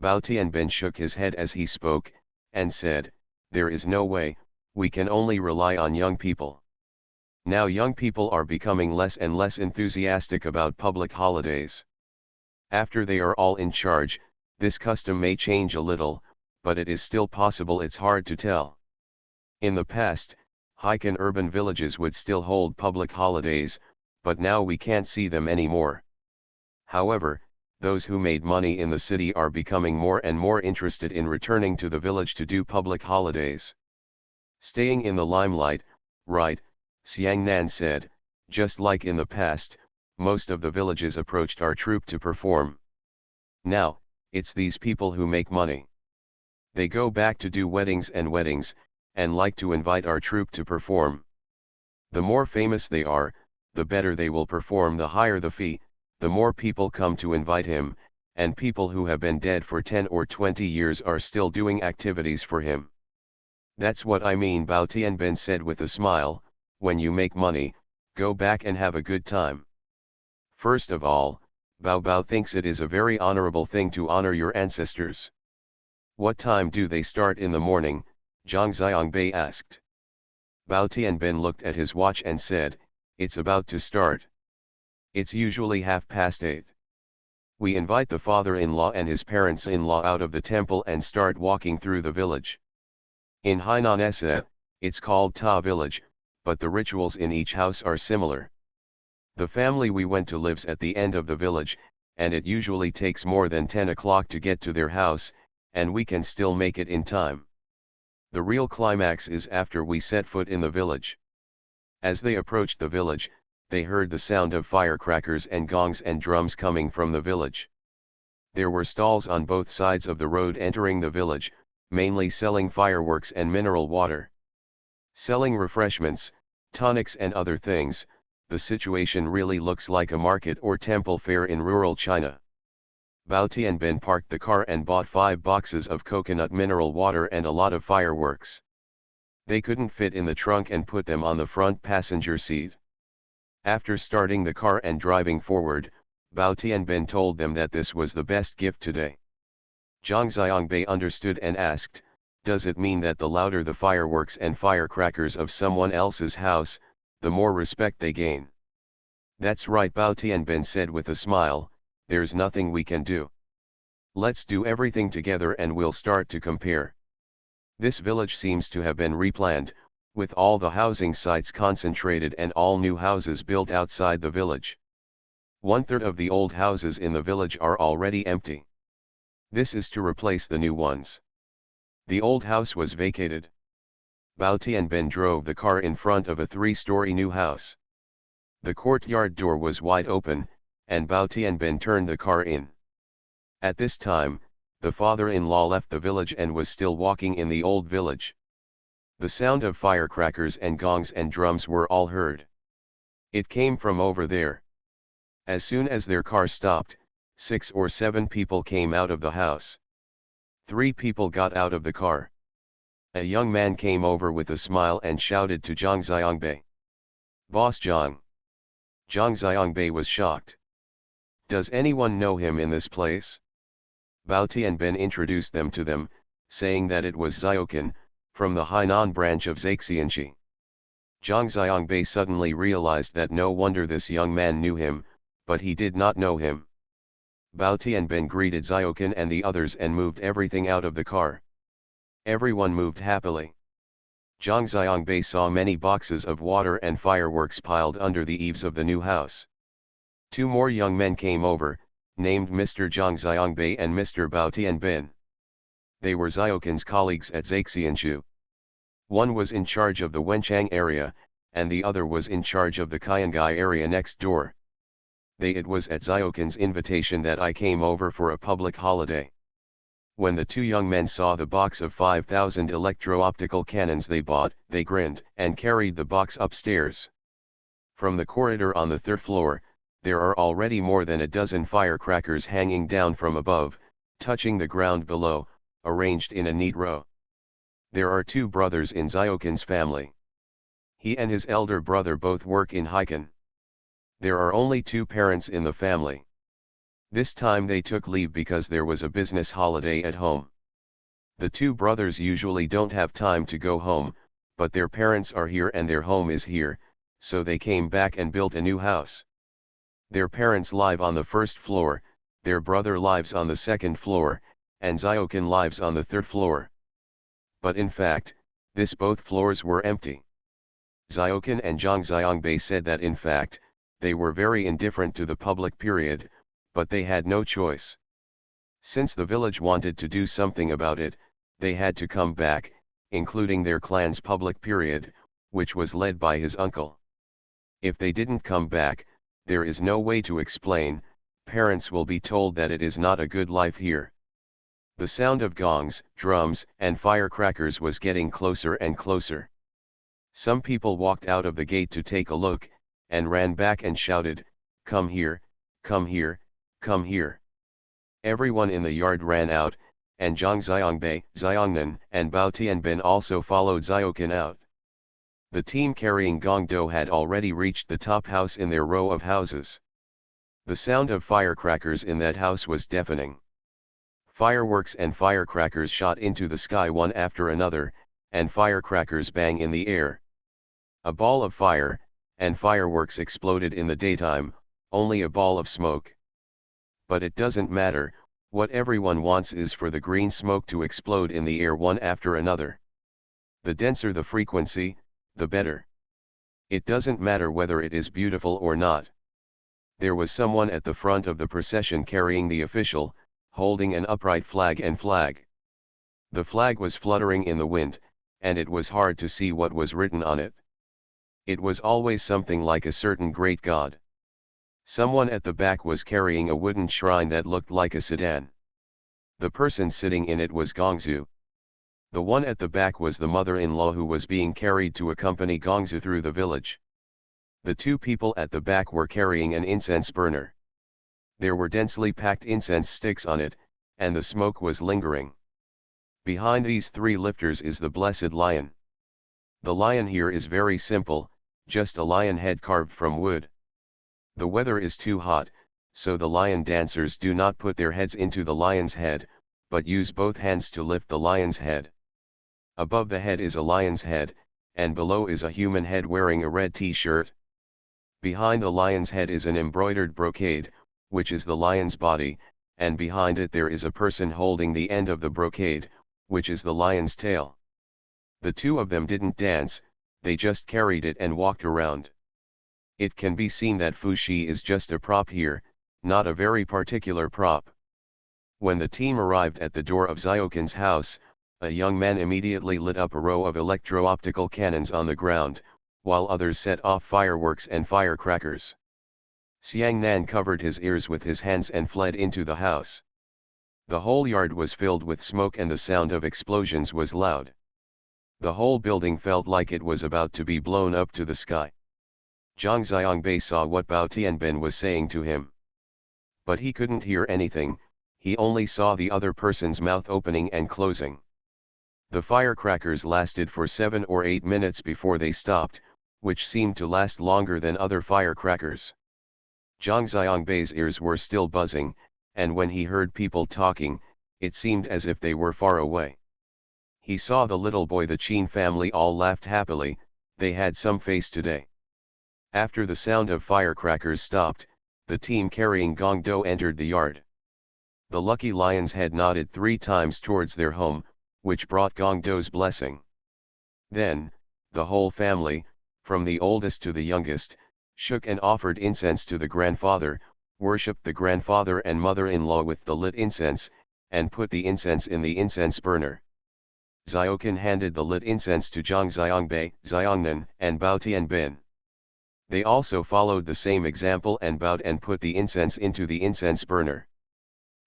Bao Tianbin shook his head as he spoke, and said, "There is no way, we can only rely on young people." Now young people are becoming less and less enthusiastic about public holidays. After they are all in charge, this custom may change a little, but it is still possible. It's hard to tell. In the past, Heikan urban villages would still hold public holidays, but now we can't see them anymore. However, those who made money in the city are becoming more and more interested in returning to the village to do public holidays. Staying in the limelight, right, Xiangnan said, just like in the past, most of the villages approached our troupe to perform. Now, it's these people who make money. They go back to do weddings, and like to invite our troupe to perform. The more famous they are, the better they will perform, the higher the fee, the more people come to invite him, and people who have been dead for 10 or 20 years are still doing activities for him. That's what I mean, Bao Tianbin said with a smile. When you make money, go back and have a good time. First of all, Bao Bao thinks it is a very honorable thing to honor your ancestors. What time do they start in the morning? Zhang Xiangbei asked. Bao Tianbin looked at his watch and said, "It's about to start. It's usually 8:30. We invite the father-in-law and his parents-in-law out of the temple and start walking through the village. In Hainan Essa, it's called Ta village, but the rituals in each house are similar. The family we went to lives at the end of the village, and it usually takes more than 10 o'clock to get to their house, and we can still make it in time. The real climax is after we set foot in the village." As they approached the village, they heard the sound of firecrackers and gongs and drums coming from the village. There were stalls on both sides of the road entering the village, mainly selling fireworks and mineral water. Selling refreshments, tonics and other things. The situation really looks like a market or temple fair in rural China. Bao Tianbin parked the car and bought 5 boxes of coconut mineral water and a lot of fireworks. They couldn't fit in the trunk and put them on the front passenger seat. After starting the car and driving forward, Bao Tianbin told them that this was the best gift today. Zhang Xiangbei understood and asked, "Does it mean that the louder the fireworks and firecrackers of someone else's house, the more respect they gain?" "That's right," Bao Tianbin said with a smile, "there's nothing we can do. Let's do everything together and we'll start to compare." This village seems to have been replanned, with all the housing sites concentrated and all new houses built outside the village. 1/3 of the old houses in the village are already empty. This is to replace the new ones. The old house was vacated. Bao Tianbin drove the car in front of a 3-story new house. The courtyard door was wide open, and Bao Tianbin turned the car in. At this time, the father-in-law left the village and was still walking in the old village. The sound of firecrackers and gongs and drums were all heard. It came from over there. As soon as their car stopped, 6 or 7 people came out of the house. 3 people got out of the car. A young man came over with a smile and shouted to Zhang Xiangbei. "Boss Zhang." Zhang Xiangbei was shocked. "Does anyone know him in this place?" Bao Tianbin introduced them to them, saying that it was Xiaoqin, from the Hainan branch of Zaixianxi. Zhang Xiangbei suddenly realized that no wonder this young man knew him, but he did not know him. Bao Tianbin greeted Xiaoqin and the others and moved everything out of the car. Everyone moved happily. Zhang Xiangbei saw many boxes of water and fireworks piled under the eaves of the new house. 2 more young men came over, named Mr. Zhang Xiangbei and Mr. Bao Tianbin. They were Xiaoqin's colleagues at Zaixianshu. One was in charge of the Wenchang area, and the other was in charge of the Qiangai area next door. It was at Xiaoqin's invitation that I came over for a public holiday. When the 2 young men saw the box of 5,000 electro-optical cannons they bought, they grinned and carried the box upstairs. From the corridor on the 3rd floor, there are already more than a dozen firecrackers hanging down from above, touching the ground below, arranged in a neat row. There are 2 brothers in Xiaoqin's family. He and his elder brother both work in Haikan. There are only 2 parents in the family. This time they took leave because there was a business holiday at home. The 2 brothers usually don't have time to go home, but their parents are here and their home is here, so they came back and built a new house. Their parents live on the 1st floor, their brother lives on the 2nd floor, and Xiaoqin lives on the 3rd floor. But in fact, both floors were empty. Xiaoqin and Zhang Xiangbei said that in fact, they were very indifferent to the public period, but they had no choice. Since the village wanted to do something about it, they had to come back, including their clan's public period, which was led by his uncle. If they didn't come back, there is no way to explain, parents will be told that it is not a good life here. The sound of gongs, drums, and firecrackers was getting closer and closer. Some people walked out of the gate to take a look, and ran back and shouted, "Come here, come here, come here." Everyone in the yard ran out, and Zhang Xiangbei, Xiangnan, and Bao Tianbin also followed Xiaoqin out. The team carrying Gongdo had already reached the top house in their row of houses. The sound of firecrackers in that house was deafening. Fireworks and firecrackers shot into the sky one after another, and firecrackers bang in the air. A ball of fire, and fireworks exploded in the daytime, only a ball of smoke. But it doesn't matter, what everyone wants is for the green smoke to explode in the air one after another. The denser the frequency, the better. It doesn't matter whether it is beautiful or not. There was someone at the front of the procession carrying the official, holding an upright flag and flag. The flag was fluttering in the wind, and it was hard to see what was written on it. It was always something like a certain great god. Someone at the back was carrying a wooden shrine that looked like a sedan. The person sitting in it was Gongzu. The one at the back was the mother-in-law who was being carried to accompany Gongzu through the village. The 2 people at the back were carrying an incense burner. There were densely packed incense sticks on it, and the smoke was lingering. Behind these 3 lifters is the blessed lion. The lion here is very simple, just a lion head carved from wood. The weather is too hot, so the lion dancers do not put their heads into the lion's head, but use both hands to lift the lion's head. Above the head is a lion's head, and below is a human head wearing a red t-shirt. Behind the lion's head is an embroidered brocade, which is the lion's body, and behind it there is a person holding the end of the brocade, which is the lion's tail. The 2 of them didn't dance, they just carried it and walked around. It can be seen that Fuxi is just a prop here, not a very particular prop. When the team arrived at the door of Xiaoqin's house, a young man immediately lit up a row of electro-optical cannons on the ground, while others set off fireworks and firecrackers. Xiangnan covered his ears with his hands and fled into the house. The whole yard was filled with smoke and the sound of explosions was loud. The whole building felt like it was about to be blown up to the sky. Zhang Xiangbei saw what Bao Tianbin was saying to him. But he couldn't hear anything, he only saw the other person's mouth opening and closing. The firecrackers lasted for 7 or 8 minutes before they stopped, which seemed to last longer than other firecrackers. Zhang Xiangbei's ears were still buzzing, and when he heard people talking, it seemed as if they were far away. He saw the little boy, the Qin family all laughed happily, they had some face today. After the sound of firecrackers stopped, the team carrying Gong Do entered the yard. The lucky lions had nodded 3 times towards their home, which brought Gong Do's blessing. Then, the whole family, from the oldest to the youngest, shook and offered incense to the grandfather, worshipped the grandfather and mother-in-law with the lit incense, and put the incense in the incense burner. Xiaoqin handed the lit incense to Zhang Xiangbei, Xiangnan, and Bao Tianbin. They also followed the same example and bowed and put the incense into the incense burner.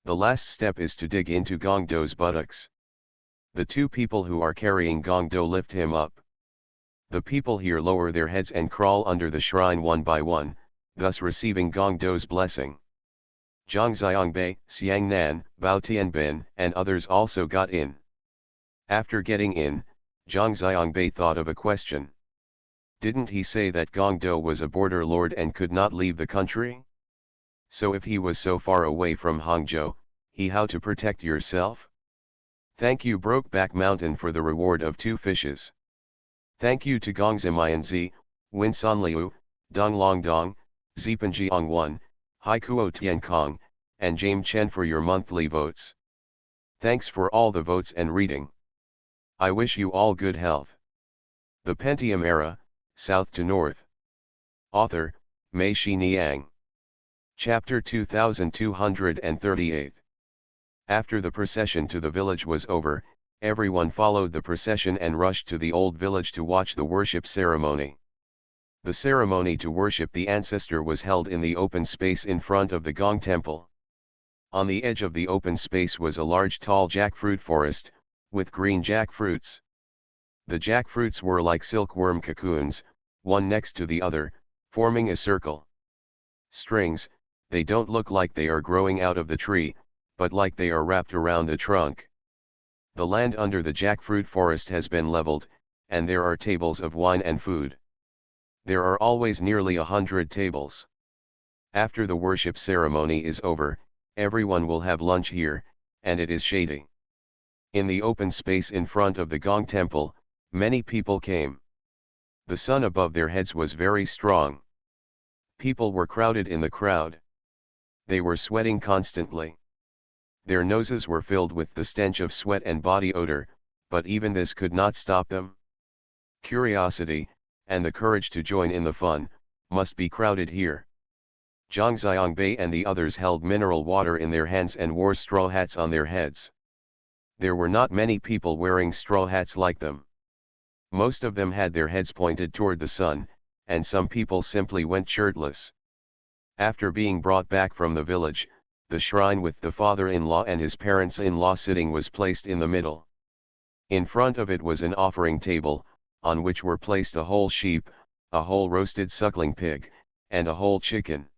The last step is to dig into Gong Do's buttocks. The 2 people who are carrying Gong Do lift him up. The people here lower their heads and crawl under the shrine one by one, thus receiving Gong Do's blessing. Zhang Xiangbei, Xiangnan, Bao Tianbin, and others also got in. After getting in, Zhang Xiangbei thought of a question. Didn't he say that Gong Do was a border lord and could not leave the country? So if he was so far away from Hangzhou, how to protect yourself? Thank you Brokeback Mountain for the reward of 2 fishes. Thank you to Gongzimianzi, Winsanliu, Donglongdong, Zipanjiang1, Haikuo Tiankong, and James Chen for your monthly votes. Thanks for all the votes and reading. I wish you all good health. The Pentium Era, South to North. Author, Mei Shi Niang. Chapter 2238. After the procession to the village was over, everyone followed the procession and rushed to the old village to watch the worship ceremony. The ceremony to worship the ancestor was held in the open space in front of the Gong Temple. On the edge of the open space was a large tall jackfruit forest, with green jackfruits. The jackfruits were like silkworm cocoons, one next to the other, forming a circle. Strings, they don't look like they are growing out of the tree, but like they are wrapped around the trunk. The land under the jackfruit forest has been leveled, and there are tables of wine and food. There are always nearly 100 tables. After the worship ceremony is over, everyone will have lunch here, and it is shady. In the open space in front of the Gong Temple, many people came. The sun above their heads was very strong. People were crowded in the crowd. They were sweating constantly. Their noses were filled with the stench of sweat and body odor, but even this could not stop them. Curiosity, and the courage to join in the fun, must be crowded here. Zhang Xiangbei and the others held mineral water in their hands and wore straw hats on their heads. There were not many people wearing straw hats like them. Most of them had their heads pointed toward the sun, and some people simply went shirtless. After being brought back from the village, the shrine with the father-in-law and his parents-in-law sitting was placed in the middle. In front of it was an offering table, on which were placed a whole sheep, a whole roasted suckling pig, and a whole chicken.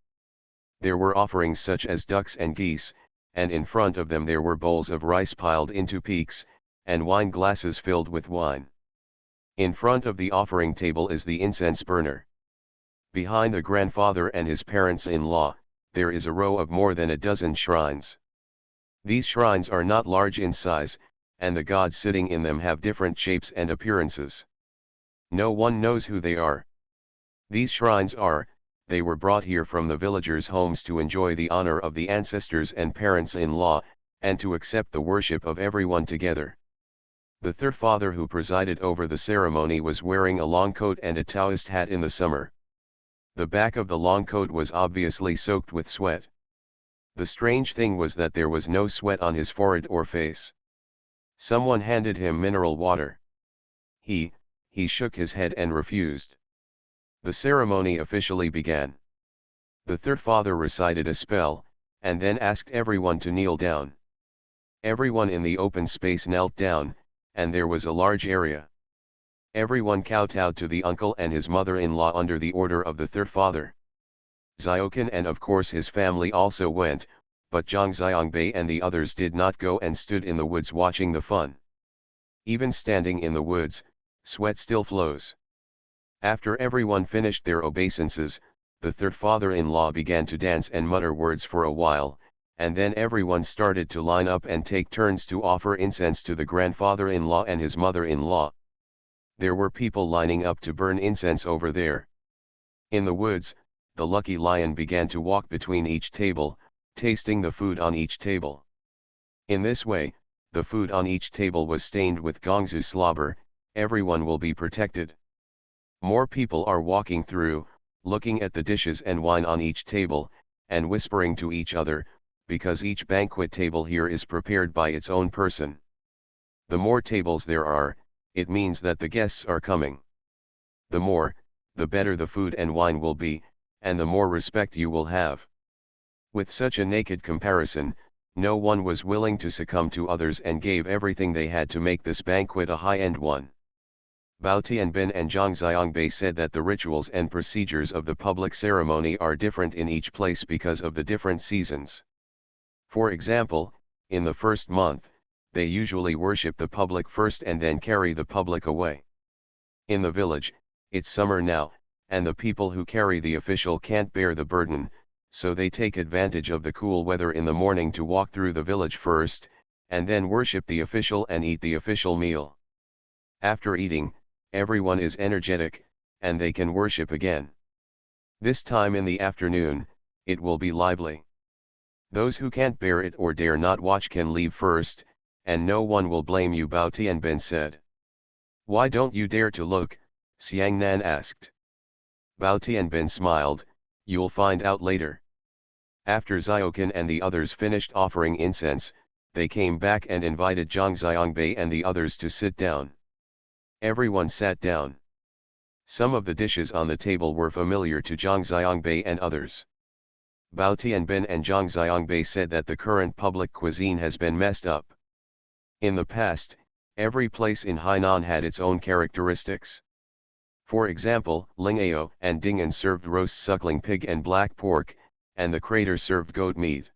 There were offerings such as ducks and geese, and in front of them there were bowls of rice piled into peaks, and wine glasses filled with wine. In front of the offering table is the incense burner. Behind the grandfather and his parents-in-law, there is a row of more than a dozen shrines. These shrines are not large in size, and the gods sitting in them have different shapes and appearances. No one knows who they are. These shrines they were brought here from the villagers' homes to enjoy the honor of the ancestors and parents-in-law, and to accept the worship of everyone together. The third father who presided over the ceremony was wearing a long coat and a Taoist hat in the summer. The back of the long coat was obviously soaked with sweat. The strange thing was that there was no sweat on his forehead or face. Someone handed him mineral water. He shook his head and refused. The ceremony officially began. The third father recited a spell, and then asked everyone to kneel down. Everyone in the open space knelt down, and there was a large area. Everyone kowtowed to the uncle and his mother-in-law under the order of the third father. Xiaoqin and of course his family also went, but Zhang Xiangbei and the others did not go and stood in the woods watching the fun. Even standing in the woods, sweat still flows. After everyone finished their obeisances, the third father-in-law began to dance and mutter words for a while, and then everyone started to line up and take turns to offer incense to the grandfather-in-law and his mother-in-law. There were people lining up to burn incense over there. In the woods, the lucky lion began to walk between each table, tasting the food on each table. In this way, the food on each table was stained with gongzu slobber. Everyone will be protected. More people are walking through, looking at the dishes and wine on each table, and whispering to each other, because each banquet table here is prepared by its own person. The more tables there are, it means that the guests are coming. The more, the better the food and wine will be, and the more respect you will have. With such a naked comparison, no one was willing to succumb to others and gave everything they had to make this banquet a high-end one. Bao Tianbin and Zhang Xiangbei said that the rituals and procedures of the public ceremony are different in each place because of the different seasons. For example, in the first month, they usually worship the public first and then carry the public away. In the village, it's summer now, and the people who carry the official can't bear the burden, so they take advantage of the cool weather in the morning to walk through the village first, and then worship the official and eat the official meal. After eating, everyone is energetic, and they can worship again. This time in the afternoon, it will be lively. Those who can't bear it or dare not watch can leave first, and no one will blame you, Bao Tianbin said. Why don't you dare to look? Xiangnan asked. Bao Tianbin smiled, you'll find out later. After Xiaoqin and the others finished offering incense, they came back and invited Zhang Xiangbei and the others to sit down. Everyone sat down. Some of the dishes on the table were familiar to Zhang Xiangbei and others. Bao Tianbin and Zhang Xiangbei said that the current public cuisine has been messed up. In the past, every place in Hainan had its own characteristics. For example, Lingao and Ding'an served roast suckling pig and black pork, and the crater served goat meat.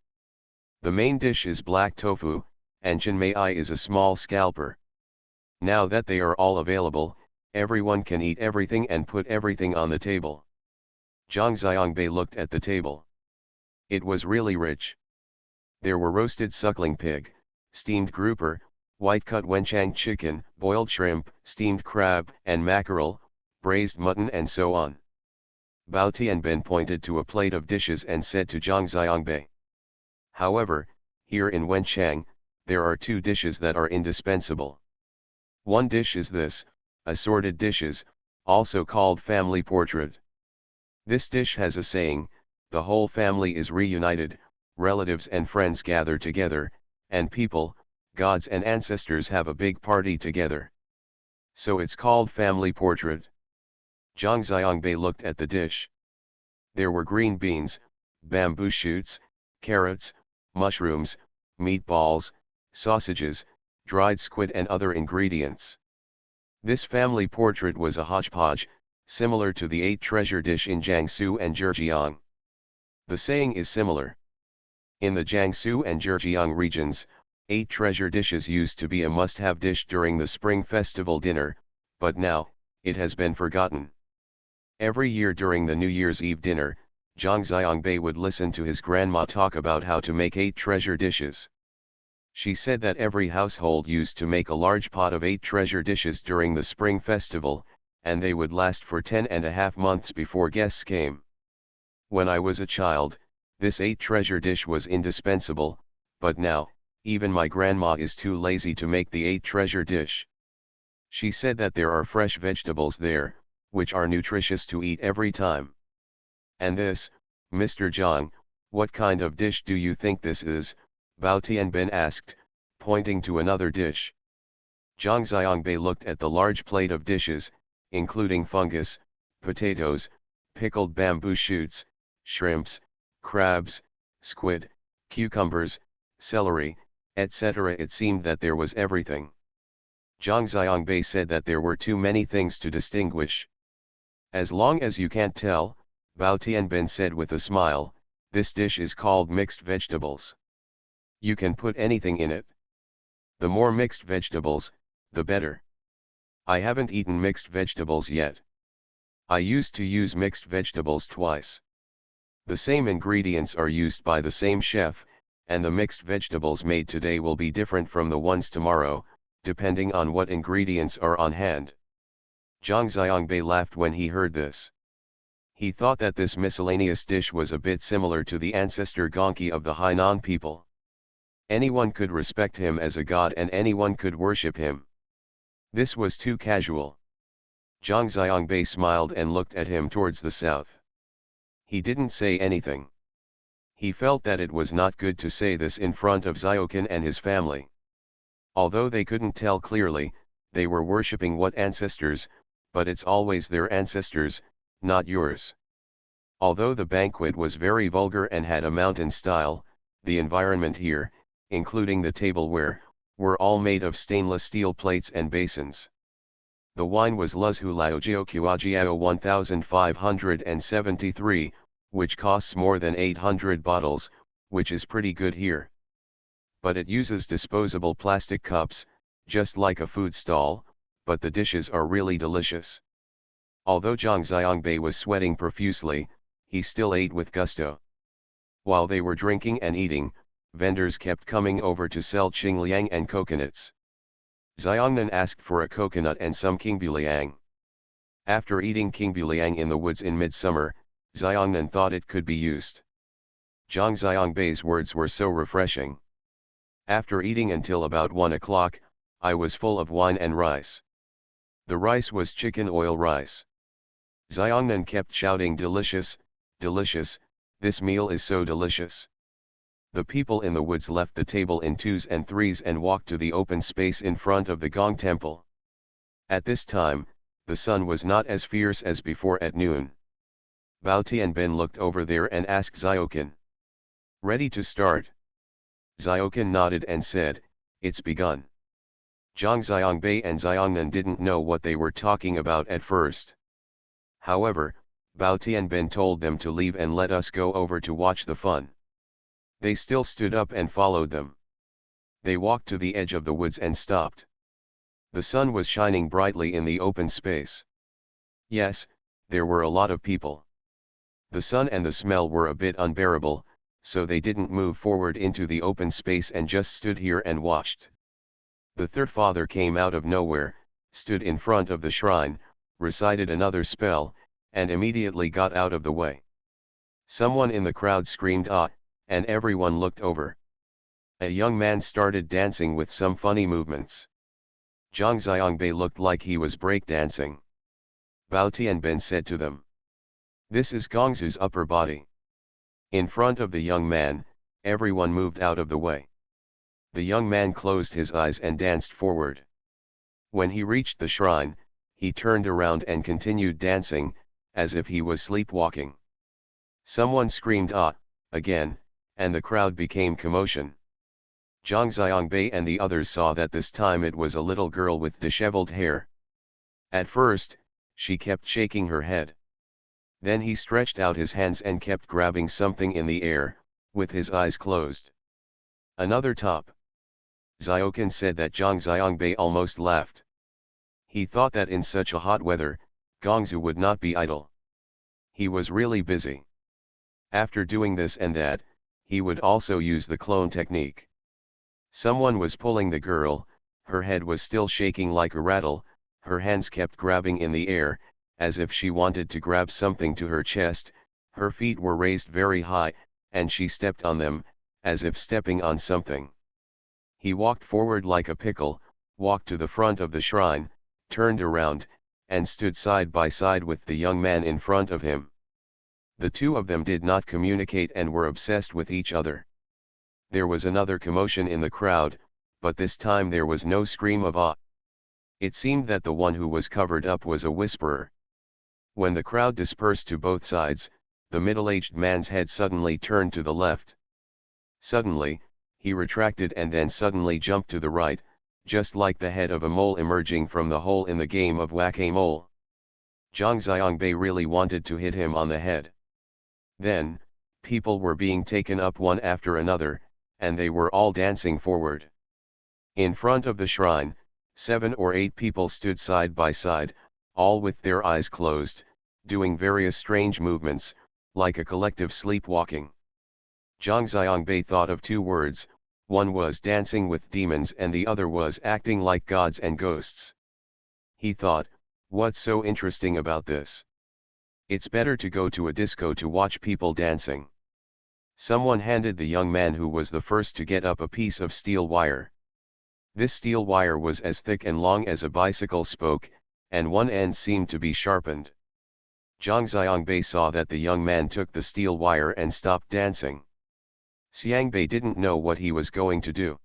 The main dish is black tofu, and chenmei is a small scalper. Now that they are all available, everyone can eat everything and put everything on the table. Zhang Xiangbei looked at the table. It was really rich. There were roasted suckling pig, steamed grouper, white-cut wenchang chicken, boiled shrimp, steamed crab and mackerel, braised mutton and so on. Bao Tianbin pointed to a plate of dishes and said to Zhang Xiangbei. However, here in Wenchang, there are two dishes that are indispensable. One dish is this, assorted dishes, also called family portrait. This dish has a saying, the whole family is reunited, relatives and friends gather together, and people, gods and ancestors have a big party together. So it's called family portrait. Zhang Xiangbei looked at the dish. There were green beans, bamboo shoots, carrots, mushrooms, meatballs, sausages, dried squid and other ingredients. This family portrait was a hodgepodge, similar to the 8 treasure dish in Jiangsu and Zhejiang. The saying is similar. In the Jiangsu and Zhejiang regions, 8 treasure dishes used to be a must-have dish during the Spring Festival dinner, but now, it has been forgotten. Every year during the New Year's Eve dinner, Zhang Xiangbei would listen to his grandma talk about how to make 8 treasure dishes. She said that every household used to make a large pot of 8 treasure dishes during the Spring Festival, and they would last for 10.5 months before guests came. When I was a child, this 8 treasure dish was indispensable, but now, even my grandma is too lazy to make the 8 treasure dish. She said that there are fresh vegetables there, which are nutritious to eat every time. And this, Mr. Zhang, what kind of dish do you think this is? Bao Tianbin asked, pointing to another dish. Zhang Xiangbei looked at the large plate of dishes, including fungus, potatoes, pickled bamboo shoots, shrimps, crabs, squid, cucumbers, celery, etc. It seemed that there was everything. Zhang Xiangbei said that there were too many things to distinguish. As long as you can't tell, Bao Tianbin said with a smile, this dish is called mixed vegetables. You can put anything in it. The more mixed vegetables, the better. I haven't eaten mixed vegetables yet. I used to use mixed vegetables twice. The same ingredients are used by the same chef, and the mixed vegetables made today will be different from the ones tomorrow, depending on what ingredients are on hand. Zhang Xiangbei laughed when he heard this. He thought that this miscellaneous dish was a bit similar to the ancestor Gongqi of the Hainan people. Anyone could respect him as a god and anyone could worship him. This was too casual. Zhang Xiangbei smiled and looked at him towards the south. He didn't say anything. He felt that it was not good to say this in front of Xiaoqin and his family. Although they couldn't tell clearly, they were worshipping what ancestors, but it's always their ancestors, not yours. Although the banquet was very vulgar and had a mountain style, the environment here, including the tableware, were all made of stainless steel plates and basins. The wine was Luzhu Laojiao Kuajiao 1573, which costs more than 800 bottles, which is pretty good here. But it uses disposable plastic cups, just like a food stall, but the dishes are really delicious. Although Zhang Xiangbei was sweating profusely, he still ate with gusto. While they were drinking and eating, vendors kept coming over to sell qingliang and coconuts. Xiangnan asked for a coconut and some qingbuliang. After eating qingbuliang in the woods in midsummer, Xiangnan thought it could be used. Zhang Xiangbei's words were so refreshing. After eating until about 1 o'clock, I was full of wine and rice. The rice was chicken oil rice. Xiangnan kept shouting, delicious, delicious, this meal is so delicious. The people in the woods left the table in twos and threes and walked to the open space in front of the Gong temple. At this time, the sun was not as fierce as before at noon. Bao Tianbin looked over there and asked Xiaoqin. Ready to start? Xiaoqin nodded and said, it's begun. Zhang Xiangbei and Xiangnan didn't know what they were talking about at first. However, Bao Tianbin told them to leave and let us go over to watch the fun. They still stood up and followed them. They walked to the edge of the woods and stopped. The sun was shining brightly in the open space. Yes, there were a lot of people. The sun and the smell were a bit unbearable, so they didn't move forward into the open space and just stood here and watched. The third father came out of nowhere, stood in front of the shrine, recited another spell, and immediately got out of the way. Someone in the crowd screamed ah, and everyone looked over. A young man started dancing with some funny movements. Zhang Xiangbei looked like he was breakdancing. Bao Tianbin said to them, this is Gongzu's upper body. In front of the young man, everyone moved out of the way. The young man closed his eyes and danced forward. When he reached the shrine, he turned around and continued dancing, as if he was sleepwalking. Someone screamed ah, again, and the crowd became commotion. Zhang Xiangbei and the others saw that this time it was a little girl with disheveled hair. At first, she kept shaking her head. Then he stretched out his hands and kept grabbing something in the air, with his eyes closed. Another top. Xiaoqin said that Zhang Xiangbei almost laughed. He thought that in such a hot weather, Gongzu would not be idle. He was really busy. After doing this and that, he would also use the clone technique. Someone was pulling the girl, her head was still shaking like a rattle, her hands kept grabbing in the air, as if she wanted to grab something to her chest, her feet were raised very high, and she stepped on them, as if stepping on something. He walked forward like a pickle, walked to the front of the shrine, turned around, and stood side by side with the young man in front of him. The two of them did not communicate and were obsessed with each other. There was another commotion in the crowd, but this time there was no scream of ah. It seemed that the one who was covered up was a whisperer. When the crowd dispersed to both sides, the middle-aged man's head suddenly turned to the left. Suddenly, he retracted and then suddenly jumped to the right, just like the head of a mole emerging from the hole in the game of whack-a-mole. Zhang Xiangbei really wanted to hit him on the head. Then, people were being taken up one after another, and they were all dancing forward. In front of the shrine, 7 or 8 people stood side by side, all with their eyes closed, doing various strange movements, like a collective sleepwalking. Zhang Xiangbei thought of 2 words, one was dancing with demons and the other was acting like gods and ghosts. He thought, what's so interesting about this? It's better to go to a disco to watch people dancing. Someone handed the young man who was the first to get up a piece of steel wire. This steel wire was as thick and long as a bicycle spoke, and one end seemed to be sharpened. Zhang Xiangbei saw that the young man took the steel wire and stopped dancing. Xiangbei didn't know what he was going to do.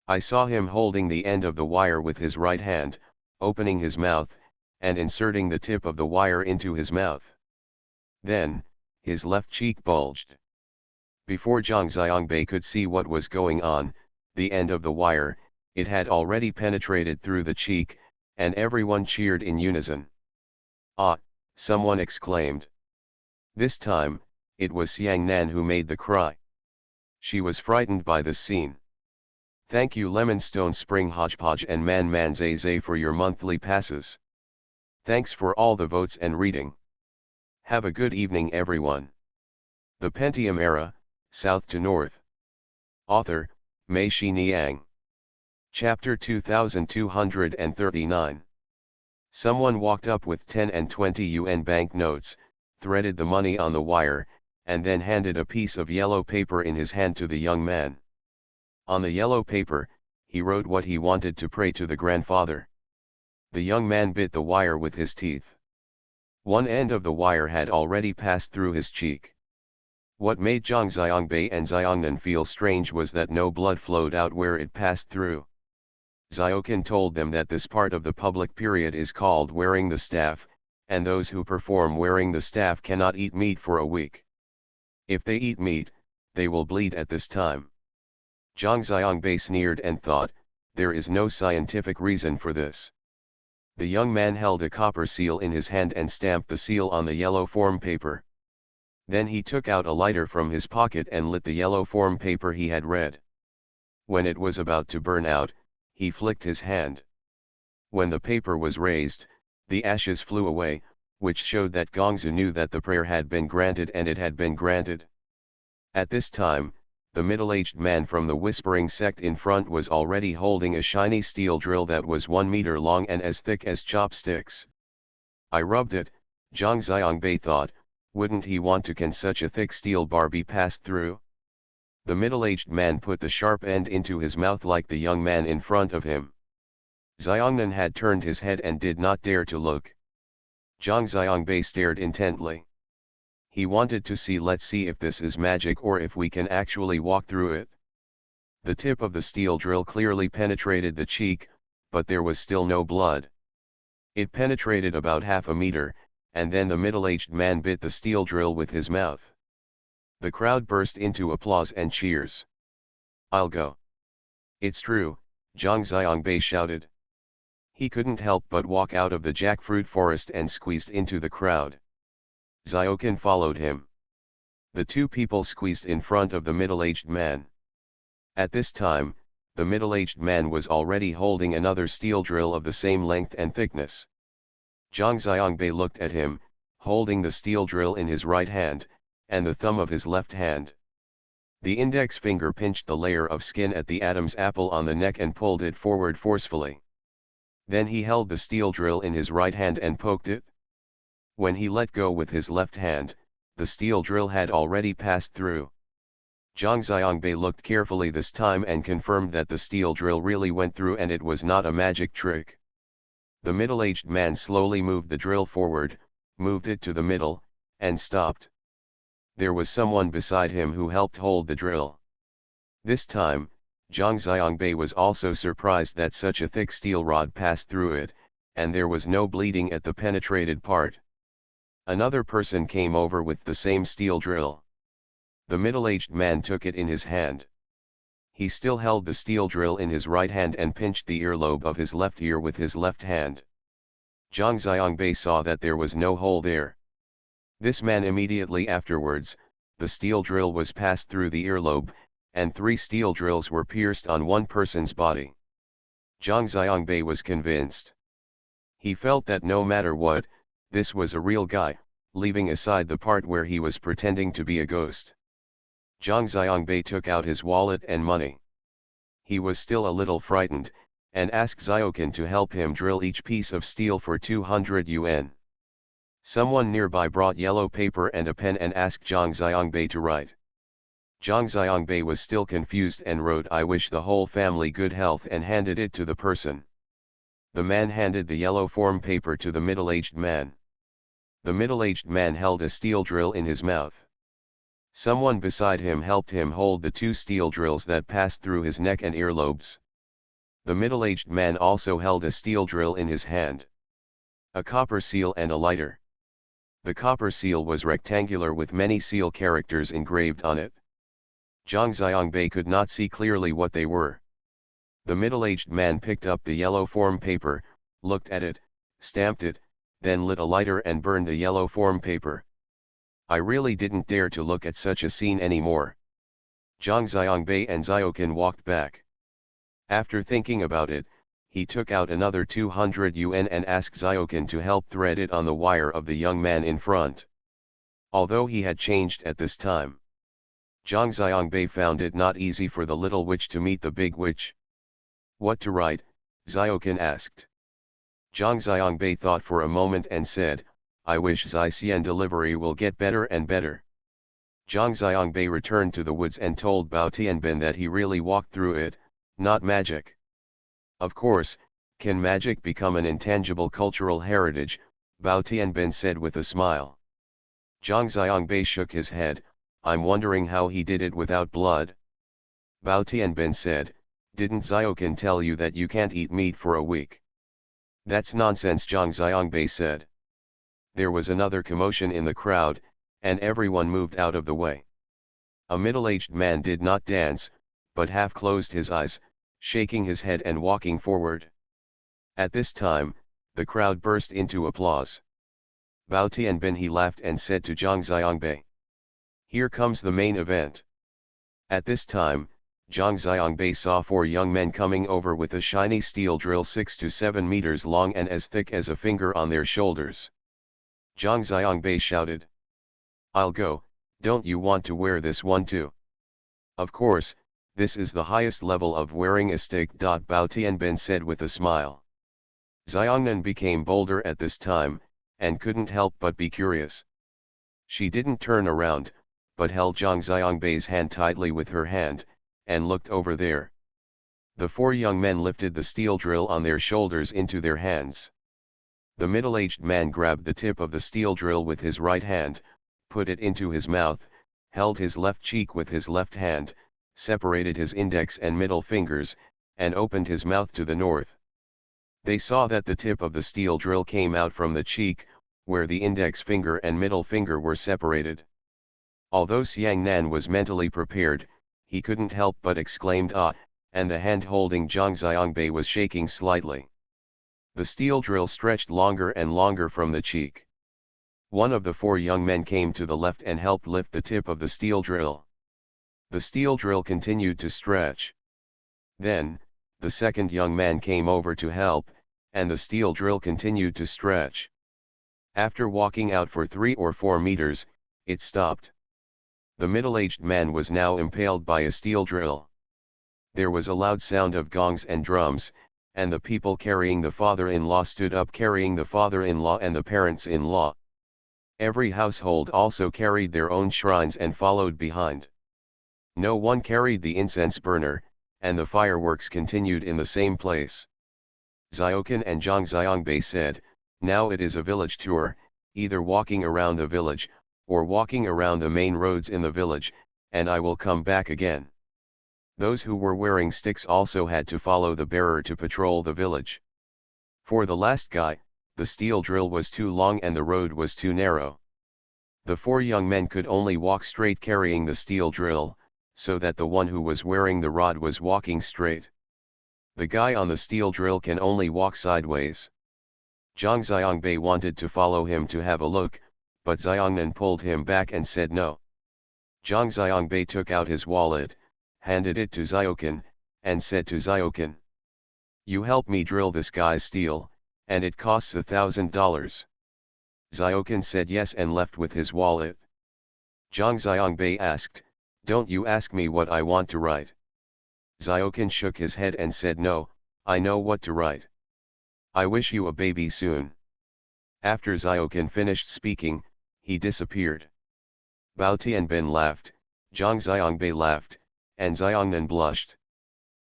I saw him holding the end of the wire with his right hand, opening his mouth, and inserting the tip of the wire into his mouth. Then, his left cheek bulged. Before Zhang Xiangbei could see what was going on, the end of the wire, it had already penetrated through the cheek, and everyone cheered in unison. Ah, someone exclaimed. This time, it was Xiang Nan who made the cry. She was frightened by this scene. Thank you Lemonstone Spring Hodgepodge and Man Man Zay Zay for your monthly passes. Thanks for all the votes and reading. Have a good evening everyone. The Pentium Era, South to North. Author, Mei Shi Niang. Chapter 2239. Someone walked up with 10 and 20 yuan banknotes, threaded the money on the wire, and then handed a piece of yellow paper in his hand to the young man. On the yellow paper, he wrote what he wanted to pray to the grandfather. The young man bit the wire with his teeth. One end of the wire had already passed through his cheek. What made Zhang Xiangbei and Xiangnan feel strange was that no blood flowed out where it passed through. Xiaoqin told them that this part of the public period is called wearing the staff, and those who perform wearing the staff cannot eat meat for a week. If they eat meat, they will bleed at this time. Zhang Xiangbei sneered and thought, there is no scientific reason for this. The young man held a copper seal in his hand and stamped the seal on the yellow form paper. Then he took out a lighter from his pocket and lit the yellow form paper he had read. When it was about to burn out, he flicked his hand. When the paper was raised, the ashes flew away, which showed that Gongzu knew that the prayer had been granted and it had been granted. At this time, the middle-aged man from the whispering sect in front was already holding a shiny steel drill that was 1 meter long and as thick as chopsticks. I rubbed it, Zhang Xiangbei thought, wouldn't he want to can such a thick steel bar be passed through? The middle-aged man put the sharp end into his mouth like the young man in front of him. Xiangnan had turned his head and did not dare to look. Zhang Xiangbei stared intently. He wanted to see, let's see if this is magic or if we can actually walk through it. The tip of the steel drill clearly penetrated the cheek, but there was still no blood. It penetrated about half a meter, and then the middle-aged man bit the steel drill with his mouth. The crowd burst into applause and cheers. I'll go. It's true, Zhang Xiangbei shouted. He couldn't help but walk out of the jackfruit forest and squeezed into the crowd. Xiaoqin followed him. The 2 people squeezed in front of the middle-aged man. At this time, the middle-aged man was already holding another steel drill of the same length and thickness. Zhang Xiangbei looked at him, holding the steel drill in his right hand, and the thumb of his left hand. The index finger pinched the layer of skin at the Adam's apple on the neck and pulled it forward forcefully. Then he held the steel drill in his right hand and poked it. When he let go with his left hand, the steel drill had already passed through. Zhang Xiangbei looked carefully this time and confirmed that the steel drill really went through and it was not a magic trick. The middle-aged man slowly moved the drill forward, moved it to the middle, and stopped. There was someone beside him who helped hold the drill. This time, Zhang Xiangbei was also surprised that such a thick steel rod passed through it, and there was no bleeding at the penetrated part. Another person came over with the same steel drill. The middle-aged man took it in his hand. He still held the steel drill in his right hand and pinched the earlobe of his left ear with his left hand. Zhang Xiangbei saw that there was no hole there. This man immediately afterwards, the steel drill was passed through the earlobe, and 3 steel drills were pierced on one person's body. Zhang Xiangbei was convinced. He felt that no matter what, this was a real guy, leaving aside the part where he was pretending to be a ghost. Zhang Xiangbei took out his wallet and money. He was still a little frightened, and asked Xiaoqin to help him drill each piece of steel for 200 yuan. Someone nearby brought yellow paper and a pen and asked Zhang Xiangbei to write. Zhang Xiangbei was still confused and wrote, "I wish the whole family good health," and handed it to the person. The man handed the yellow form paper to the middle-aged man. The middle-aged man held a steel drill in his mouth. Someone beside him helped him hold the 2 steel drills that passed through his neck and earlobes. The middle-aged man also held a steel drill in his hand, a copper seal and a lighter. The copper seal was rectangular with many seal characters engraved on it. Zhang Xiangbei could not see clearly what they were. The middle-aged man picked up the yellow form paper, looked at it, stamped it, then lit a lighter and burned the yellow form paper. I really didn't dare to look at such a scene anymore. Zhang Xiangbei and Xiaoqin walked back. After thinking about it, he took out another 200 yuan and asked Xiaoqin to help thread it on the wire of the young man in front. Although he had changed at this time, Zhang Xiangbei found it not easy for the little witch to meet the big witch. What to write? Xiaoqin asked. Zhang Xiangbei thought for a moment and said, "I wish Xixian delivery will get better and better." Zhang Xiangbei returned to the woods and told Bao Tianbin that he really walked through it, not magic. Of course, can magic become an intangible cultural heritage? Bao Tianbin said with a smile. Zhang Xiangbei shook his head, "I'm wondering how he did it without blood." Bao Tianbin said, "Didn't Xiaoqin tell you that you can't eat meat for a week?" "That's nonsense," Zhang Xiangbei said. There was another commotion in the crowd, and everyone moved out of the way. A middle-aged man did not dance, but half closed his eyes, shaking his head and walking forward. At this time, the crowd burst into applause. Bao Tianbin he laughed and said to Zhang Xiangbei, "Here comes the main event." At this time, Zhang Xiangbei saw 4 young men coming over with a shiny steel drill 6 to 7 meters long and as thick as a finger on their shoulders. Zhang Xiangbei shouted, "I'll go, don't you want to wear this one too?" "Of course, this is the highest level of wearing a stick." Bao Tianbin said with a smile. Xiangnan became bolder at this time, and couldn't help but be curious. She didn't turn around, but held Zhang Xiangbei's hand tightly with her hand, and looked over there. The 4 young men lifted the steel drill on their shoulders into their hands. The middle-aged man grabbed the tip of the steel drill with his right hand, put it into his mouth, held his left cheek with his left hand, separated his index and middle fingers, and opened his mouth to the north. They saw that the tip of the steel drill came out from the cheek, where the index finger and middle finger were separated. Although Xiang Nan was mentally prepared, he couldn't help but exclaimed "Ah," and the hand holding Zhang Xiangbei was shaking slightly. The steel drill stretched longer and longer from the cheek. One of the 4 young men came to the left and helped lift the tip of the steel drill. The steel drill continued to stretch. Then, the second young man came over to help, and the steel drill continued to stretch. After walking out for 3 or 4 meters, it stopped. The middle-aged man was now impaled by a steel drill. There was a loud sound of gongs and drums, and the people carrying the father-in-law stood up carrying the father-in-law and the parents-in-law. Every household also carried their own shrines and followed behind. No one carried the incense burner, and the fireworks continued in the same place. Xiaoqin and Zhang Xiangbei said, "Now it is a village tour, either walking around the village, or walking around the main roads in the village, and I will come back again." Those who were wearing sticks also had to follow the bearer to patrol the village. For the last guy, the steel drill was too long and the road was too narrow. The 4 young men could only walk straight carrying the steel drill, so that the one who was wearing the rod was walking straight. The guy on the steel drill can only walk sideways. Zhang Xiangbei wanted to follow him to have a look, but Xiangnan pulled him back and said no. Zhang Xiangbei took out his wallet, handed it to Xiaokan, and said to Xiaokan, "You help me drill this guy's steel, and it costs $1,000. Xiaokan said yes and left with his wallet. Zhang Xiangbei asked, "Don't you ask me what I want to write?" Xiaokan shook his head and said, "No, I know what to write. I wish you a baby soon." After Xiaokan finished speaking, he disappeared. Bao Tianbin laughed, Zhang Xiangbei laughed, and Xiangnan blushed.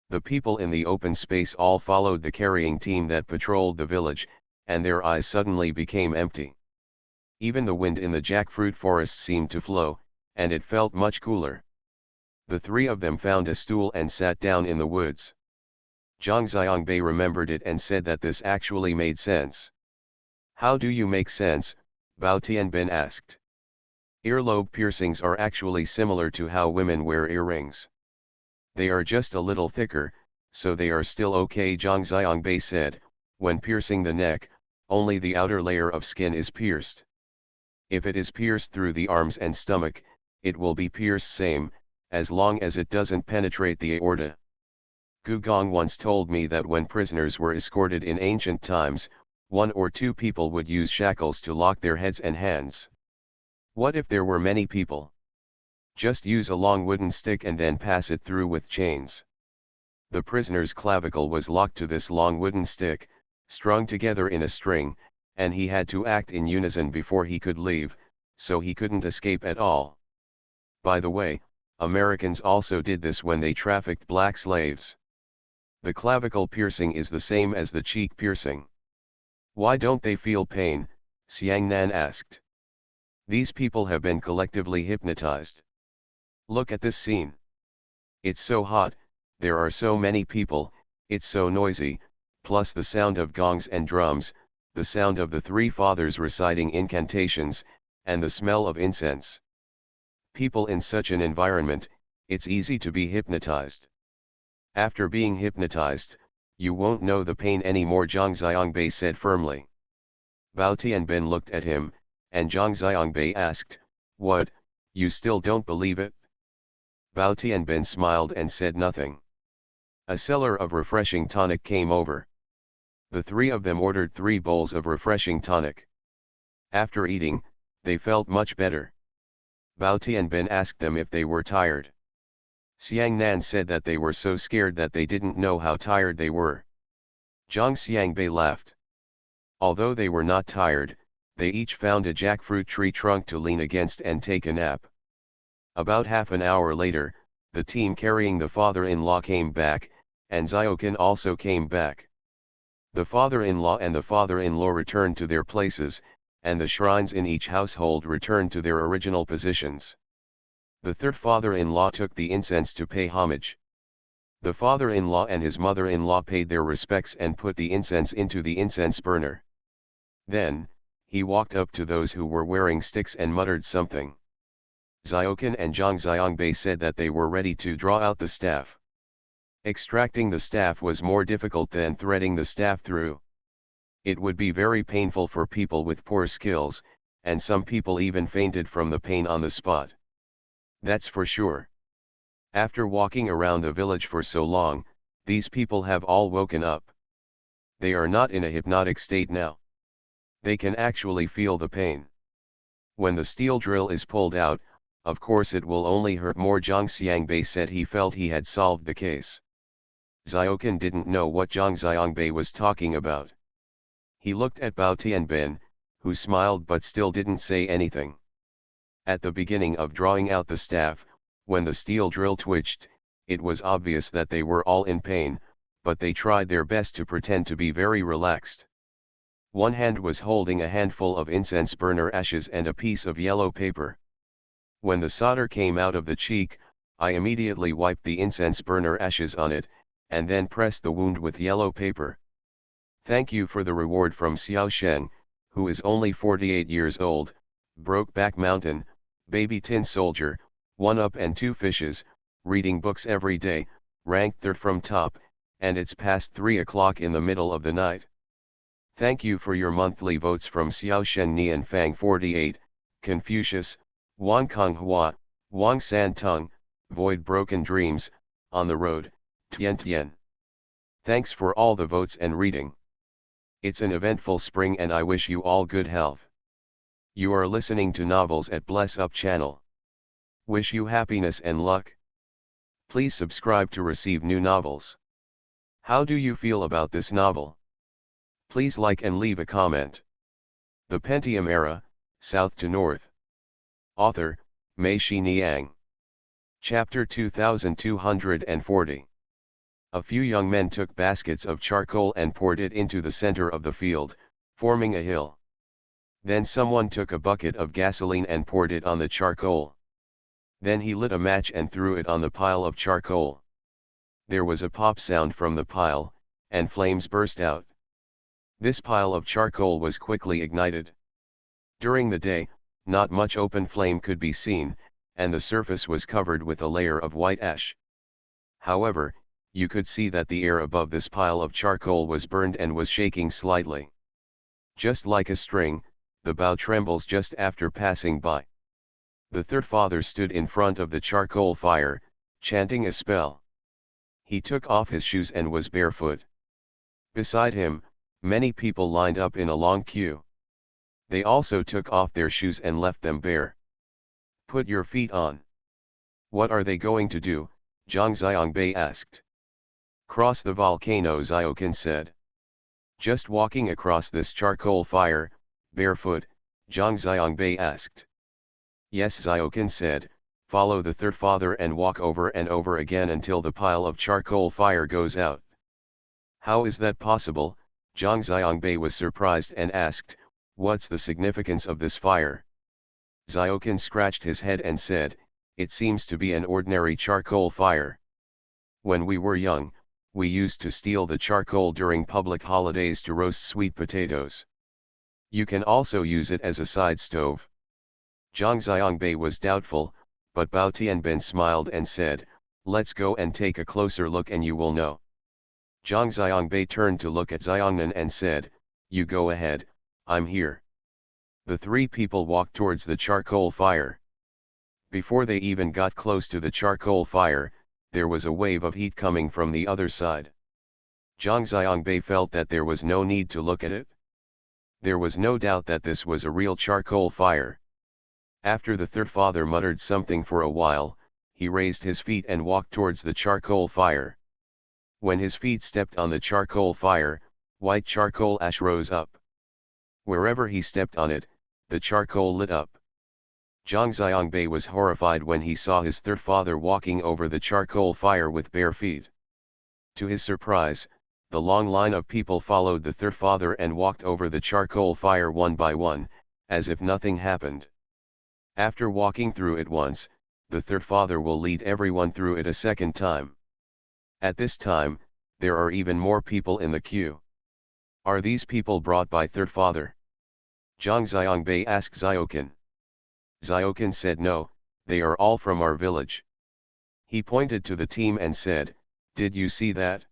The people in the open space all followed the carrying team that patrolled the village, and their eyes suddenly became empty. Even the wind in the jackfruit forest seemed to flow, and it felt much cooler. The three of them found a stool and sat down in the woods. Zhang Xiangbei remembered it and said that this actually made sense. "How do you make sense?" Bao Tianbin asked. "Earlobe piercings are actually similar to how women wear earrings. They are just a little thicker, so they are still okay," Zhang Xiangbei said. "When piercing the neck, only the outer layer of skin is pierced. If it is pierced through the arms and stomach, it will be pierced same, as long as it doesn't penetrate the aorta. Gu Gong once told me that when prisoners were escorted in ancient times, 1 or 2 people would use shackles to lock their heads and hands. What if there were many people? Just use a long wooden stick and then pass it through with chains." The prisoner's clavicle was locked to this long wooden stick, strung together in a string, and he had to act in unison before he could leave, so he couldn't escape at all. By the way, Americans also did this when they trafficked black slaves. The clavicle piercing is the same as the cheek piercing. "Why don't they feel pain?" Xiangnan asked. "These people have been collectively hypnotized. Look at this scene. It's so hot, there are so many people, it's so noisy, plus the sound of gongs and drums, the sound of the 3 fathers reciting incantations, and the smell of incense. People in such an environment, it's easy to be hypnotized. After being hypnotized, you won't know the pain anymore," Zhang Xiangbei said firmly. Bao Tianbin looked at him, and Zhang Xiangbei asked, "What, you still don't believe it?" Bao Tianbin smiled and said nothing. A seller of refreshing tonic came over. The 3 of them ordered 3 bowls of refreshing tonic. After eating, they felt much better. Bao Tianbin asked them if they were tired. Xiangnan said that they were so scared that they didn't know how tired they were. Zhang Xiangbei laughed. Although they were not tired, they each found a jackfruit tree trunk to lean against and take a nap. About half an hour later, the team carrying the father-in-law came back, and Xiaokan also came back. The father-in-law and the father-in-law returned to their places, and the shrines in each household returned to their original positions. The third father-in-law took the incense to pay homage. The father-in-law and his mother-in-law paid their respects and put the incense into the incense burner. Then, he walked up to those who were wearing sticks and muttered something. Xiaokan and Zhang Xiangbei said that they were ready to draw out the staff. Extracting the staff was more difficult than threading the staff through. It would be very painful for people with poor skills, and some people even fainted from the pain on the spot. That's for sure. After walking around the village for so long, these people have all woken up. They are not in a hypnotic state now. They can actually feel the pain. When the steel drill is pulled out, of course it will only hurt more. Zhang Xiangbei said he felt he had solved the case. Xiaokan didn't know what Zhang Xiangbei was talking about. He looked at Bao Tianbin, who smiled but still didn't say anything. At the beginning of drawing out the staff, when the steel drill twitched, it was obvious that they were all in pain, but they tried their best to pretend to be very relaxed. One hand was holding a handful of incense burner ashes and a piece of yellow paper. When the solder came out of the cheek, I immediately wiped the incense burner ashes on it, and then pressed the wound with yellow paper. Thank you for the reward from Xiao Sheng, who is only 48 years old, Brokeback Mountain, Baby Tin Soldier, 1 up and 2 fishes, reading books every day, ranked third from top, and it's past 3 o'clock in the middle of the night. Thank you for your monthly votes from Xiao Shen Ni and Fang 48, Confucius, Wang Konghua, Wang San Tung, Void Broken Dreams, On the Road, Tian Tian. Thanks for all the votes and reading. It's an eventful spring and I wish you all good health. You are listening to Novels at Bless Up channel. Wish you happiness and luck. Please subscribe to receive new novels. How do you feel about this novel? Please like and leave a comment. The Pentium Era, South to North. Author, Mei Shi Niang. Chapter 2240. A few young men took baskets of charcoal and poured it into the center of the field, forming a hill. Then someone took a bucket of gasoline and poured it on the charcoal. Then he lit a match and threw it on the pile of charcoal. There was a pop sound from the pile, and flames burst out. This pile of charcoal was quickly ignited. During the day, not much open flame could be seen, and the surface was covered with a layer of white ash. However, you could see that the air above this pile of charcoal was burned and was shaking slightly. Just like a string, the bough trembles just after passing by. The third father stood in front of the charcoal fire, chanting a spell. He took off his shoes and was barefoot. Beside him, many people lined up in a long queue. They also took off their shoes and left them bare. Put your feet on. What are they going to do? Zhang Xiangbei asked. Cross the volcano, Xiaoqin said. Just walking across this charcoal fire, barefoot, Zhang Xiangbei asked. Yes, Xiaoqin said, follow the third father and walk over and over again until the pile of charcoal fire goes out. How is that possible? Zhang Xiangbei was surprised and asked, what's the significance of this fire? Xiaoqin scratched his head and said, it seems to be an ordinary charcoal fire. When we were young, we used to steal the charcoal during public holidays to roast sweet potatoes. You can also use it as a side stove. Zhang Xiangbei was doubtful, but Bao Tianbin smiled and said, let's go and take a closer look and you will know. Zhang Xiangbei turned to look at Xiangnan and said, you go ahead, I'm here. The three people walked towards the charcoal fire. Before they even got close to the charcoal fire, there was a wave of heat coming from the other side. Zhang Xiangbei felt that there was no need to look at it. There was no doubt that this was a real charcoal fire. After the third father muttered something for a while, he raised his feet and walked towards the charcoal fire. When his feet stepped on the charcoal fire, white charcoal ash rose up. Wherever he stepped on it, the charcoal lit up. Zhang Xiangbei was horrified when he saw his third father walking over the charcoal fire with bare feet. To his surprise, the long line of people followed the third father and walked over the charcoal fire one by one, as if nothing happened. After walking through it once, the third father will lead everyone through it a second time. At this time, there are even more people in the queue. Are these people brought by third father? Zhang Xiangbei asked Xiaoqin. Xiaoqin said no, they are all from our village. He pointed to the team and said, did you see that?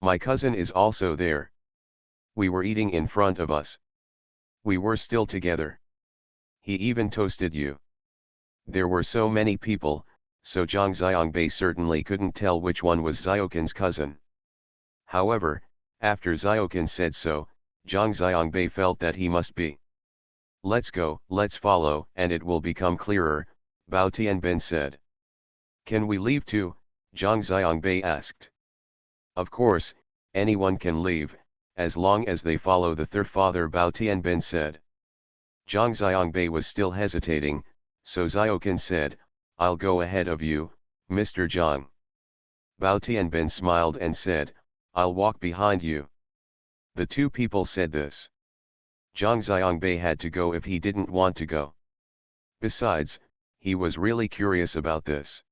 My cousin is also there. We were eating in front of us. We were still together. He even toasted you. There were so many people, so Zhang Xiangbei certainly couldn't tell which one was Xiaoqin's cousin. However, after Xiaoqin said so, Zhang Xiangbei felt that he must be. Let's go, let's follow, and it will become clearer, Bao Tianbin said. Can we leave too? Zhang Xiangbei asked. Of course, anyone can leave, as long as they follow the third father, Bao Tianbin said. Zhang Xiangbei was still hesitating, so Xiaoqin said, I'll go ahead of you, Mr. Zhang. Bao Tianbin smiled and said, I'll walk behind you. The two people said this. Zhang Xiangbei had to go if he didn't want to go. Besides, he was really curious about this.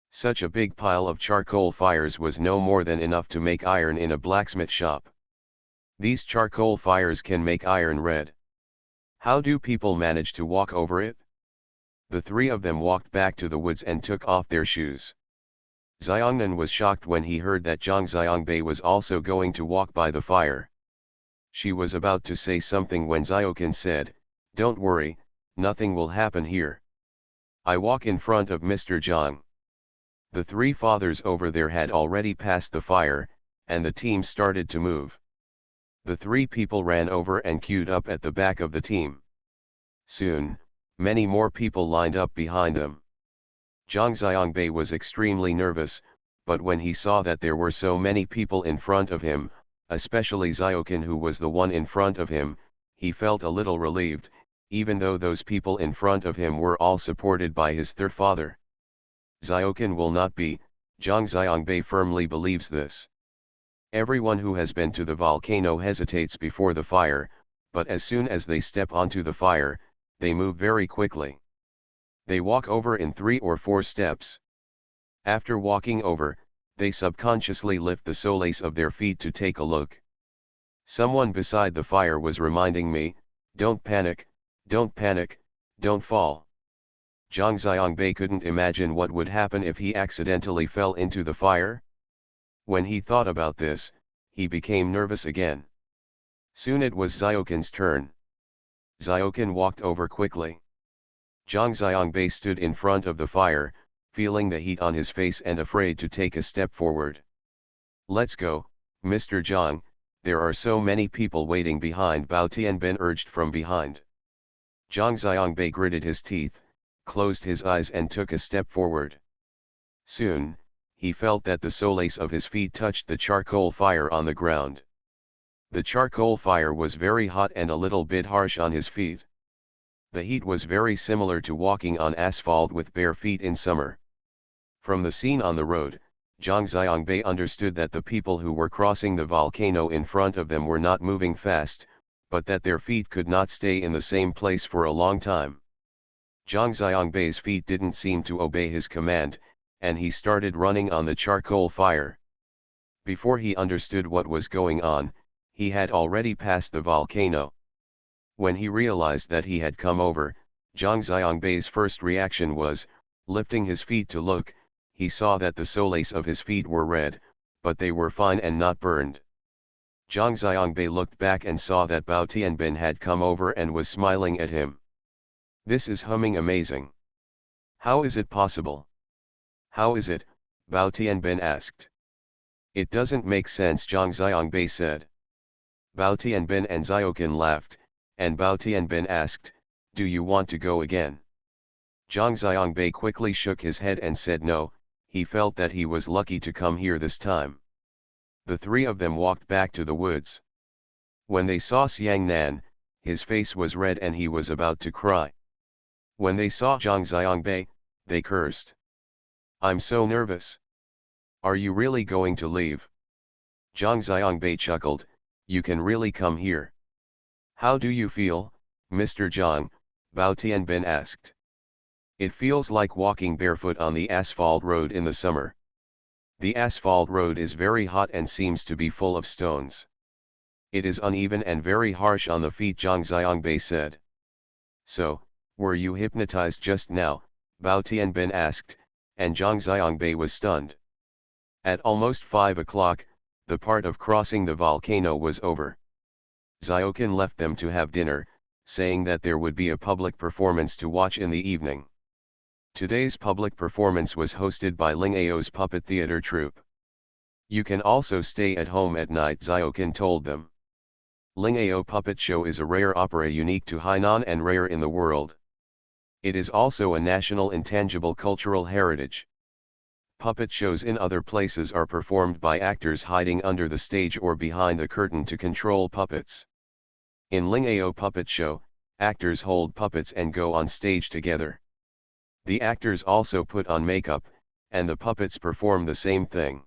Such a big pile of charcoal fires was no more than enough to make iron in a blacksmith shop. These charcoal fires can make iron red. How do people manage to walk over it? The three of them walked back to the woods and took off their shoes. Xiongnan was shocked when he heard that Zhang Xiangbei was also going to walk by the fire. She was about to say something when Xiaoqin said, "Don't worry, nothing will happen here. I walk in front of Mr. Zhang." The three fathers over there had already passed the fire, and the team started to move. The three people ran over and queued up at the back of the team. Soon, many more people lined up behind them. Zhang Xiangbei was extremely nervous, but when he saw that there were so many people in front of him, especially Xiaoqin who was the one in front of him, he felt a little relieved, even though those people in front of him were all supported by his third father. Xiaoqin will not be, Zhang Xiangbei firmly believes this. Everyone who has been to the volcano hesitates before the fire, but as soon as they step onto the fire, they move very quickly. They walk over in 3 or 4 steps. After walking over, they subconsciously lift the soles of their feet to take a look. Someone beside the fire was reminding me, "Don't panic, don't panic, don't fall." Zhang Xiangbei couldn't imagine what would happen if he accidentally fell into the fire. When he thought about this, he became nervous again. Soon it was Xiaoqin's turn. Xiaoqin walked over quickly. Zhang Xiangbei stood in front of the fire, feeling the heat on his face and afraid to take a step forward. "Let's go, Mr. Zhang, there are so many people waiting behind," Bao Tianbin urged from behind. Zhang Xiangbei gritted his teeth, closed his eyes and took a step forward. Soon, he felt that the soles of his feet touched the charcoal fire on the ground. The charcoal fire was very hot and a little bit harsh on his feet. The heat was very similar to walking on asphalt with bare feet in summer. From the scene on the road, Zhang Xiangbei understood that the people who were crossing the volcano in front of them were not moving fast, but that their feet could not stay in the same place for a long time. Zhang Xiangbei's feet didn't seem to obey his command, and he started running on the charcoal fire. Before he understood what was going on, he had already passed the volcano. When he realized that he had come over, Zhang Xiangbei's first reaction was, lifting his feet to look, he saw that the soles of his feet were red, but they were fine and not burned. Zhang Xiangbei looked back and saw that Bao Tianbin had come over and was smiling at him. "This is humming amazing. How is it possible?" "How is it?" Bao Tianbin asked. "It doesn't make sense," Zhang Xiangbei said. Bao Tianbin and Xiaoqin laughed, and Bao Tianbin asked, "Do you want to go again?" Zhang Xiangbei quickly shook his head and said no, he felt that he was lucky to come here this time. The three of them walked back to the woods. When they saw Xiangnan, his face was red and he was about to cry. When they saw Zhang Xiangbei, they cursed. "I'm so nervous. Are you really going to leave?" Zhang Xiangbei chuckled, "You can really come here." "How do you feel, Mr. Zhang?" Bao Tianbin asked. "It feels like walking barefoot on the asphalt road in the summer. The asphalt road is very hot and seems to be full of stones. It is uneven and very harsh on the feet," Zhang Xiangbei said. "So, were you hypnotized just now?" Bao Tianbin asked, and Zhang Xiangbei was stunned. At almost 5 o'clock, the part of crossing the volcano was over. Xiaoqin left them to have dinner, saying that there would be a public performance to watch in the evening. Today's public performance was hosted by Ling Ao's puppet theater troupe. "You can also stay at home at night," Xiaoqin told them. Ling Ao Puppet Show is a rare opera unique to Hainan and rare in the world. It is also a national intangible cultural heritage. Puppet shows in other places are performed by actors hiding under the stage or behind the curtain to control puppets. In Ling Ao Puppet Show, actors hold puppets and go on stage together. The actors also put on makeup, and the puppets perform the same thing.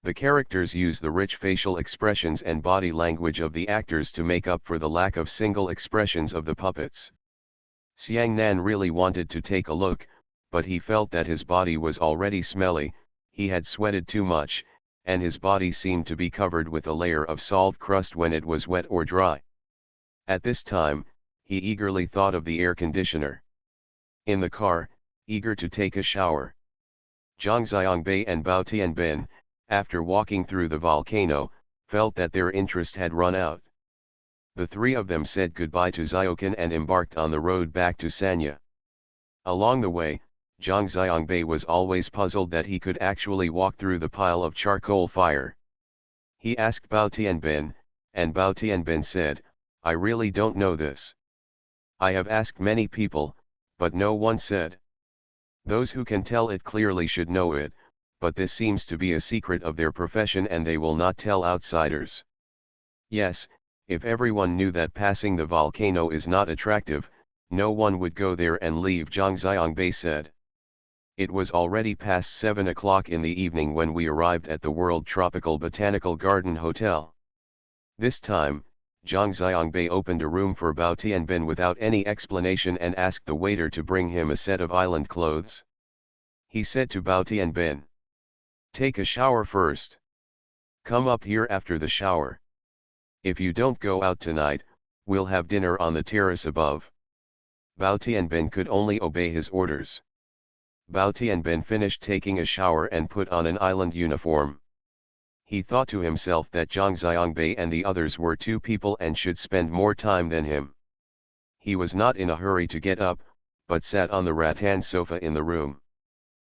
The characters use the rich facial expressions and body language of the actors to make up for the lack of single expressions of the puppets. Xiangnan really wanted to take a look, but he felt that his body was already smelly, he had sweated too much, and his body seemed to be covered with a layer of salt crust when it was wet or dry. At this time, he eagerly thought of the air conditioner. In the car, eager to take a shower, Zhang Xiangbei and Bao Tianbin, after walking through the volcano, felt that their interest had run out. The three of them said goodbye to Xiaoqin and embarked on the road back to Sanya. Along the way, Zhang Xiangbei was always puzzled that he could actually walk through the pile of charcoal fire. He asked Bao Tianbin, and Bao Tianbin said, "I really don't know this. I have asked many people, but no one said. Those who can tell it clearly should know it, but this seems to be a secret of their profession and they will not tell outsiders." Yes, if everyone knew that passing the volcano is not attractive, no one would go there and leave, Zhang Xiangbei said. It was already past 7 o'clock in the evening when we arrived at the World Tropical Botanical Garden Hotel. This time, Zhang Xiangbei opened a room for Bao Tianbin without any explanation and asked the waiter to bring him a set of island clothes. He said to Bao Tianbin, "Take a shower first. Come up here after the shower. If you don't go out tonight, we'll have dinner on the terrace above." Bao Tianbin could only obey his orders. Bao Tianbin finished taking a shower and put on an island uniform. He thought to himself that Zhang Xiangbei and the others were two people and should spend more time than him. He was not in a hurry to get up, but sat on the rattan sofa in the room.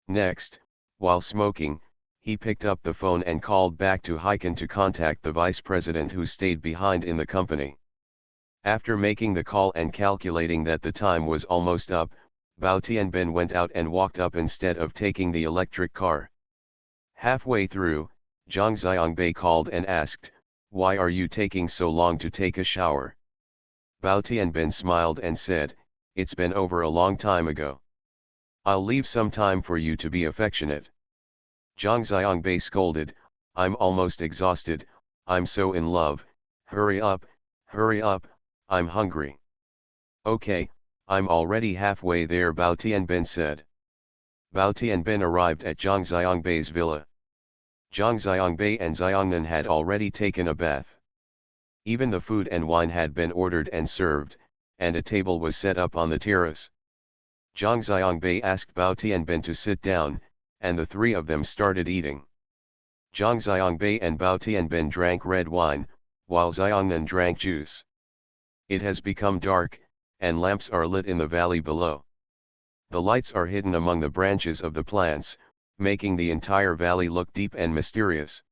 Next, while smoking, he picked up the phone and called back to Heiken to contact the vice president who stayed behind in the company. After making the call and calculating that the time was almost up, Bao Tianbin went out and walked up instead of taking the electric car. Halfway through, Zhang Xiangbei called and asked, "Why are you taking so long to take a shower?" Bao Tianbin smiled and said, "It's been over a long time ago. I'll leave some time for you to be affectionate." Zhang Xiangbei scolded, "I'm almost exhausted, I'm so in love, hurry up, I'm hungry." "Okay, I'm already halfway there," Bao Tianbin said. Bao Tianbin arrived at Zhang Xiangbei's villa. Zhang Xiangbei and Xiangnan had already taken a bath. Even the food and wine had been ordered and served, and a table was set up on the terrace. Zhang Xiangbei asked Bao Tianbin to sit down, and the three of them started eating. Zhang Xiangbei and Bao Tianbin drank red wine, while Xiangnan drank juice. It has become dark, and lamps are lit in the valley below. The lights are hidden among the branches of the plants, making the entire valley look deep and mysterious.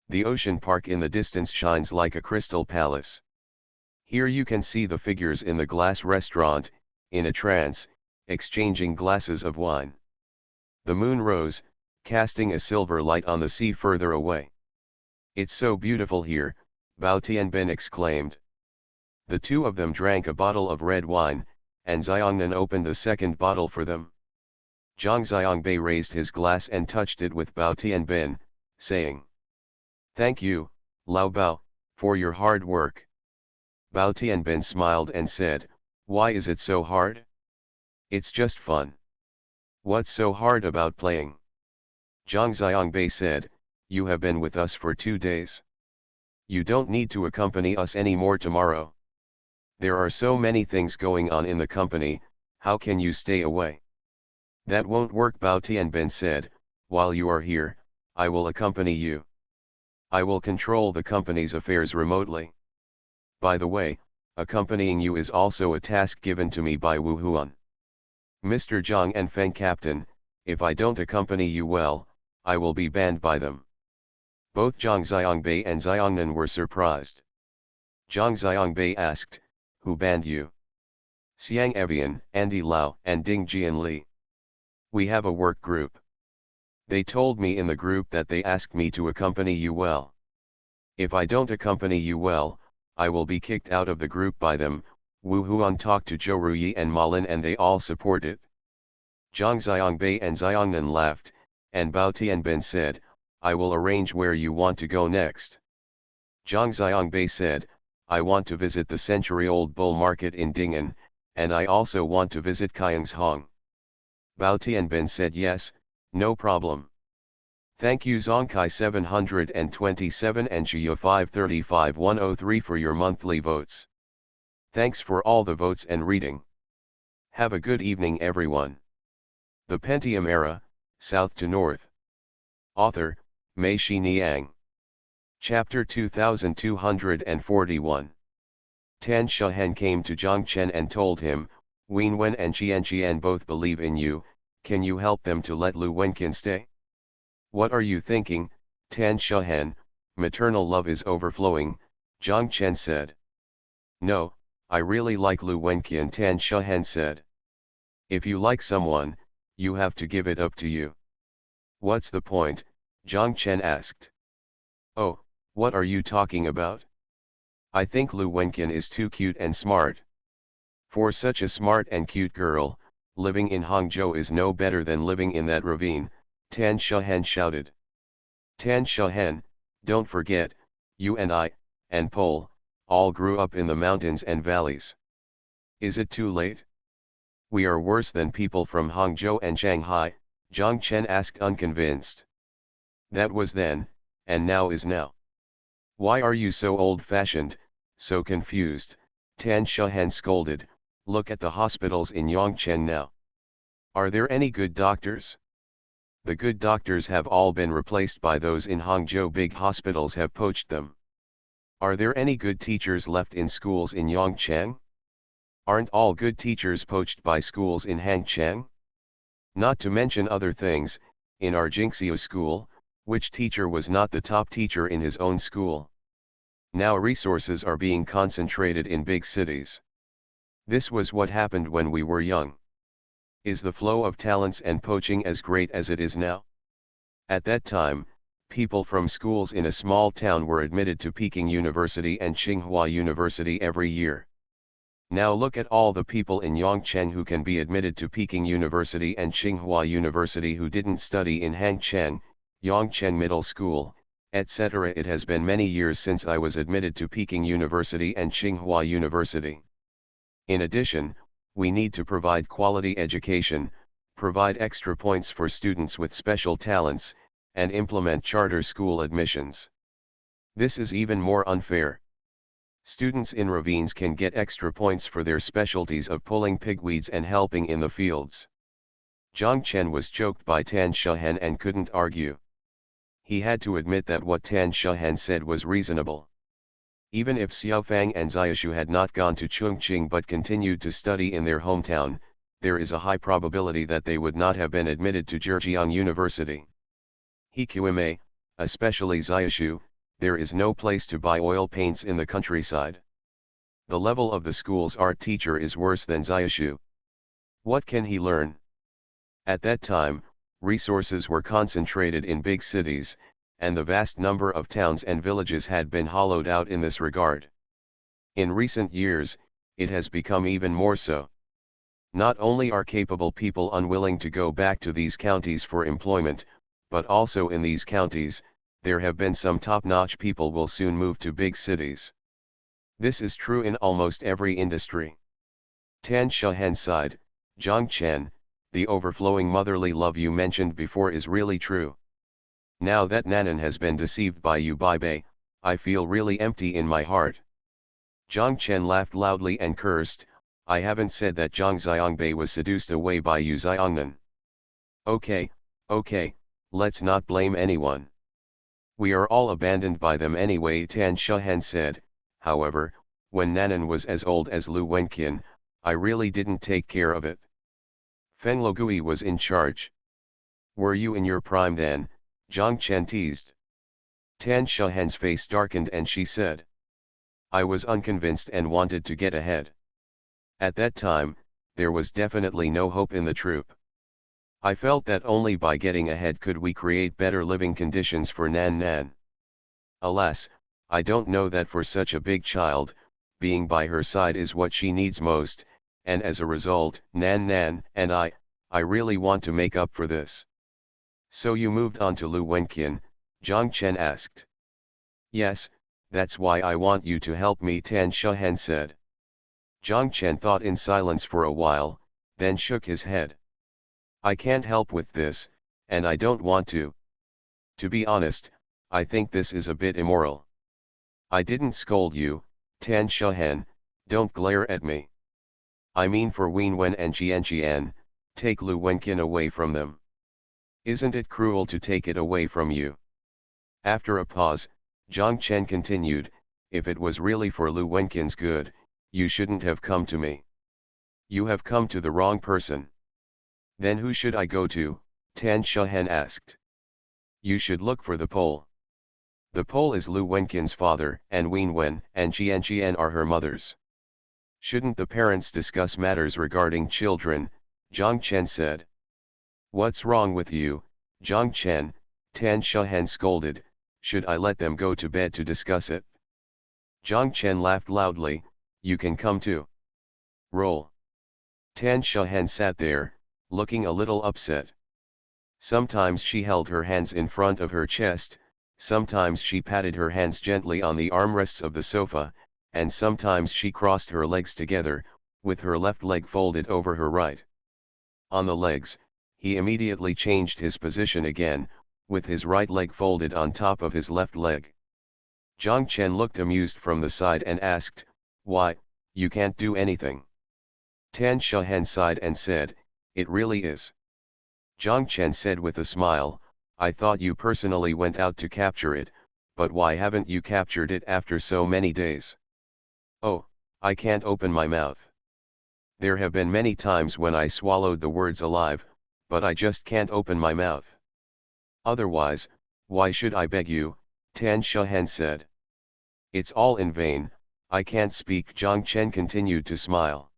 The ocean park in the distance shines like a crystal palace. Here you can see the figures in the glass restaurant, in a trance, exchanging glasses of wine. The moon rose, casting a silver light on the sea further away. "It's so beautiful here," Bao Tianbin exclaimed. The two of them drank a bottle of red wine, and Xiangnan opened the second bottle for them. Zhang Xiangbei raised his glass and touched it with Bao Tianbin, saying, "Thank you, Lao Bao, for your hard work." Bao Tianbin smiled and said, "Why is it so hard? It's just fun." "What's so hard about playing?" Zhang Xiangbei said, "You have been with us for 2 days. You don't need to accompany us anymore tomorrow. There are so many things going on in the company, how can you stay away?" "That won't work," Bao Tianbin said, "while you are here, I will accompany you. I will control the company's affairs remotely. By the way, accompanying you is also a task given to me by Wu Huan. Mr. Zhang and Feng Captain, if I don't accompany you well, I will be banned by them." Both Zhang Xiangbei and Xiangnan were surprised. Zhang Xiangbei asked, "Who banned you?" "Xiang Evian, Andy Lau and Ding Jianli. We have a work group. They told me in the group that they asked me to accompany you well. If I don't accompany you well, I will be kicked out of the group by them." Wu Huan talked to Zhou Ruyi and Malin and they all support it. Zhang Xiangbei and Xiangnan laughed, and Bao Tianbin said, "I will arrange where you want to go next." Zhang Xiangbei said, "I want to visit the century-old bull market in Ding'an, and I also want to visit Kayangshong." Bao Tianbin said, "Yes, no problem. Thank you Zongkai 727 and Shiya 535103 for your monthly votes. Thanks for all the votes and reading. Have a good evening everyone." The Pentium era, south to north. Author, Mei Shi Niang. Chapter 2241. Tan Shahen came to Zhang Chen and told him, Wen Wen and Qian both believe in you, can you help them to let Lu Wenqian stay? What are you thinking, Tan Shahen, maternal love is overflowing, Zhang Chen said. No, I really like Lu Wenqian, Tan Shahen said. If you like someone, you have to give it up to you. What's the point? Zhang Chen asked. Oh, what are you talking about? I think Lu Wenqian is too cute and smart. For such a smart and cute girl, living in Hangzhou is no better than living in that ravine, Tan Shahen shouted. Tan Shahen, don't forget, you and I, and Pol, all grew up in the mountains and valleys. Is it too late? We are worse than people from Hangzhou and Shanghai, Zhang Chen asked unconvinced. That was then, and now is now. Why are you so old-fashioned, so confused? Tan Shahen scolded. Look at the hospitals in Yongchen now. Are there any good doctors? The good doctors have all been replaced by those in Hangzhou. Big hospitals have poached them. Are there any good teachers left in schools in Yongchen? Aren't all good teachers poached by schools in Hangcheng? Not to mention other things, in our Jingxiu school, which teacher was not the top teacher in his own school? Now resources are being concentrated in big cities. This was what happened when we were young. Is the flow of talents and poaching as great as it is now? At that time, people from schools in a small town were admitted to Peking University and Tsinghua University every year. Now look at all the people in Yongchen who can be admitted to Peking University and Tsinghua University who didn't study in Hangcheng, Yongchen Middle School, etc. It has been many years since I was admitted to Peking University and Tsinghua University. In addition, we need to provide quality education, provide extra points for students with special talents, and implement charter school admissions. This is even more unfair. Students in ravines can get extra points for their specialties of pulling pigweeds and helping in the fields. Zhang Chen was choked by Tan Shahen and couldn't argue. He had to admit that what Tan Shahen said was reasonable. Even if Xiaofang and Xiaoshu had not gone to Chongqing but continued to study in their hometown, there is a high probability that they would not have been admitted to Zhejiang University. Heqime, especially Xiaoshu, there is no place to buy oil paints in the countryside. The level of the school's art teacher is worse than Xiaoshu. What can he learn? At that time, resources were concentrated in big cities, and the vast number of towns and villages had been hollowed out in this regard. In recent years, it has become even more so. Not only are capable people unwilling to go back to these counties for employment, but also in these counties, there have been some top-notch people will soon move to big cities. This is true in almost every industry. Tan Shahen sighed, Zhang Chen, the overflowing motherly love you mentioned before is really true. Now that Nanan has been deceived by you Bai Bei, I feel really empty in my heart. Zhang Chen laughed loudly and cursed, I haven't said that Zhang Xiangbei was seduced away by you Xiangnan. Okay, let's not blame anyone. We are all abandoned by them anyway Tan Shahen said, however, when Nanan was as old as Lu Wenqian, I really didn't take care of it. Feng Logui was in charge. Were you in your prime then? Zhang Chen teased. Tan Shahen's face darkened and she said. I was unconvinced and wanted to get ahead. At that time, there was definitely no hope in the troop. I felt that only by getting ahead could we create better living conditions for Nan Nan. Alas, I don't know that for such a big child, being by her side is what she needs most, and as a result, Nan Nan and I really want to make up for this. So you moved on to Lu Wenqian? Zhang Chen asked. Yes, that's why I want you to help me Tan Shahen said. Zhang Chen thought in silence for a while, then shook his head. I can't help with this, and I don't want to. To be honest, I think this is a bit immoral. I didn't scold you, Tan Shahen, don't glare at me. I mean for Wen Wen and Qian, take Lu Wenqian away from them. Isn't it cruel to take it away from you? After a pause, Jiang Chen continued, if it was really for Lu Wenqin's good, you shouldn't have come to me. You have come to the wrong person. Then who should I go to? Tan Shehen asked. You should look for the Pole. The Pole is Lu Wenqin's father, and Wen Wen and Qian are her mothers. Shouldn't the parents discuss matters regarding children? Jiang Chen said. What's wrong with you, Jiang Chen? Tan Shehen scolded. Should I let them go to bed to discuss it? Jiang Chen laughed loudly. You can come too. Roll. Tan Shehen sat there, looking a little upset. Sometimes she held her hands in front of her chest, sometimes she patted her hands gently on the armrests of the sofa, and sometimes she crossed her legs together, with her left leg folded over her right. On the legs, he immediately changed his position again, with his right leg folded on top of his left leg. Jiang Chen looked amused from the side and asked, why, you can't do anything. Tan Shehen sighed and said, it really is. Jiang Chen said with a smile, I thought you personally went out to capture it, but why haven't you captured it after so many days? Oh, I can't open my mouth. There have been many times when I swallowed the words alive, but I just can't open my mouth. Otherwise, why should I beg you? Tan Shehen said. It's all in vain, I can't speak. Jiang Chen continued to smile.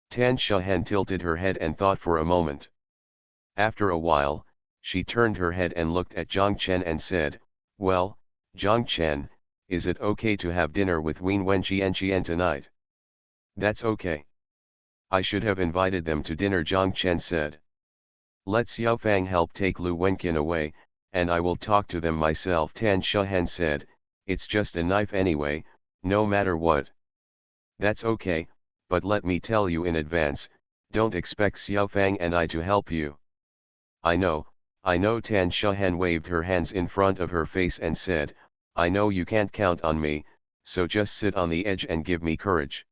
Tan Shehen tilted her head and thought for a moment. After a while, she turned her head and looked at Jiang Chen and said, well, Jiang Chen, is it okay to have dinner with Wen Qian tonight? That's okay. I should have invited them to dinner, Jiang Chen said. Let Xiaofang help take Lu Wenqin away, and I will talk to them myself, Tan Shehen said. It's just a knife anyway, no matter what. That's okay, but let me tell you in advance, don't expect Xiaofang and I to help you. I know, Tan Shehen waved her hands in front of her face and said, I know you can't count on me, so just sit on the edge and give me courage.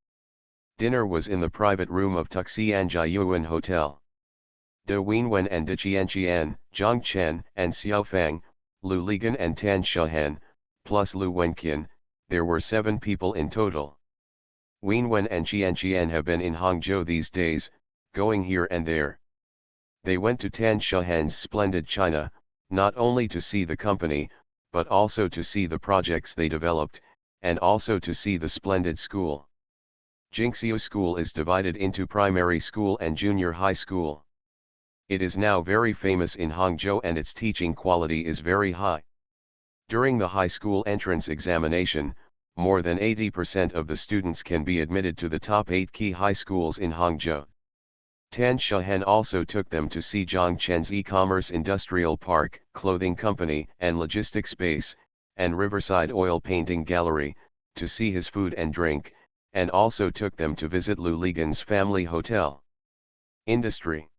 Dinner was in the private room of Tuxianjiayuan Hotel. De Wenwen and De Qian, Jiang Chen and Xiaofang, Lu Ligan and Tan Shehen, plus Lu Wenqin, there were 7 people in total. Wenwen and Qian have been in Hangzhou these days, going here and there. They went to Tan Shehen's splendid china, not only to see the company, but also to see the projects they developed, and also to see the splendid school. Jingxiu School is divided into primary school and junior high school. It is now very famous in Hangzhou and its teaching quality is very high. During the high school entrance examination, more than 80% of the students can be admitted to the top 8 key high schools in Hangzhou. Tan Shehen also took them to see Jiang Chen's e-commerce industrial park, clothing company and logistics base, and Riverside oil painting gallery, to see his food and drink, and also took them to visit Lu Ligan's family hotel. Industry.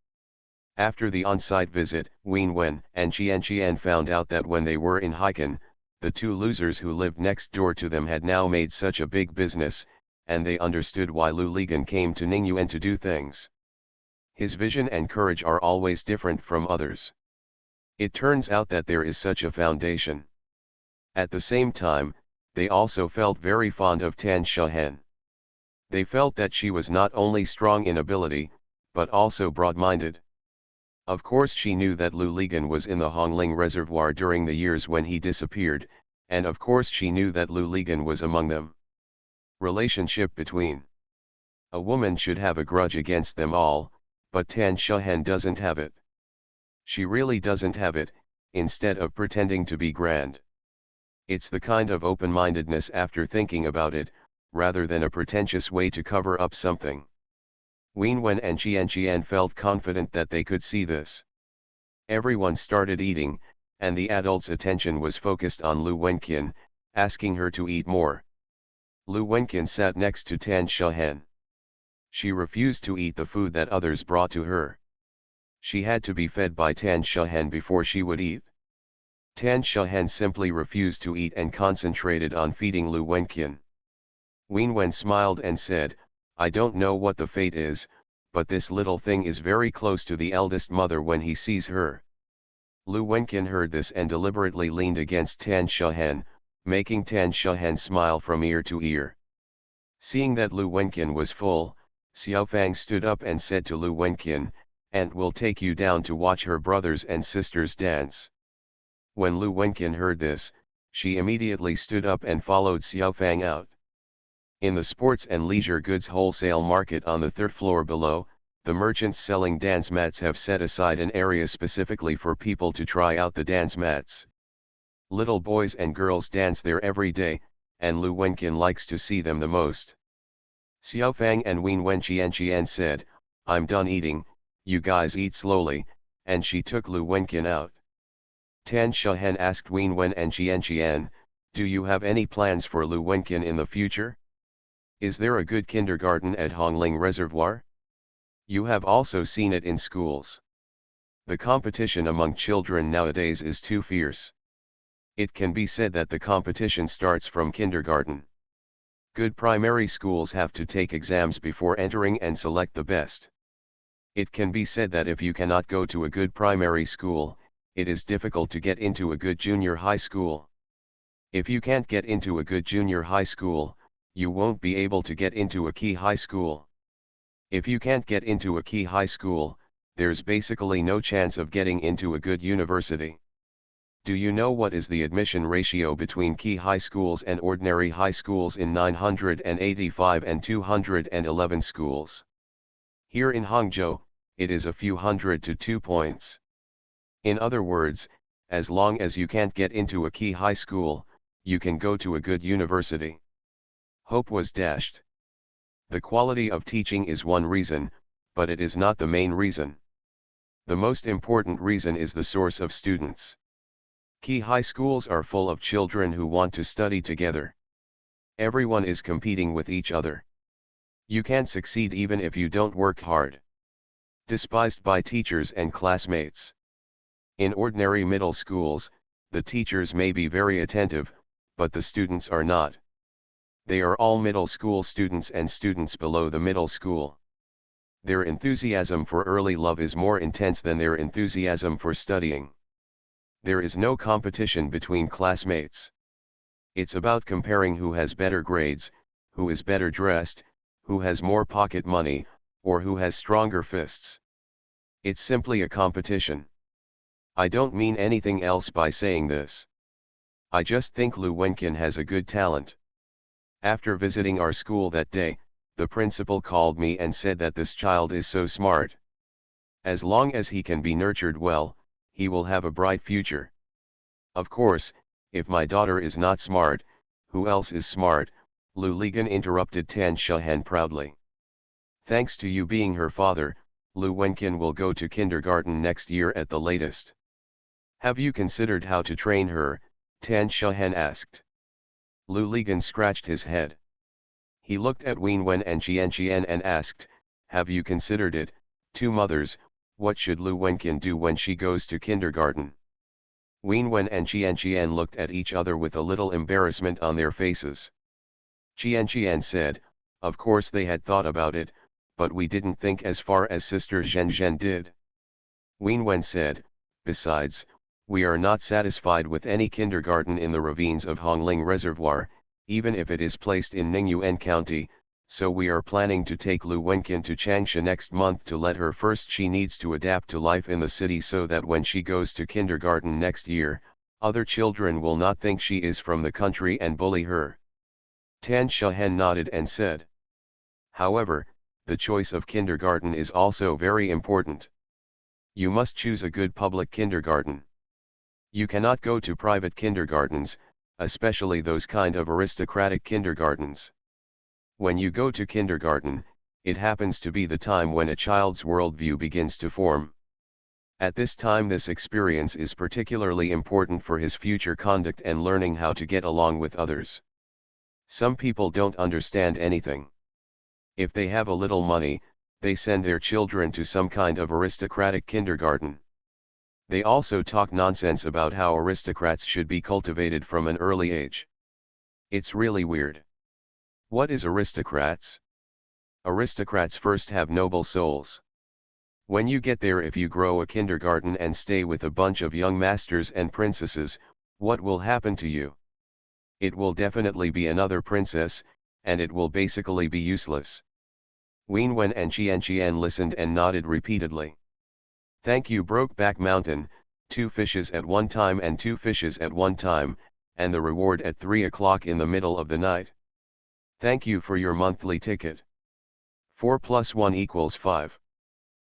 After the on-site visit, Wen Wen and Qian found out that when they were in Haikan, the 2 losers who lived next door to them had now made such a big business, and they understood why Lu Ligan came to Ningyuan to do things. His vision and courage are always different from others. It turns out that there is such a foundation. At the same time, they also felt very fond of Tan Shehen. They felt that she was not only strong in ability, but also broad-minded. Of course she knew that Lu Ligan was in the Hongling Reservoir during the years when he disappeared, and of course she knew that Lu Ligan was among them. Relationship between. A woman should have a grudge against them all, but Tan Shehen doesn't have it. She really doesn't have it, instead of pretending to be grand. It's the kind of open-mindedness after thinking about it, rather than a pretentious way to cover up something. Wen Wen and Qian felt confident that they could see this. Everyone started eating, and the adults' attention was focused on Lu Wenqin, asking her to eat more. Lu Wenqin sat next to Tan Shehen. She refused to eat the food that others brought to her. She had to be fed by Tan Shehen before she would eat. Tan Shehen simply refused to eat and concentrated on feeding Lu Wenqin. Wen Wen smiled and said, I don't know what the fate is, but this little thing is very close to the eldest mother when he sees her. Lu Wenqin heard this and deliberately leaned against Tan Shahen, making Tan Shahen smile from ear to ear. Seeing that Lu Wenqin was full, Xiaofang stood up and said to Lu Wenqin, "Aunt will take you down to watch her brothers and sisters dance." When Lu Wenqin heard this, she immediately stood up and followed Xiaofang out. In the sports and leisure goods wholesale market on the third floor below, the merchants selling dance mats have set aside an area specifically for people to try out the dance mats. Little boys and girls dance there every day, and Lu Wenqin likes to see them the most. Xiaofang and Wen Wenqian said, "I'm done eating, you guys eat slowly," and she took Lu Wenqin out. Tan Shahen asked Wen and Qian, "Do you have any plans for Lu Wenqin in the future? Is there a good kindergarten at Hongling Reservoir? You have also seen it in schools. The competition among children nowadays is too fierce. It can be said that the competition starts from kindergarten. Good primary schools have to take exams before entering and select the best. It can be said that if you cannot go to a good primary school, it is difficult to get into a good junior high school. If you can't get into a good junior high school, you won't be able to get into a key high school. If you can't get into a key high school, there's basically no chance of getting into a good university. Do you know what is the admission ratio between key high schools and ordinary high schools in 985 and 211 schools? Here in Hangzhou, it is a few hundred to 2 points. In other words, as long as you can't get into a key high school, you can go to a good university. Hope was dashed. The quality of teaching is one reason, but it is not the main reason. The most important reason is the source of students. Key high schools are full of children who want to study together. Everyone is competing with each other. You can't succeed even if you don't work hard. Despised by teachers and classmates. In ordinary middle schools, the teachers may be very attentive, but the students are not. They are all middle school students and students below the middle school. Their enthusiasm for early love is more intense than their enthusiasm for studying. There is no competition between classmates. It's about comparing who has better grades, who is better dressed, who has more pocket money, or who has stronger fists. It's simply a competition. I don't mean anything else by saying this. I just think Lu Wenqin has a good talent. After visiting our school that day, the principal called me and said that this child is so smart. As long as he can be nurtured well, he will have a bright future. Of course, if my daughter is not smart, who else is smart? Lu Ligan interrupted Tan Shahen proudly. Thanks to you being her father, Lu Wenqin will go to kindergarten next year at the latest. Have you considered how to train her? Tan Shahen asked. Lu Ligan scratched his head. He looked at Wen and Qian and asked, "Have you considered it, two mothers, what should Lu Wenqin do when she goes to kindergarten?" Wen and Qian looked at each other with a little embarrassment on their faces. Qian said, "Of course they had thought about it, but we didn't think as far as Sister Zhen did." Wen said, "Besides, we are not satisfied with any kindergarten in the ravines of Hongling Reservoir, even if it is placed in Ningyuan County, so we are planning to take Lu Wenqin to Changsha next month to let her first. She needs to adapt to life in the city so that when she goes to kindergarten next year, other children will not think she is from the country and bully her." Tan Shahen nodded and said, "However, the choice of kindergarten is also very important. You must choose a good public kindergarten. You cannot go to private kindergartens, especially those kind of aristocratic kindergartens. When you go to kindergarten, it happens to be the time when a child's worldview begins to form. At this time this experience is particularly important for his future conduct and learning how to get along with others. Some people don't understand anything. If they have a little money, they send their children to some kind of aristocratic kindergarten. They also talk nonsense about how aristocrats should be cultivated from an early age. It's really weird. What is aristocrats? Aristocrats first have noble souls. When you get there, if you grow a kindergarten and stay with a bunch of young masters and princesses, what will happen to you? It will definitely be another princess, and it will basically be useless. Wen Wen and Qian listened and nodded repeatedly. Thank you, Brokeback Mountain, 2 fishes at one time and 2 fishes at one time, and the reward at 3 o'clock in the middle of the night. Thank you for your monthly ticket. 4 + 1 = 5.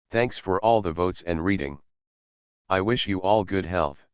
Thanks for all the votes and reading. I wish you all good health.